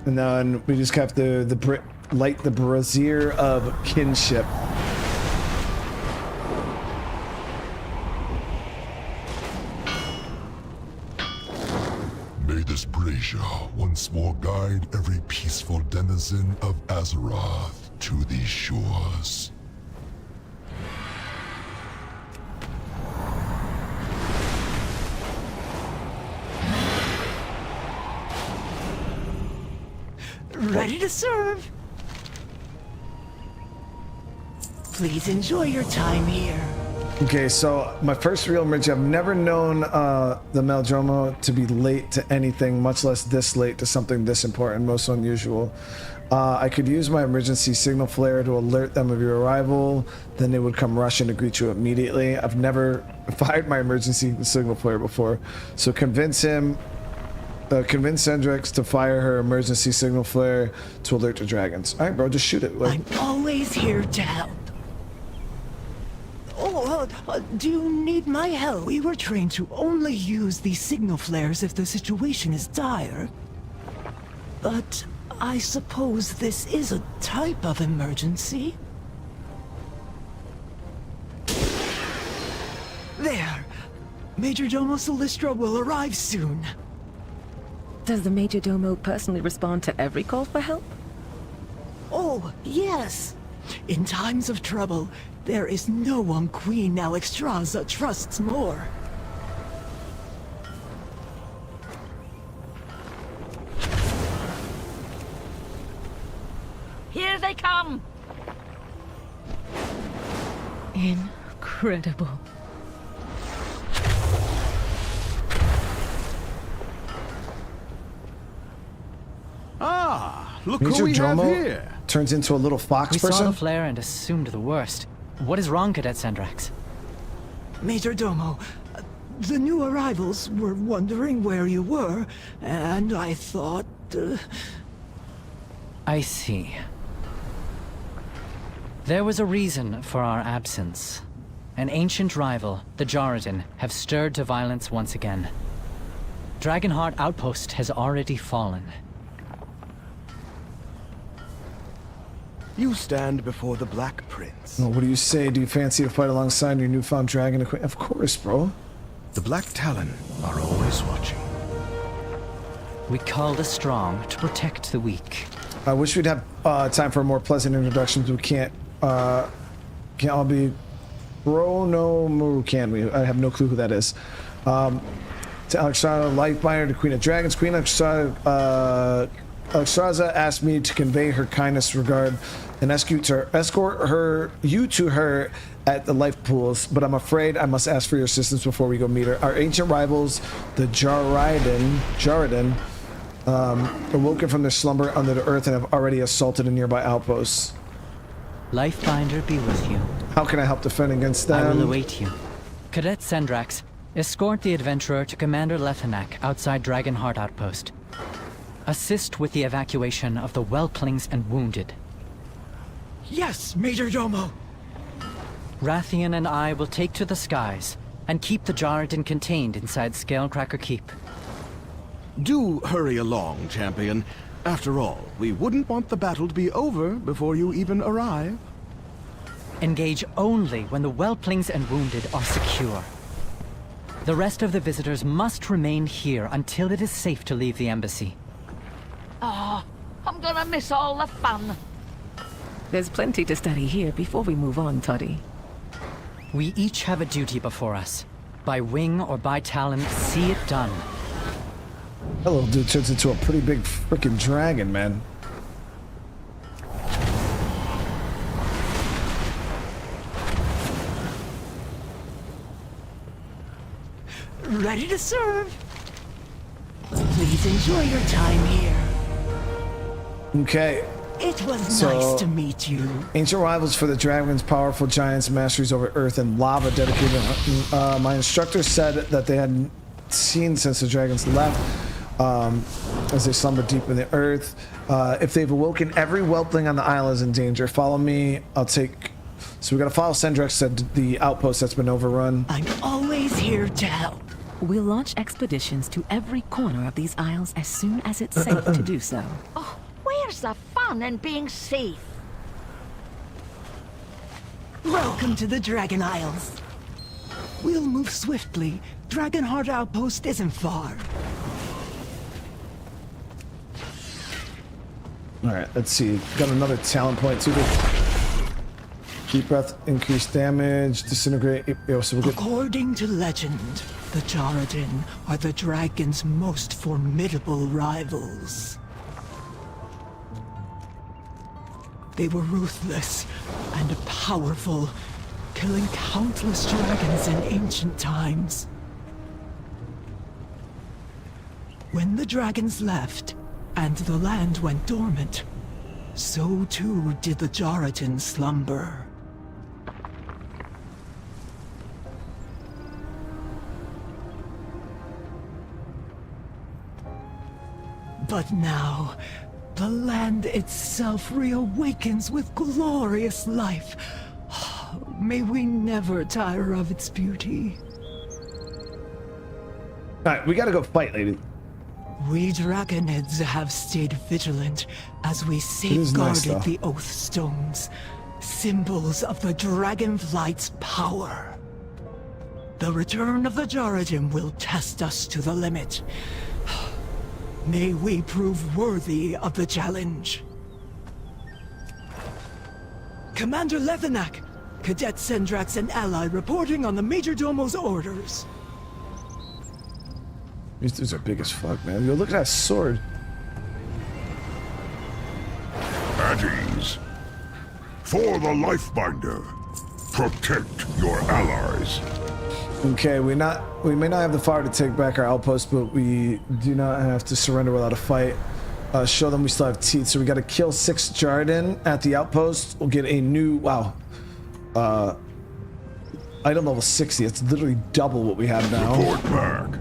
And then we just have to light the brazier of kinship. May this brazier once more guide every peaceful denizen of Azeroth to these shores. Ready to serve. Please enjoy your time here. Okay, so my first real emergency. I've never known the Meldromo to be late to anything, much less this late to something this important, most unusual. I could use my emergency signal flare to alert them of your arrival, then they would come rushing to greet you immediately. I've never fired my emergency signal flare before, so convince Sendrix to fire her emergency signal flare to alert the dragons. All right, bro, just shoot it. I'm always here to help. Do you need my help? We were trained to only use these signal flares if the situation is dire. But I suppose this is a type of emergency. There. Major Domo Solistra will arrive soon. Does the Major Domo personally respond to every call for help? Oh, yes. In times of trouble, there is no one Queen Alexstrasza trusts more. Here they come! Incredible. Ah, look Major who we have Domo here. turns into a little fox We person. saw the flare and assumed the worst. What is wrong, Cadet Sendrax? Major Domo, the new arrivals were wondering where you were, and I thought... I see. There was a reason for our absence. An ancient rival, the Jordan, have stirred to violence once again. Dragonheart Outpost has already fallen. You stand before the Black Prince. Well, what do you say? Do you fancy to fight alongside your newfound dragon? Of course, bro. The Black Talon are always watching. We call the strong to protect the weak. I wish we'd have time for a more pleasant introduction, but we can't all be can we? I have no clue who that is. To Alexstrasza, Lightbinder, to Queen of Dragons. Queen Alexstrasza asked me to convey her kindness, regard, and escort you to her at the life pools, but I'm afraid I must ask for your assistance before we go meet her. Our ancient rivals, the Jordan, awoken from their slumber under the earth and have already assaulted a nearby outpost. Lifebinder be with you. How can I help defend against them? I will await you. Cadet Sendrax, escort the adventurer to Commander Lethanak outside Dragonheart Outpost. Assist with the evacuation of the whelplings and wounded. Yes, Major Domo. Rathian and I will take to the skies and keep the Jordan contained inside Scalecracker Keep. Do hurry along, champion. After all, we wouldn't want the battle to be over before you even arrive. Engage only when the whelplings and wounded are secure. The rest of the visitors must remain here until it is safe to leave the embassy. Oh, I'm gonna miss all the fun. There's plenty to study here before we move on, Toddy. We each have a duty before us. By wing or by talon, see it done. That little dude turns into a pretty big freaking dragon, man. Ready to serve. Please enjoy your time here. Okay. It was nice to meet you. Ancient rivals for the dragons, powerful giants, masteries over earth and lava dedicated. My instructor said that they hadn't seen since the dragons left, as they slumber deep in the earth. If they've awoken, every whelpling on the isle is in danger. Follow me. I'll take... So we gotta follow Sendrax to the outpost that's been overrun. I'm always here to help. We'll launch expeditions to every corner of these isles as soon as it's safe to do so. Oh, where's the fun in being safe? Welcome to the Dragon Isles. We'll move swiftly. Dragonheart Outpost isn't far. Alright, let's see. Got another talent point too. Deep breath, increased damage, disintegrate. So we'll get... According to legend, the Jordan are the dragon's most formidable rivals. They were ruthless and powerful, killing countless dragons in ancient times. When the dragons left, and the land went dormant, so too did the Jordan slumber. But now, the land itself reawakens with glorious life. May we never tire of its beauty. Alright, we gotta go fight, lady. We Dragonids have stayed vigilant as we safeguarded the Oath Stones, symbols of the Dragonflight's power. The return of the Jordan will test us to the limit. May we prove worthy of the challenge. Commander Lethanak, Cadet Sendrax and ally reporting on the Major Domo's orders. These dudes are big as fuck, man. Yo, look at that sword. At ease. For the Lifebinder, protect your allies. Okay, we may not have the fire to take back our outpost, but we do not have to surrender without a fight. Show them we still have teeth. So we got to kill 6 Jordan at the outpost. We'll get a new item level 60. It's literally double what we have now. Report back.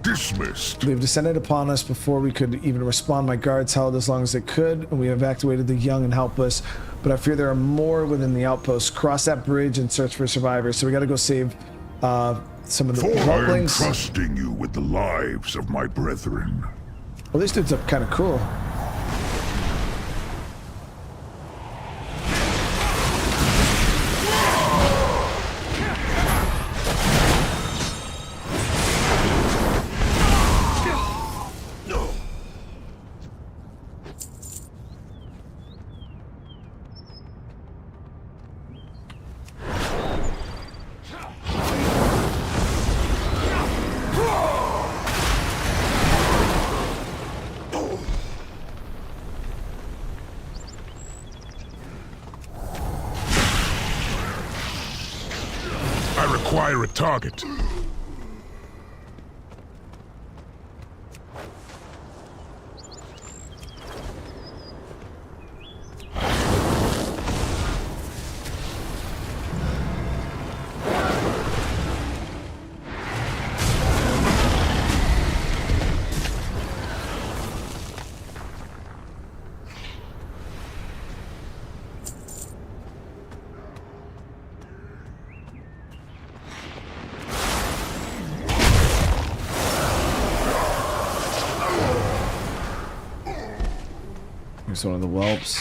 Dismissed. They've descended upon us before we could even respond. My guards held as long as they could, and we evacuated the young and helpless. but I fear there are more within the outpost. Cross that bridge and search for survivors. So we got to go save some of the For I am whelplings. trusting you with the lives of my brethren. Well, this dude's up kind of cool. I require a target. Here's one of the whelps.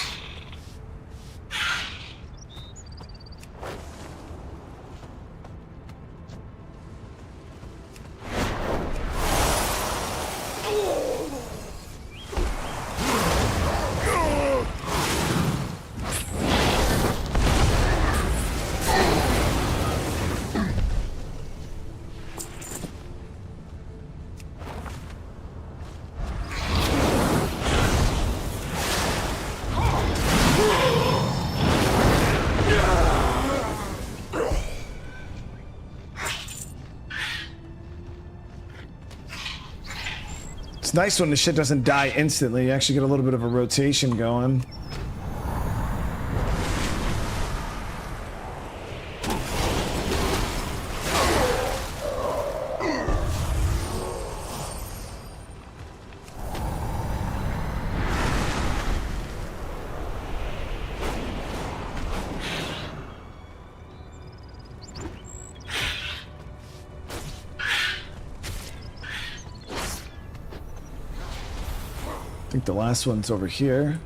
It's nice when the shit doesn't die instantly. You actually get a little bit of a rotation going. I think the last one's over here.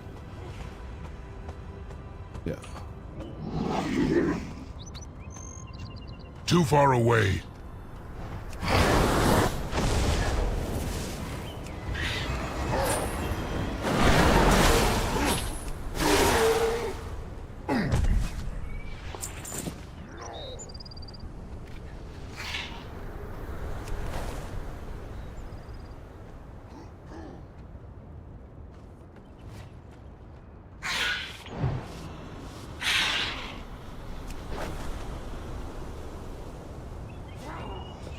Yeah. Too far away.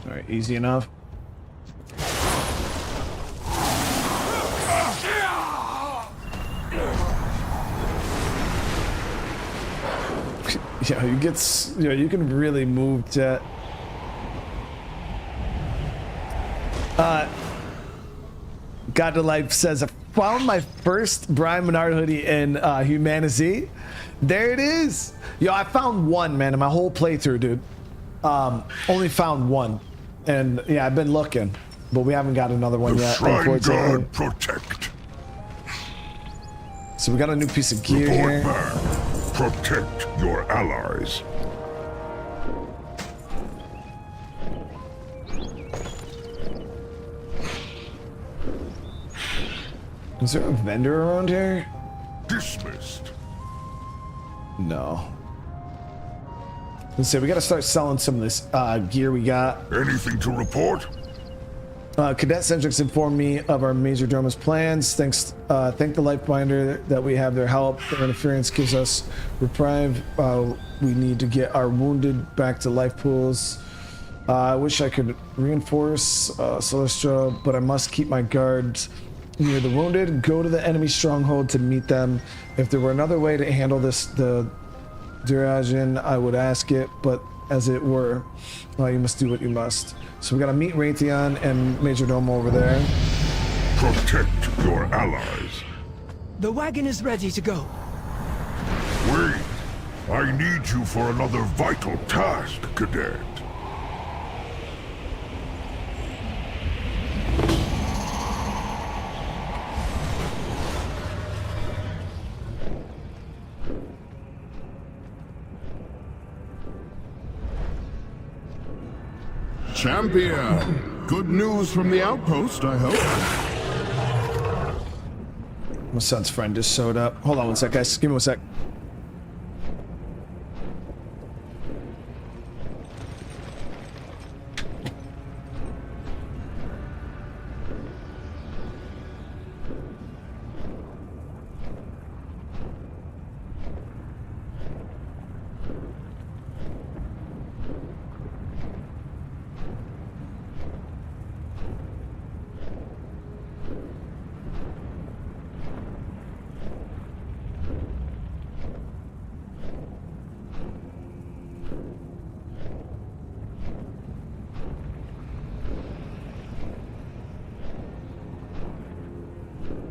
All right, easy enough. Yeah, you can really move to. God to Life says, I found my first Brian Menard hoodie in Humanity. There it is. Yo, I found one, man, in my whole playthrough, dude. Only found one. And yeah, I've been looking, but we haven't got another one yet, unfortunately. Protect. So we got a new piece of gear here. Back. Protect your allies. Is there a vendor around here? Dismissed. No. Let's say we got to start selling some of this gear we got. Anything to report? Cadet Centrix informed me of our Major Domus plans. Thank the Lifebinder that we have their help. Their interference gives us reprieve. We need to get our wounded back to life pools. I wish I could reinforce Celestia, but I must keep my guards near the wounded. Go to the enemy stronghold to meet them. If there were another way to handle this, the Durajan, I would ask it, but as it were, well, you must do what you must. So we gotta meet Raytheon and Major Domo over there. Protect your allies. The wagon is ready to go. Wait. I need you for another vital task, Cadet. Champion! Good news from the outpost, I hope. My son's friend just showed up. Hold on one sec, guys. Give me one sec.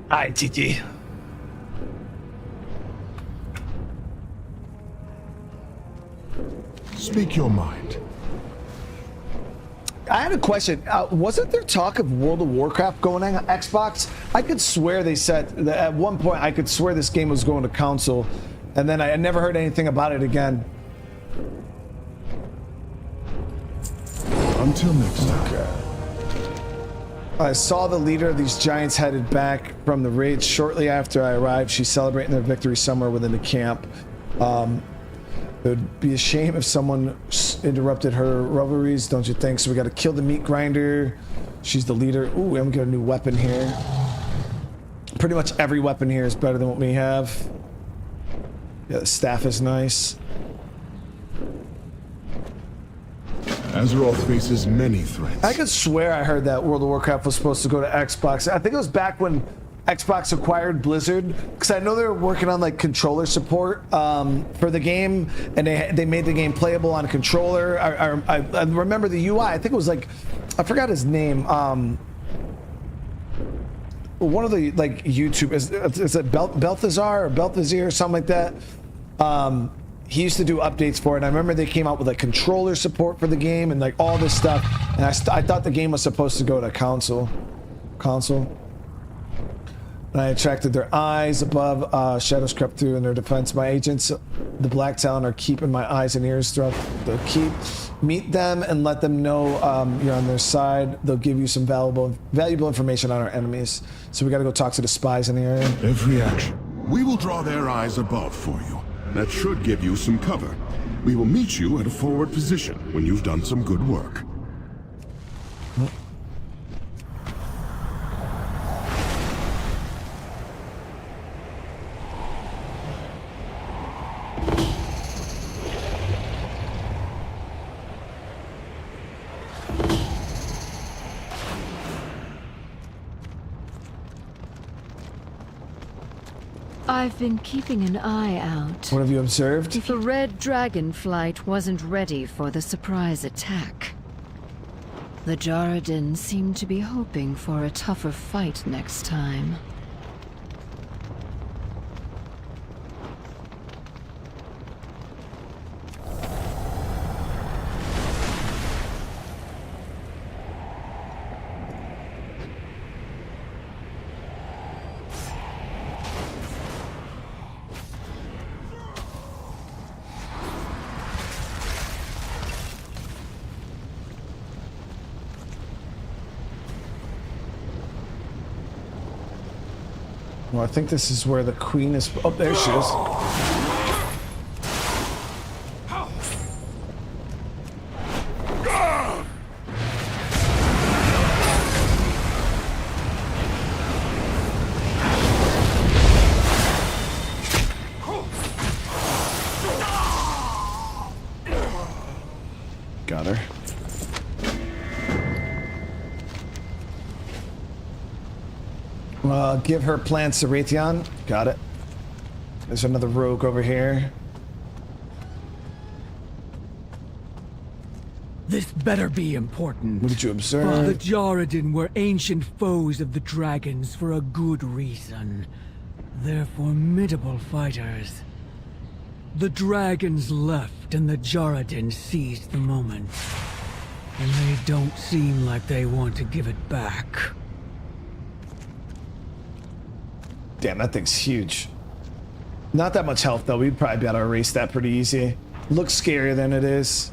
Hi, TT. Speak your mind. I had a question. Wasn't there talk of World of Warcraft going on Xbox? I could swear they said that at one point. I could swear this game was going to console, and then I never heard anything about it again. Until next time. Okay. I saw the leader of these giants headed back from the raid shortly after I arrived. She's celebrating their victory somewhere within the camp. It would be a shame if someone interrupted her revelries, don't you think? So we got to kill the meat grinder. She's the leader. Ooh, I'm getting a new weapon here. Pretty much every weapon here is better than what we have. Yeah, the staff is nice. Azeroth faces many threats. I could swear I heard that World of Warcraft was supposed to go to Xbox. I think it was back when Xbox acquired Blizzard, because I know they were working on like controller support for the game, and they made the game playable on a controller. I remember the UI. I think it was like, I forgot his name. One of the like YouTube is it Balthazar or Balthazar or something like that. He used to do updates for it, and I remember they came out with like controller support for the game and like all this stuff, and I thought the game was supposed to go to console. And I attracted their eyes above. Shadows crept through in their defense. My agents, the Black Talon, are keeping my eyes and ears throughout the keep. Meet them and let them know you're on their side. They'll give you some valuable information on our enemies. So we got to go talk to the spies in the area. Every action. We will draw their eyes above for you. That should give you some cover. We will meet you at a forward position when you've done some good work. I've been keeping an eye out. What have you observed? The Red Dragon flight wasn't ready for the surprise attack. The Jarradin seemed to be hoping for a tougher fight next time. Well, I think this is where the queen is. Oh, there she is. Got her. Give her plants to Raytheon. Got it. There's another rogue over here. This better be important. What did you observe? For the Jarradin were ancient foes of the dragons for a good reason. They're formidable fighters. The dragons left and the Jarradin seized the moment. And they don't seem like they want to give it back. Damn, that thing's huge. Not that much health though. We'd probably be able to erase that pretty easy. Looks scarier than it is.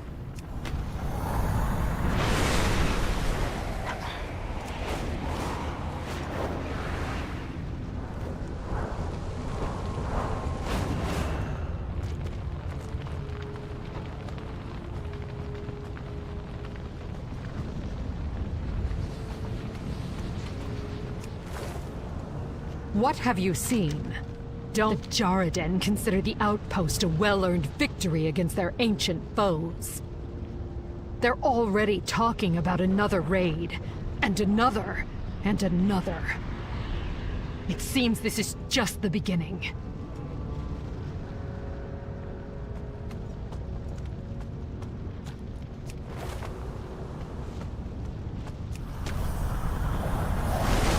What have you seen? Don't the Jarradin consider the outpost a well-earned victory against their ancient foes? They're already talking about another raid, and another, and another. It seems this is just the beginning.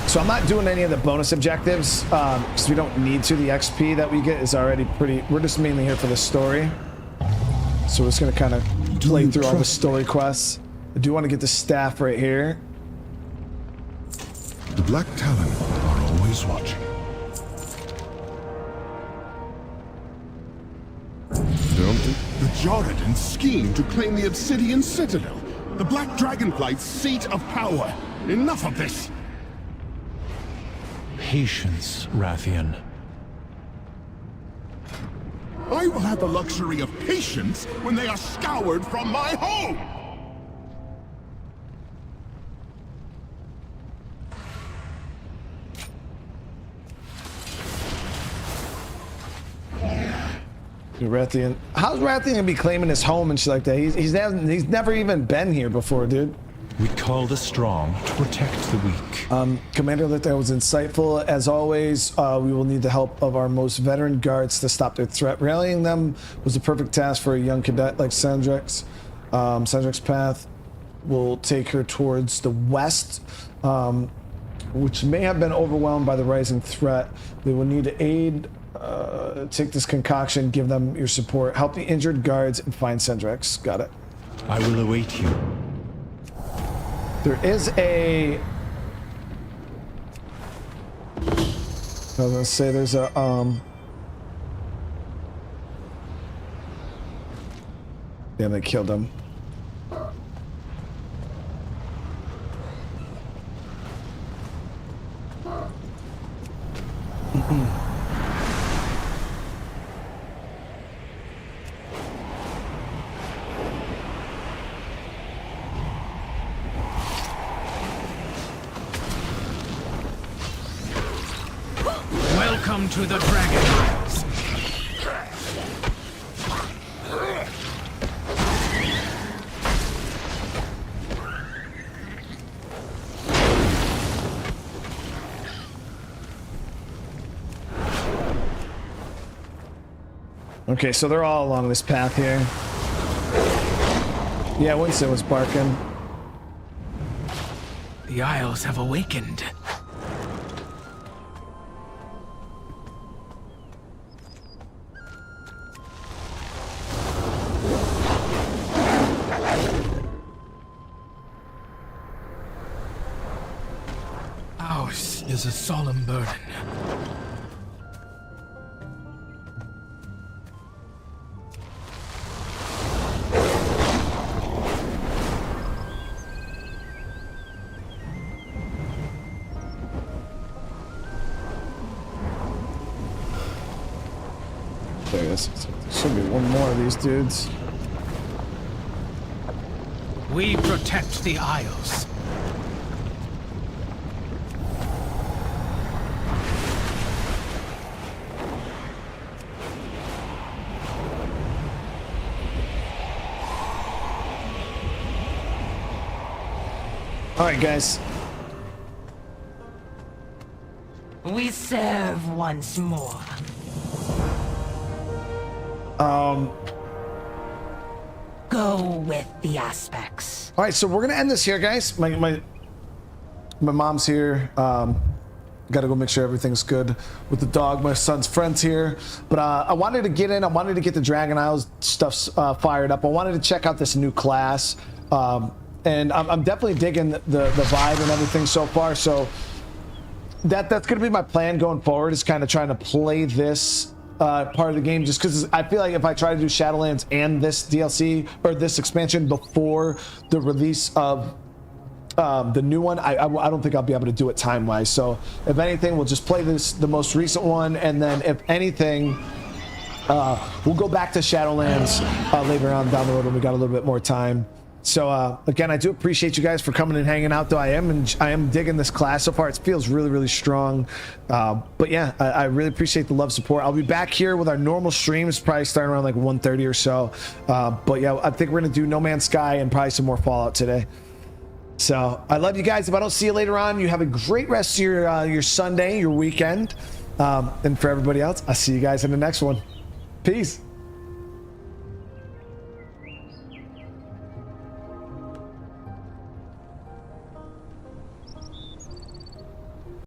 So I'm not doing any of the bonus objectives because we don't need to. The XP that we get is already pretty. We're just mainly here for the story. So we're just gonna kind of play through all the story quests. I do want to get the staff right here. The Black Talon are always watching. The Jarradin scheme to claim the Obsidian Citadel, the Black Dragonflight's seat of power. Enough of this! Patience, Rathian. I will have the luxury of patience when they are scoured from my home! Rathian. How's Rathian gonna be claiming his home and shit like that? He's never even been here before, dude. We call the strong to protect the weak. Commander, that was insightful. As always, we will need the help of our most veteran guards to stop their threat. Rallying them was the perfect task for a young cadet like Sandrix. Sandrix's path will take her towards the west, which may have been overwhelmed by the rising threat. They will need to aid. Take this concoction, give them your support. Help the injured guards and find Sandrix. Got it. I will await you. There is a... I was gonna say there's a, Damn, they killed him. Welcome to the Dragon Isles. Okay, so they're all along this path here. Yeah, Winston was barking. The Isles have awakened. Ours is a solemn burden. There it is. There should be one more of these dudes. We protect the Isles. All right, guys. We serve once more. Go with the aspects. All right, so we're gonna end this here, guys. My mom's here. Gotta go make sure everything's good with the dog. My son's friends here. But I wanted to get in. I wanted to get the Dragon Isles stuff fired up. I wanted to check out this new class. And I'm definitely digging the vibe and everything so far. So that's going to be my plan going forward, is kind of trying to play this part of the game, just because I feel like if I try to do Shadowlands and this DLC or this expansion before the release of the new one, I don't think I'll be able to do it time-wise. So if anything, we'll just play the most recent one, and then if anything, we'll go back to Shadowlands later on down the road when we got a little bit more time. So again, I do appreciate you guys for coming and hanging out, though. I am digging this class so far. It feels really, really strong. But yeah, I really appreciate the love, support. I'll be back here with our normal streams, probably starting around like 1:30 or so. But yeah, I think we're gonna do No Man's Sky and probably some more Fallout today. So I love you guys. If I don't see you later on, you have a great rest of your Sunday, your weekend. And for everybody else, I'll see you guys in the next one. Peace.